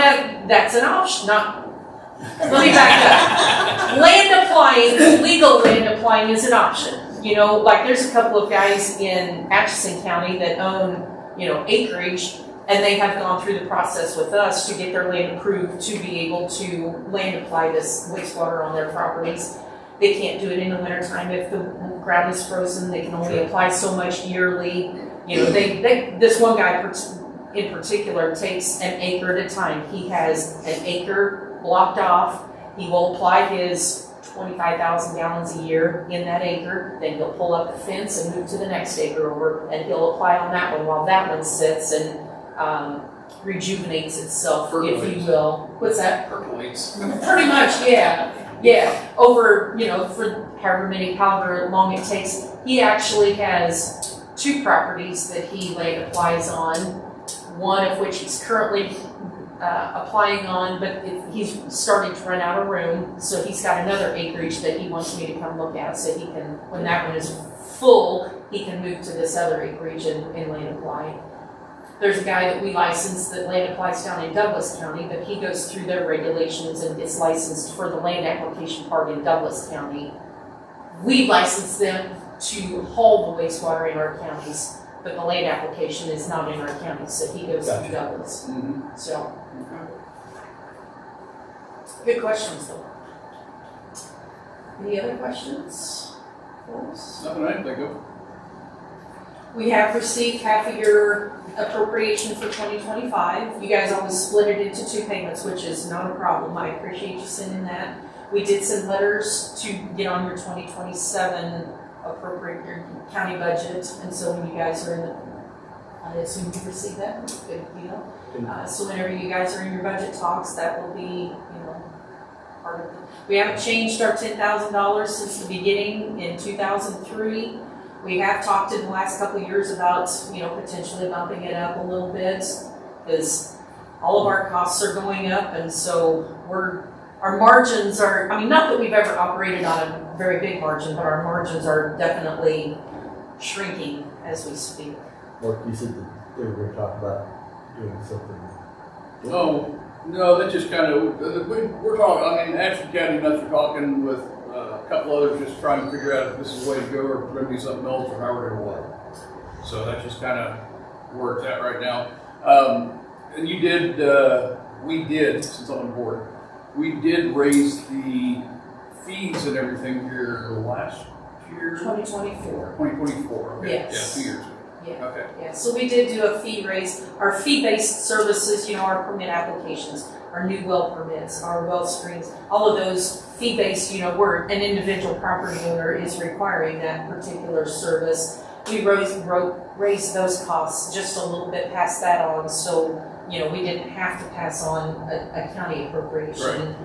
that's an option. Let me back up. Land applying, legal land applying is an option. Like there's a couple of guys in Atchison County that own, acreage, and they have gone through the process with us to get their land approved to be able to land apply this wastewater on their properties. They can't do it in the wintertime if the ground is frozen. They can only apply so much yearly. This one guy in particular takes an acre at a time. He has an acre blocked off. He will apply his 25,000 gallons a year in that acre. Then he'll pull up the fence and move to the next acre over, and he'll apply on that one while that one sits and rejuvenates itself, if you will. What's that? Percolates. Pretty much, yeah. Over, for however long it takes. He actually has 2 properties that he land applies on. One of which he's currently applying on, but he's starting to run out of room, so he's got another acreage that he wants me to come look at, so he can, when that one is full, he can move to this other acreage and land apply. There's a guy that we license that land applies down in Douglas County, but he goes through their regulations and gets licensed for the land application part in Douglas County. We license them to haul the wastewater in our counties, but the land application is not in our county, so he goes to Douglas. Mm-hmm. So, good questions though. Any other questions? Nothing I can think of. We have received half of your appropriation for 2025. You guys always split it into 2 payments, which is not a problem. I appreciate you sending that. We did send letters to get on your 2027 appropriate your county budget, and so when you guys are in the, I assume you received that, good deal. So whenever you guys are in your budget talks, that will be, part of it. We haven't changed our $10,000 since the beginning in 2003. We have talked in the last couple of years about, potentially bumping it up a little bit, because all of our costs are going up, and so our margins are, not that we've ever operated on a very big margin, but our margins are definitely shrinking as we speak. Mark, you said that they were going to talk about doing something. No, that just kind of, we're talking, Atchison County and us are talking with a couple others, just trying to figure out if this is the way to go, or if we're going to do something else, or how we're going to work. So that's just kind of where it's at right now. And we did, since I'm on board, we did raise the fees and everything here last year? 2024. 2024, okay. Yes. Yeah, 2 years ago. Yeah. Okay. Yeah, so we did do a fee raise. Our fee-based services, our permit applications, our new well permits, our well screens, all of those fee-based, where an individual property owner is requiring that particular service. We raised those costs just a little bit past that on, so we didn't have to pass on a county appropriation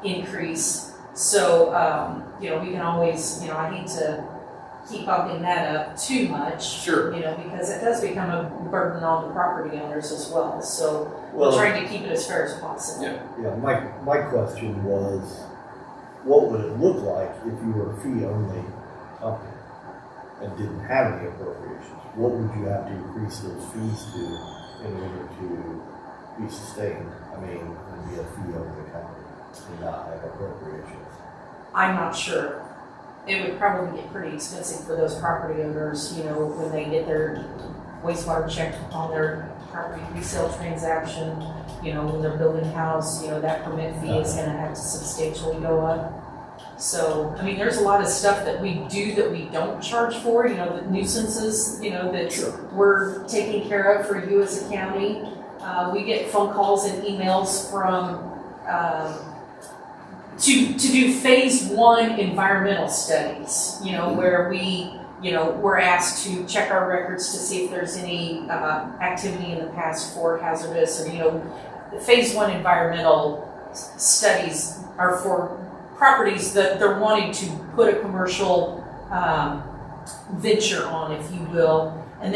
increase. So, you know, we can always, you know, I hate to keep bumping that up too much. Sure. You know, because it does become a burden on the property owners as well. So Well, we're trying to keep it as fair as possible. Yeah, my question was, what would it look like if you were a fee-only company and didn't have any appropriations? What would you have to increase those fees to in order to be sustained? I mean, and be a fee-only company and not have appropriations? I'm not sure. It would probably get pretty expensive for those property owners, you know, when they get their wastewater checked on their property resale transaction, you know, when they're building a house, you know, that permit fee is gonna have to substantially go up. So, I mean, there's a lot of stuff that we do that we don't charge for, you know, the nuisances, you know, that we're taking care of for you as a county. We get phone calls and emails from, to do phase 1 environmental studies, you know, where we're asked to check our records to see if there's any activity in the past for hazardous, or, you know, the phase 1 environmental studies are for properties that they're wanting to put a commercial venture on, if you will, and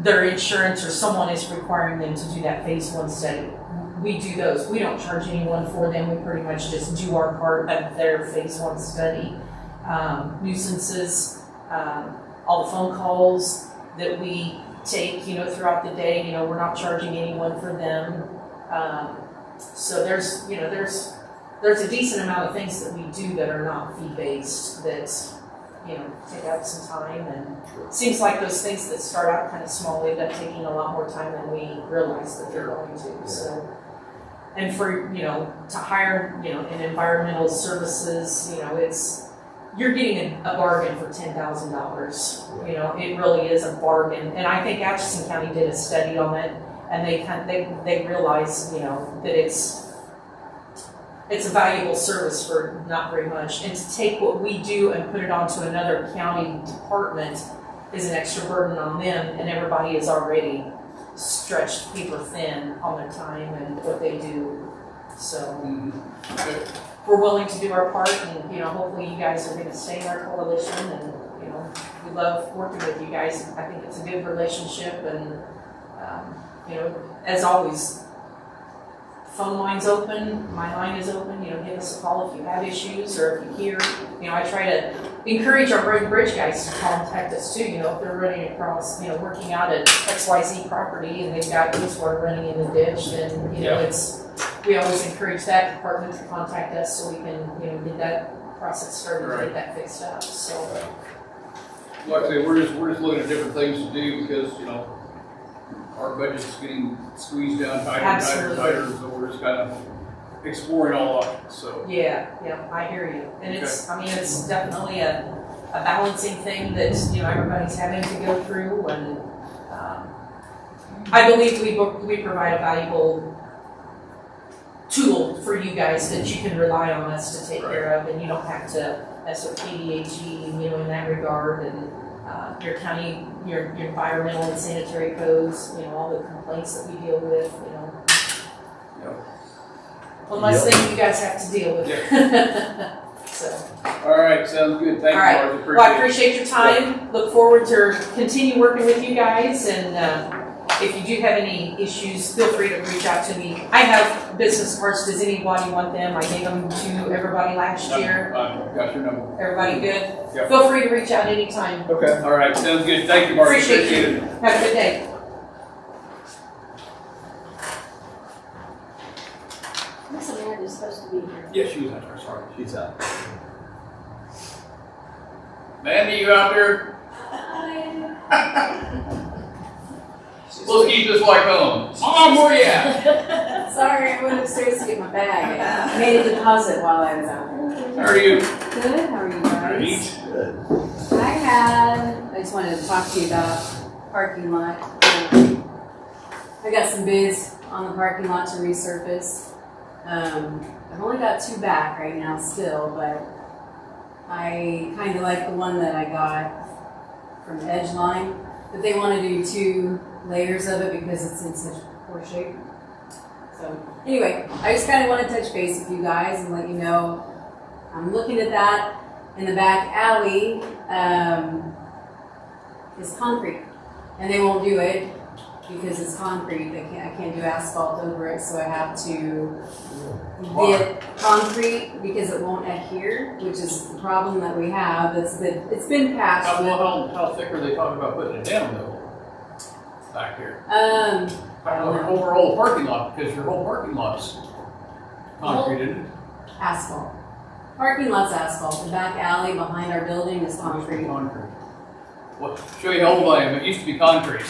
their insurance or someone is requiring them to do that phase 1 study. We do those. We don't charge anyone for them. We pretty much just do our part of their phase 1 study. Nuisances, all the phone calls that we take, you know, throughout the day, you know, we're not charging anyone for them. So there's a decent amount of things that we do that are not fee-based that, you know, take up some time, and it seems like those things that start out kind of small end up taking a lot more time than we realize that they're going to. So, and for, you know, to hire, you know, in environmental services, you know, you're getting a bargain for $10,000. You know, it really is a bargain. And I think Atchison County did a study on it, and they realized, you know, that it's a valuable service for not very much. And to take what we do and put it onto another county department is an extra burden on them, and everybody is already stretched paper thin on their time and what they do. So we're willing to do our part, and, you know, hopefully you guys are going to stay in our coalition, and, you know, we love working with you guys. I think it's a good relationship, and you know, as always, phone line's open, my line is open, you know, give us a call if you have issues, or if you hear, you know, I try to encourage our road and bridge guys to contact us too, you know, if they're running across, you know, working out at XYZ property and they've got wastewater running in the ditch, then, you know, we always encourage that department to contact us so we can, you know, get that process started, to get that fixed up, so. Like I say, we're just looking at different things to do, because, you know, our budget's getting squeezed down tighter and tighter and tighter, so we're just kind of exploring all options, so. Yeah, I hear you. And it's, I mean, it's definitely a balancing thing that, you know, everybody's having to go through, and I believe we provide a valuable tool for you guys that you can rely on us to take care of, and you don't have to mess with KDHE, you know, in that regard, and your county, your environmental and sanitary codes, you know, all the complaints that we deal with, you know. One less thing you guys have to deal with. So. All right, sounds good. Thank you, Martha. Well, I appreciate your time. Look forward to continue working with you guys, and if you do have any issues, feel free to reach out to me. I have business cards. Does anybody want them? I gave them to everybody last year. Got your number. Everybody good? Yep. Feel free to reach out anytime. Okay. All right, sounds good. Thank you, Martha. Appreciate you. it. Have a good day. Miss Amanda's supposed to be here. Yes, she was out there. Sorry. She's out. Mandy, you out there? Let's keep this like home. Mom, where you at? Sorry, I went upstairs to get my bag. I made a deposit while I was out there. How are you? Good, how are you guys? Great. I just wanted to talk to you about parking lot. I got some bids on the parking lot to resurface. I've only got 2 back right now still, but I kind of like the one that I got from Edgeline, but they want to do 2 layers of it because it's in such poor shape. So anyway, I just kind of want to touch base with you guys and let you know I'm looking at that. In the back alley is concrete, and they won't do it because it's concrete. I can't do asphalt over it, so I have to get concrete because it won't adhere, which is the problem that we have. It's been passed. How thick are they talking about putting it down though? Back here. Overall Over parking lot, because your whole parking lot's concrete, isn't it? asphalt. Parking lot's asphalt. The back alley behind our building is concrete. Concrete. What? Show you how old I am. It used to be concrete.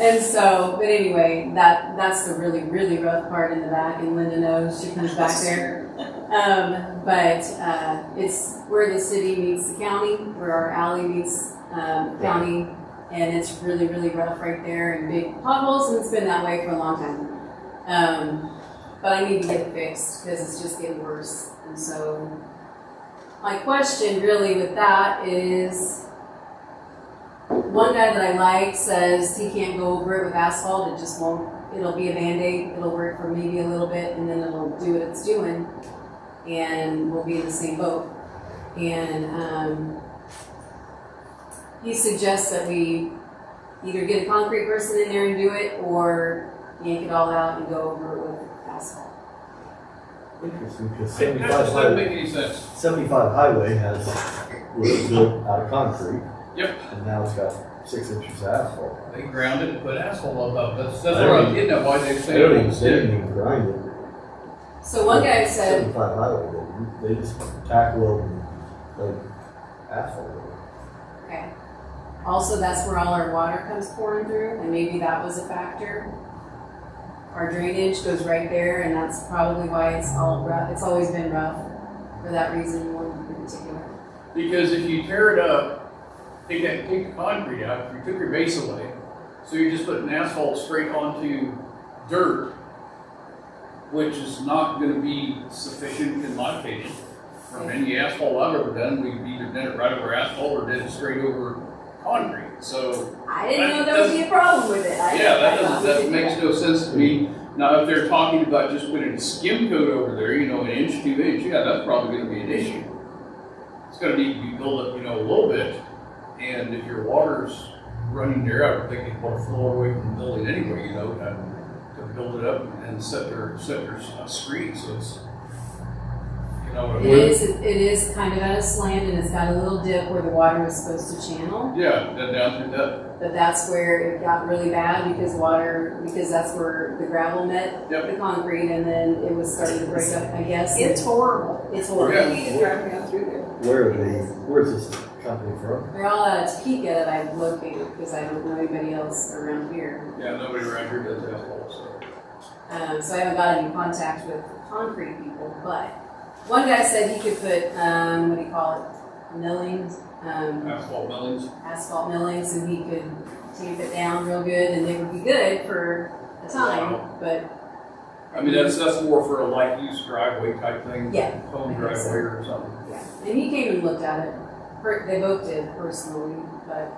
And so, but anyway, that's the really, really rough part in the back, and Linda knows, she comes back there. But it's where the city meets the county, where our alley meets county, and it's really, really rough right there, and big potholes, and it's been that way for a long time. But I need to get it fixed, because it's just getting worse. And so, my question really with that is, one guy that I like says he can't go over it with asphalt, it just won't, it'll be a Band-Aid, it'll work for maybe a little bit, and then it'll do what it's doing, and we'll be in the same boat. And he suggests that we either get a concrete person in there and do it, or yank it all out and go over it with asphalt. Interesting, because That doesn't make any sense. 75 highway was built out of concrete. Yep. And now it's got 6 inches of asphalt. They ground it and put asphalt on top. That's what I'm getting at, why they say They it didn't even grind it. So one guy said, 75 highway, they just tack weld and like asphalt. okay. Also, that's where all our water comes pouring through, and maybe that was a factor. Our drainage goes right there, and that's probably why it's all rough. It's always been rough for that reason, one in particular. Because if you tear it up, take the concrete out, you took your base away, so you're just putting asphalt straight onto dirt, which is not going to be sufficient in my opinion. From any asphalt I've ever done, we've either done it right over asphalt or did it straight over concrete. So I didn't know there would be a problem with it. that makes no sense to me. Now, if they're talking about just putting a skim coat over there, an inch, 2 inch, yeah, that's probably going to be an issue. It's going to need to be built up, a little bit. And if your water's running there, I would think you'd want to flow away from the building anyway, to build it up and set their screen. So it's, what It is kind of at a slant, and it's got a little dip where the water was supposed to channel. Yeah, down through that. But that's where it got really bad because that's where the gravel met the concrete, and then it was starting to break up, I guess. It's horrible. It's horrible. You need to drive down through there. Where's this company from? They're all out of Topeka that I've located because I don't know anybody else around here. Yeah, nobody around here does asphalt. So I haven't got any contact with concrete people, but one guy said he could put, what do you call it, millings? Asphalt millings. Asphalt millings, and he could tape it down real good, and they would be good for a time, but. I mean, that's more for a light use driveway type thing. Yeah. Home driveway or something. Yeah, and he came and looked at it. They both did personally, but,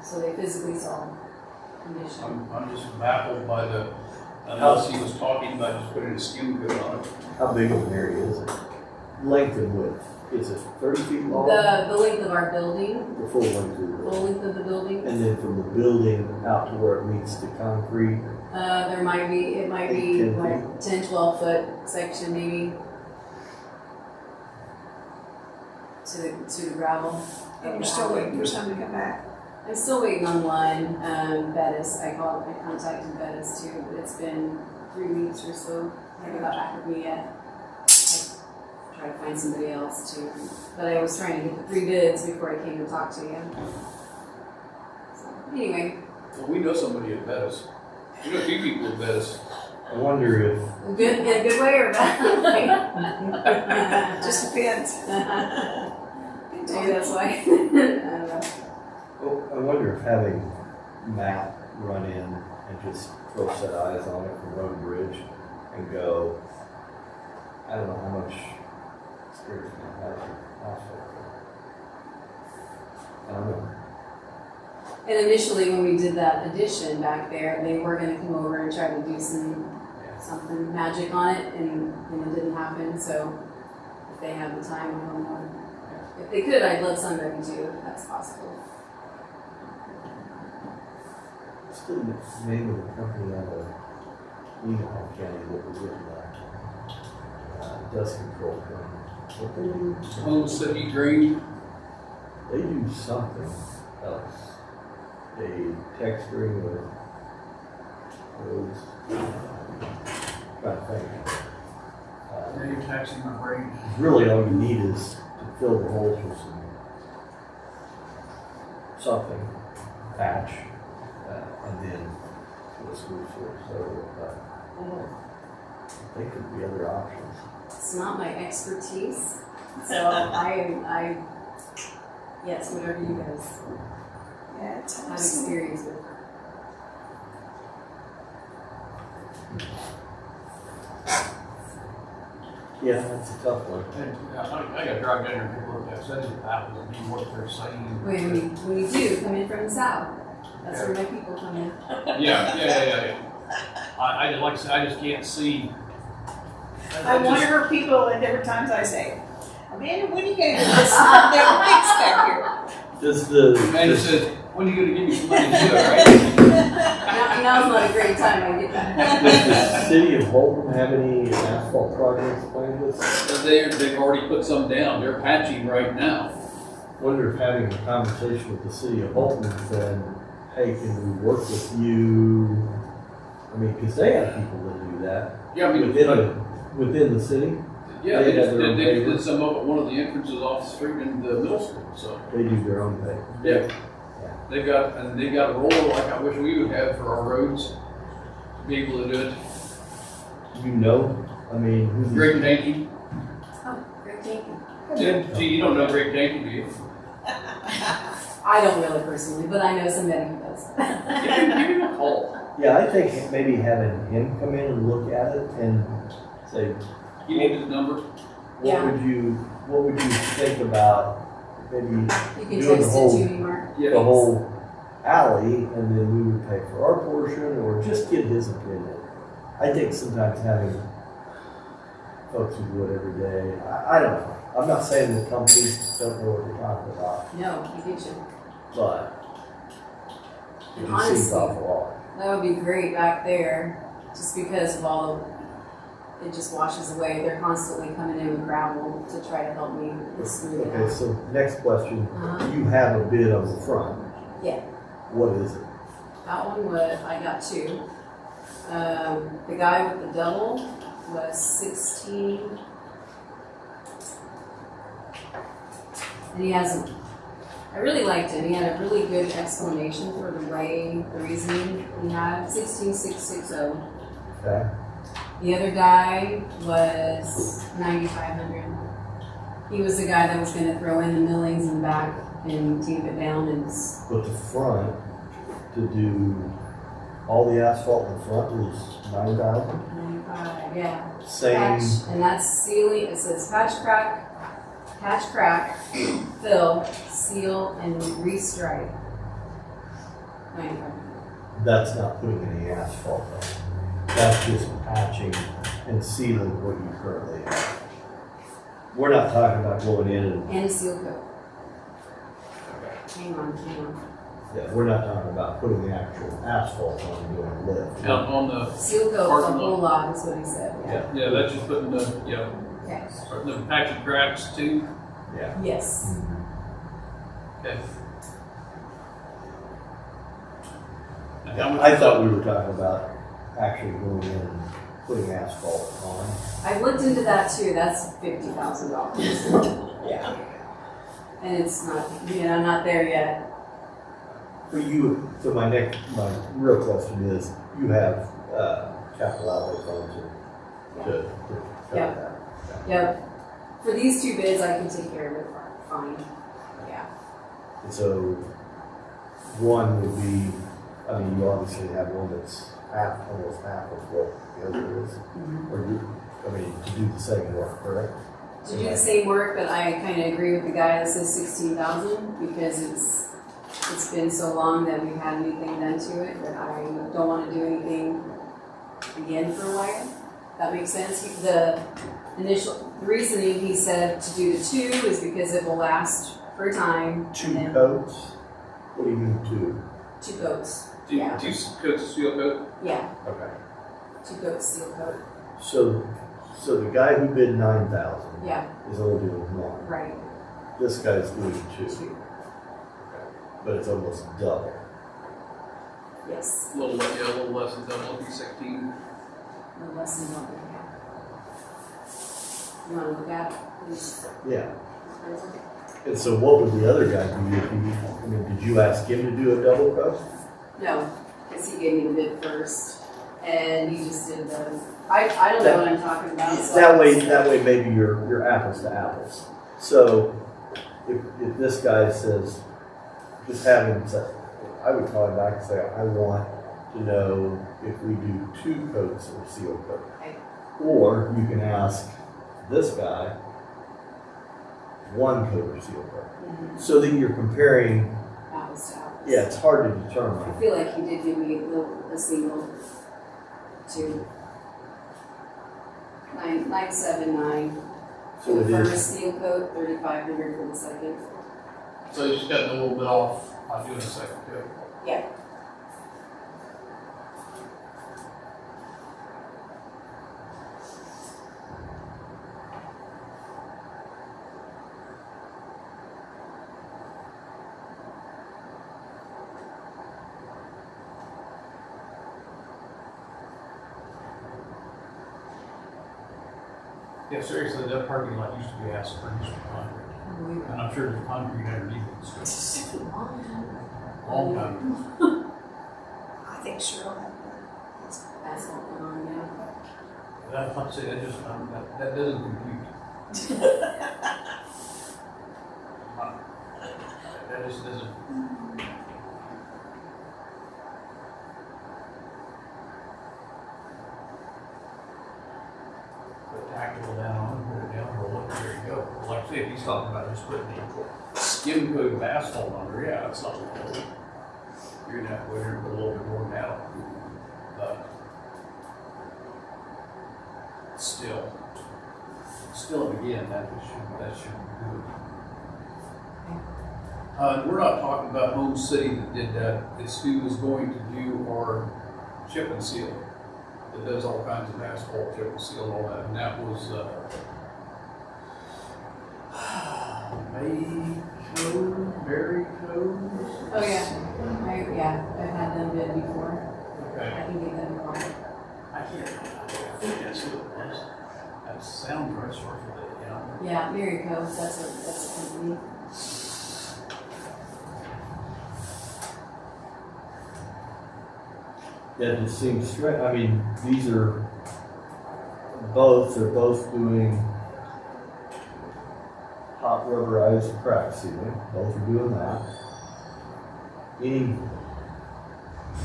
so they physically saw condition. I'm just baffled by unless he was talking about just putting a skim coat on it. How big of an area is it? Length and width? Is it 30 feet long? The length of our building. The full length of the building. Full length of the building. And then from the building out to where it meets the concrete? It might be 10 like 10, 12 foot section maybe to the gravel. And you're still waiting for somebody to come back. I'm still waiting on one, Bettis. I contacted Bettis too, but it's been 3 weeks or so. They haven't got back with me yet. I try to find somebody else too. But I was trying to get the 3 bids before I came to talk to you. So, anyway. Well, we know somebody at Bettis. We know a few people at Bettis. I wonder if... Good, in a good way or bad way? Just depends. Maybe that's why. I don't know. Well, I wonder if having Matt run in and just throw set eyes on it from Road and Bridge and go, I don't know how much experience Matt has with asphalt. I don't know. And initially, when we did that addition back there, they were going to come over and try to do some something magic on it, and it didn't happen, so if they have the time, I don't know. If they could, I'd let somebody too, if that's possible. What's the name of the company out of Lehigh County that was in dust control company? What they do? Oh, City Green. They do something else. They text ring with those. Trying to think. Now you're taxing my brain. Really, all you need is to fill the holes with something, patch, and then put a screw through it. So, I don't know. There could be other options. It's not my expertise, so I yes, whatever you guys have experience with. Yeah, that's a tough one. I got to drive down there and take a look at that. Says that was what they're saying. When we do come in from the south, that's where my people come in. Yeah. I just like I said, I just can't see. I wonder if people at different times I say, Amanda, when are you going to get this thing fixed back here? Does the Amanda says, when are you going to give me some money to do it, right? Now's not a great time, I get that. Does the city of Holton have any asphalt projects planned this? They've already put some down. They're patching right now. Wonder if having a conversation with the city of Holton said, hey, can we work with you? I mean, because they have people that do that. Yeah, I mean, within the city. Yeah, they have their own did paper. some of it, one of the entrances off the street in the middle school, so. They do their own thing. Yeah. They've got a roller like I wish we would have for our roads, to be able to do it. You know, I mean, who's Greg Danke. Oh, Greg Danke. Yeah, gee, you don't know Greg Danke, do you? I don't really personally, but I know somebody who does. Give him a call. Yeah, I think maybe having him come in and look at it and say, You need his number? what would you think about maybe You can doing the text it whole, to me, Mark. Yeah. the whole alley, and then we would pay for our portion, or just get his opinion. I think sometimes having folks who do it every day, I don't know. I'm not saying that companies don't know what they're talking about, No, I get you. but it And just seems honestly, awful odd. that would be great back there, just because of all of it just washes away. They're constantly coming in with gravel to try to help me smooth it Okay, out. so next question, Uh-huh. you have a bid on the front. Yeah, What is it? that one was, I got two. The guy with the double was 16. And he has, I really liked him. He had a really good explanation for the reasoning he had, 16660. Okay. The other guy was 9,500. He was the guy that was gonna throw in the millings in the back and tape it down and But the front, to do all the asphalt in the front was 9,000? 95, yeah. Same. Patch, and that's sealing, it says patch crack, fill, seal, and restripe. 95. That's not putting any asphalt on. That's just patching and sealing what you currently have. We're not talking about going in And a seal coat. Hang on. yeah, we're not talking about putting the actual asphalt on and doing a lift. Out on the Seal coat, the parking whole lot. lot is what he said, yeah. Yeah, that's just putting the, Okay. the patching cracks too. Yeah. Yes. Okay. I thought we were talking about actually going in and putting asphalt on. I looked into that too, that's $50,000. Yeah. And it's not, not there yet. For you, so my real question is, you have, capital outlay funds to cover Yeah. that. Yep. For these two bids, I can take care of it fine. Yeah. And so, one would be, I mean, you obviously have one that's almost half of what the other is. Mhm. Or to do the same work, correct? To do the same work, but I kind of agree with the guy that says 16,000 because it's been so long that we've had anything done to it that I don't want to do anything again for a while. That makes sense. The initial reasoning he said to do the 2 is because it will last for a time. and Two then coats? What do you mean two? 2 coats. Two Yeah. coats of seal coat? Yeah, Okay. 2 coats seal coat. So the guy who bid 9,000 Yeah, is only doing one. right. This guy's doing two, 2. but it's almost double. Yes. A little less than double, it'd be 16. No less than what we have. You want to look at it, please? Yeah. And so what would the other guy do if he, I mean, did you ask him to do a double coat? No, because he gave me the bid first, and he just did the. I don't know what I'm talking about. So That way maybe you're apples to apples. So if this guy says, just have him say, I would call him back and say, I want to know if we do 2 coats of seal coat. Okay. Or you can ask this guy 1 coat of seal coat. Mhm. So that you're comparing, Apples to apples. yeah, it's hard to I determine. feel like he did give me a single 2. 979 So for the it first is, seal coat, 3,500 for the second. So you just got a little bit off on doing a second coat. Yeah. Yeah, seriously, that parking lot used to be asphalt, used to be concrete. And I'm sure there's concrete underneath it, so. Long time. I think Cheryl had Asphalt on, yeah. That's not to say, that just, that doesn't compute. That just doesn't. Put tactical down on it, put it down, roll it, there you go. Like I say, if he's talking about just putting the skim coat of asphalt under, yeah, it's not gonna hold. You're gonna have to wait here and put a little bit more down. But still, again, that should be good. We're not talking about Home City that did that. It's who is going to do our chip and seal. That does all kinds of asphalt, chip and seal, and all that. And that was, Mary Code? Oh, yeah. I've had them bid before. Okay. I can give them a call. I can't, I think that's who it was. That sounds right, sort of, yeah. Yeah, Mary Co. That's a company. that just seems straight. I mean, they're both doing hot rubberized crack sealing. Both are doing that. Any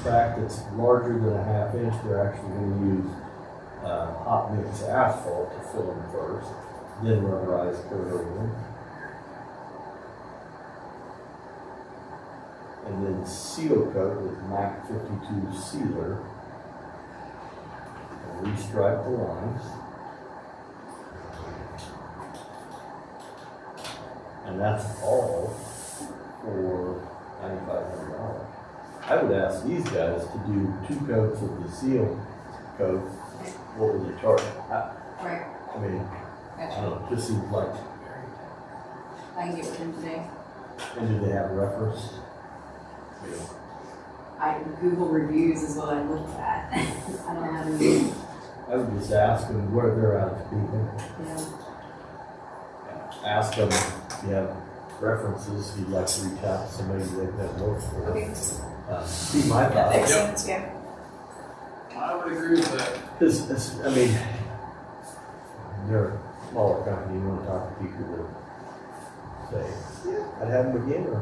crack that's larger than a ½ inch, they're actually going to use hot mix asphalt to fill them first, then rubberize coat over them. And then seal coat with MAC 52 sealer. And restripe the lines. And that's all for $9,500. I would ask these guys to do 2 coats of the seal coat. What would they charge? Right. I mean, I don't know, it just seems like. I can get with him today. And do they have reference? Google reviews is what I looked at. I don't have any. I would just ask them where they're at, people. Yeah. Ask them if you have references, if you'd like to reach out to somebody that works for them. Okay. Be my That thought. makes sense, yeah. I would agree with that. Because, I mean, they're a smaller company, you want to talk to people that say, yeah, I'd have them again, or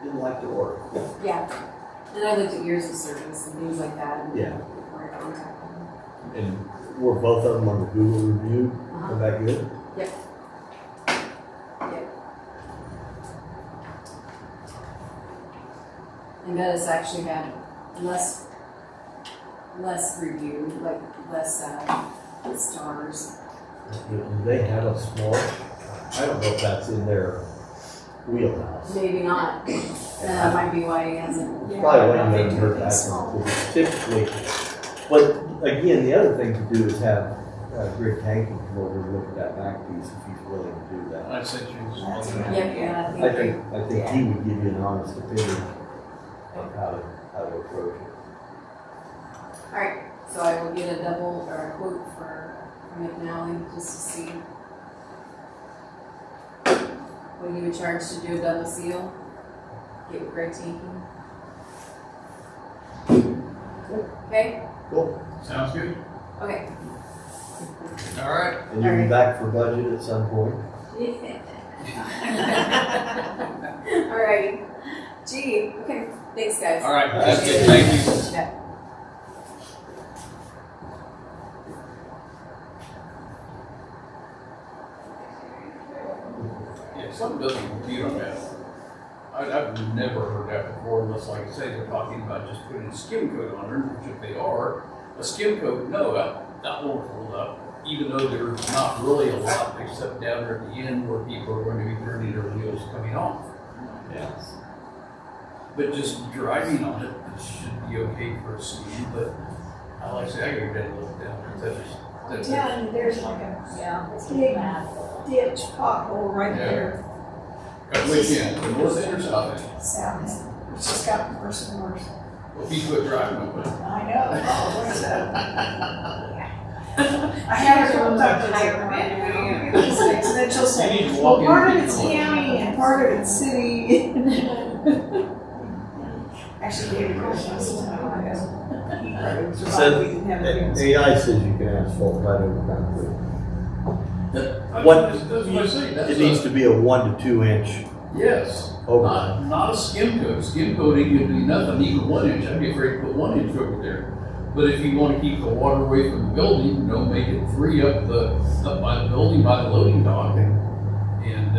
didn't like the work. Yeah. And I looked at years of service and things like that. And Yeah. before I contacted them. And were both of them on the Google review? Come back good? Yep. Yep. And Bettis actually had less review, like less The stars. Do they have a small, I don't know if that's in their wheelhouse. Maybe not. That might be why he hasn't. It's probably why you haven't heard that one, because typically, but again, the other thing to do is have Greg Tankin come over and look at that back piece if he's willing to do that. I sent you. Yeah, I think he would give you an honest opinion of how to approach it. Alright, so I will get a double or a quote for McNally just to see what he would charge to do a double seal. Get with Greg Tankin. Okay? Cool. Sounds good. Okay. All right. And you'll be back for budget at some point? Alrighty. Gee, okay. Thanks, guys. All right, that's good. Thank you. Yeah. Yeah, something doesn't compute on that. I've never heard that before, unless, like I say, they're talking about just putting a skim coat on it, which if they are, a skim coat, no, that won't hold up. Even though there's not really a lot except down there at the end where people are going to be turning their wheels coming off. Yes. But just driving on it should be okay for a skim, but I like to say, I gotta get a look down there. That's Yeah, and there's like a big ditch pothole right there. Which end, the north end or south end? South end. It's just gotten worse and worse. Well, if you quit driving over it. I know. Oh, what is that? I had her come talk to her, man, these things, and then she'll say, well, part of it's county and part of it's city. Actually, David Gross, AI says you can asphalt right over concrete. That's what I say. It needs to be a 1 to 2 inch. Yes. Over. Not a skim coat. Skim coat ain't gonna do nothing, even 1 inch. I'd be afraid to put 1 inch over there. But if you want to keep the water away from the building, make it 3 up by the building, by the loading dock, and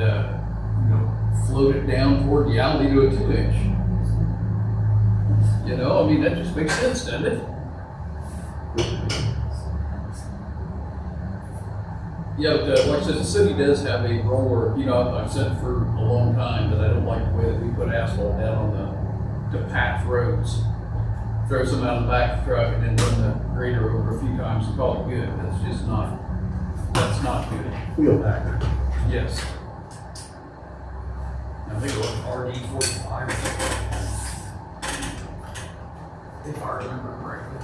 float it down toward the alley to a 2 inch. That just makes sense, doesn't it? Yeah, but like I said, the city does have a roller, I've said for a long time that I don't like the way that we put asphalt down on the patch roads. Throw some out of the back of the truck and then run the grader over a few times and call it good. That's not good. Wheel packer. Yes. I think it was RD45 or something. If I remember correctly.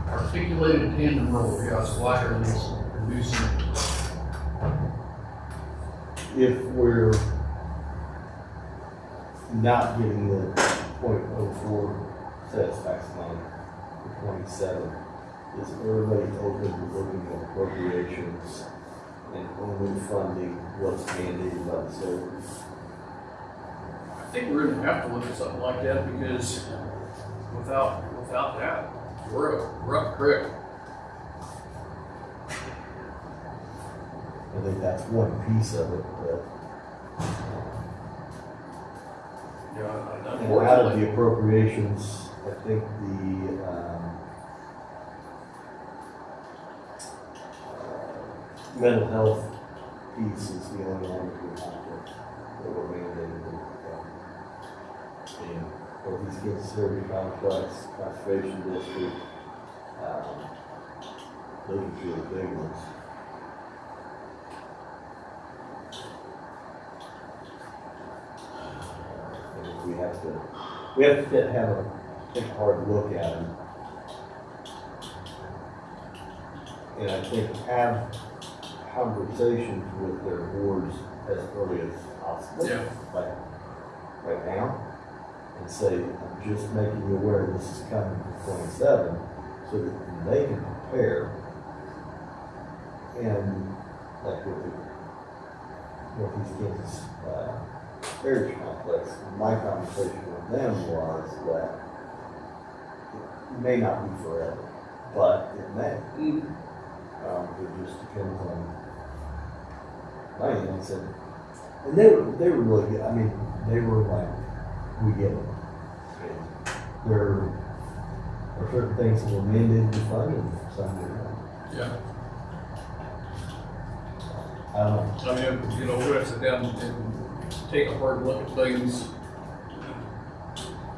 Articulated tandem roller, yeah, it's wider than this, reducing it. If we're not getting the .04 satisfaction on for 27, is everybody open to looking at appropriations and only funding what's mandated by the state? I think we're gonna have to look at something like that because without that, we're up creek. I think that's one piece of it, but. And out of the appropriations, I think the, mental health piece is the only one that we have that we're mandated to. And Northeast Kansas Survey Complex, Conservation District, those are two of the big ones. And we have to take a hard look at them. And I think have conversations with their boards as early as possible. Yeah. Like right now. And say, I'm just making you aware this is coming for 27, so that they can prepare. And like with the Northeast Kansas Heritage Complex, my conversation with them was that it may not be forever. but it may. It just depends on, I mean, like I said, and they were really good. I mean, they were like, we get it. And there are certain things that were mandated to fund and some were not. Yeah. I don't know. I mean, you know, we're gonna sit down and take a hard look at things.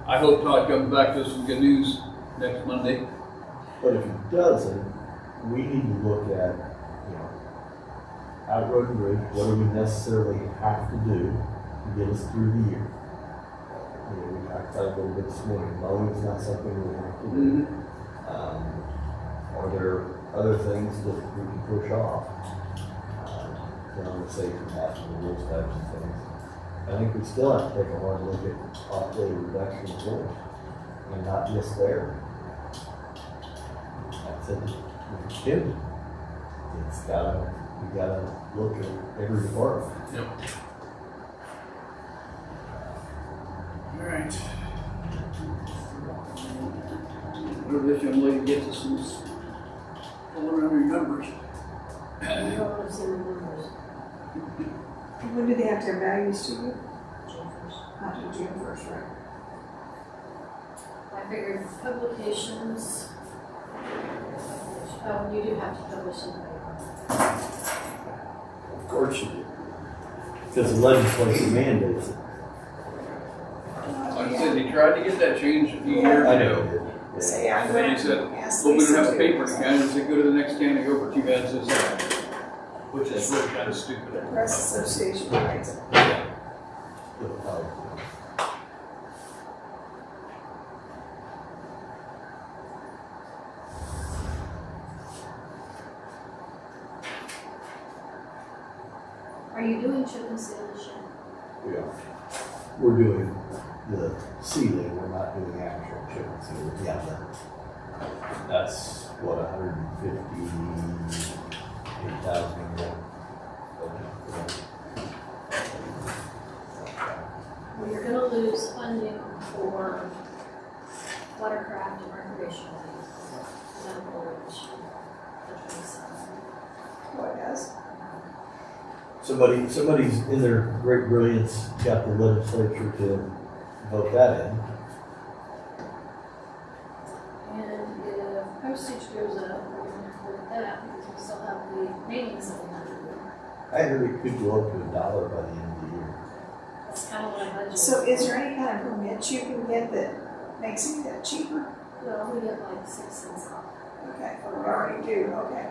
I hope Todd comes back to us with good news next Monday. But if he doesn't, we need to look at, you know, out road and bridge, what do we necessarily have to do to get us through the year? You know, we talked about a little bit this morning, mowing is not something we have to do. Are there other things that we can push off? On the safety path and those types of things. I think we still have to take a hard look at off-road reduction of force, and not just there. I said, with Kim, it's gotta, we gotta look at every department. Yep. All right. Whatever this young lady gets us who's pulling around your numbers. When do they have to have values to you? Not to June 1st, right? I figured publications, oh, you do have to publish in the paper. Of course you do. Because the legislature mandates it. Like I said, they tried to get that changed a few years I ago. know. Say, I'm And then gonna he said, ask well, we don't have a Lisa paper to- in Canada, they said, go to the next county over, too bad, says that. Which is really kind of The stupid. Press Association writes it. Are you doing chip and seal this year? We are. We're doing the sealing, we're not doing actual chip and seal. Yeah, that's what, 158,000 more. Well, you're gonna lose funding for watercraft and recreational vehicles. That'll go away this year. What does? Somebody's in their great brilliance got the legislature to vote that in. And if postage goes up, we're gonna have to look at that because we still have the paintings that we have to do. I heard it could go up to $1 by the end of the year. That's kind of what I budgeted. So is there any kind of permit you can get that makes it that cheaper? Well, we get like 6 cents off. Okay, we already do, okay.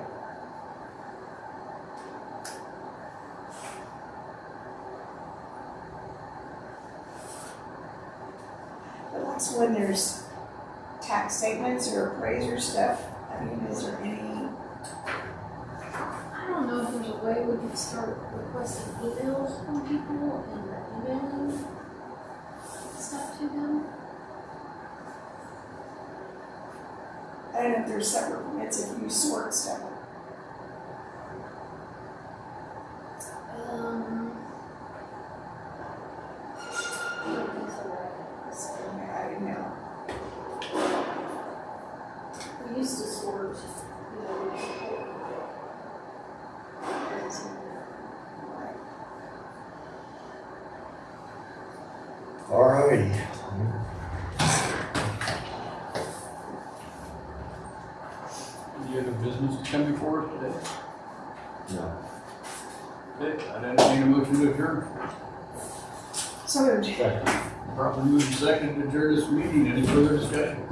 But that's when there's tax statements or appraiser stuff. I mean, is there any? I don't know if there's a way we could start requesting emails from people and emailing stuff to them. I don't know if there's separate permits if you sort stuff. I don't think so, right? I didn't know. We used to sort, you know, All righty. Any other business to come before us today? No. Okay, I'd entertain a motion to adjourn. So moved. Properly moved and seconded to adjourn this meeting. Any further discussion?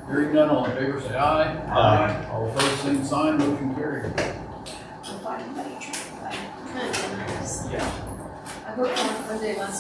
Hearing none, all in favor say aye. Aye. All opposed, same sign, motion carried. We'll find money trying to find. Yeah. I worked on it one day last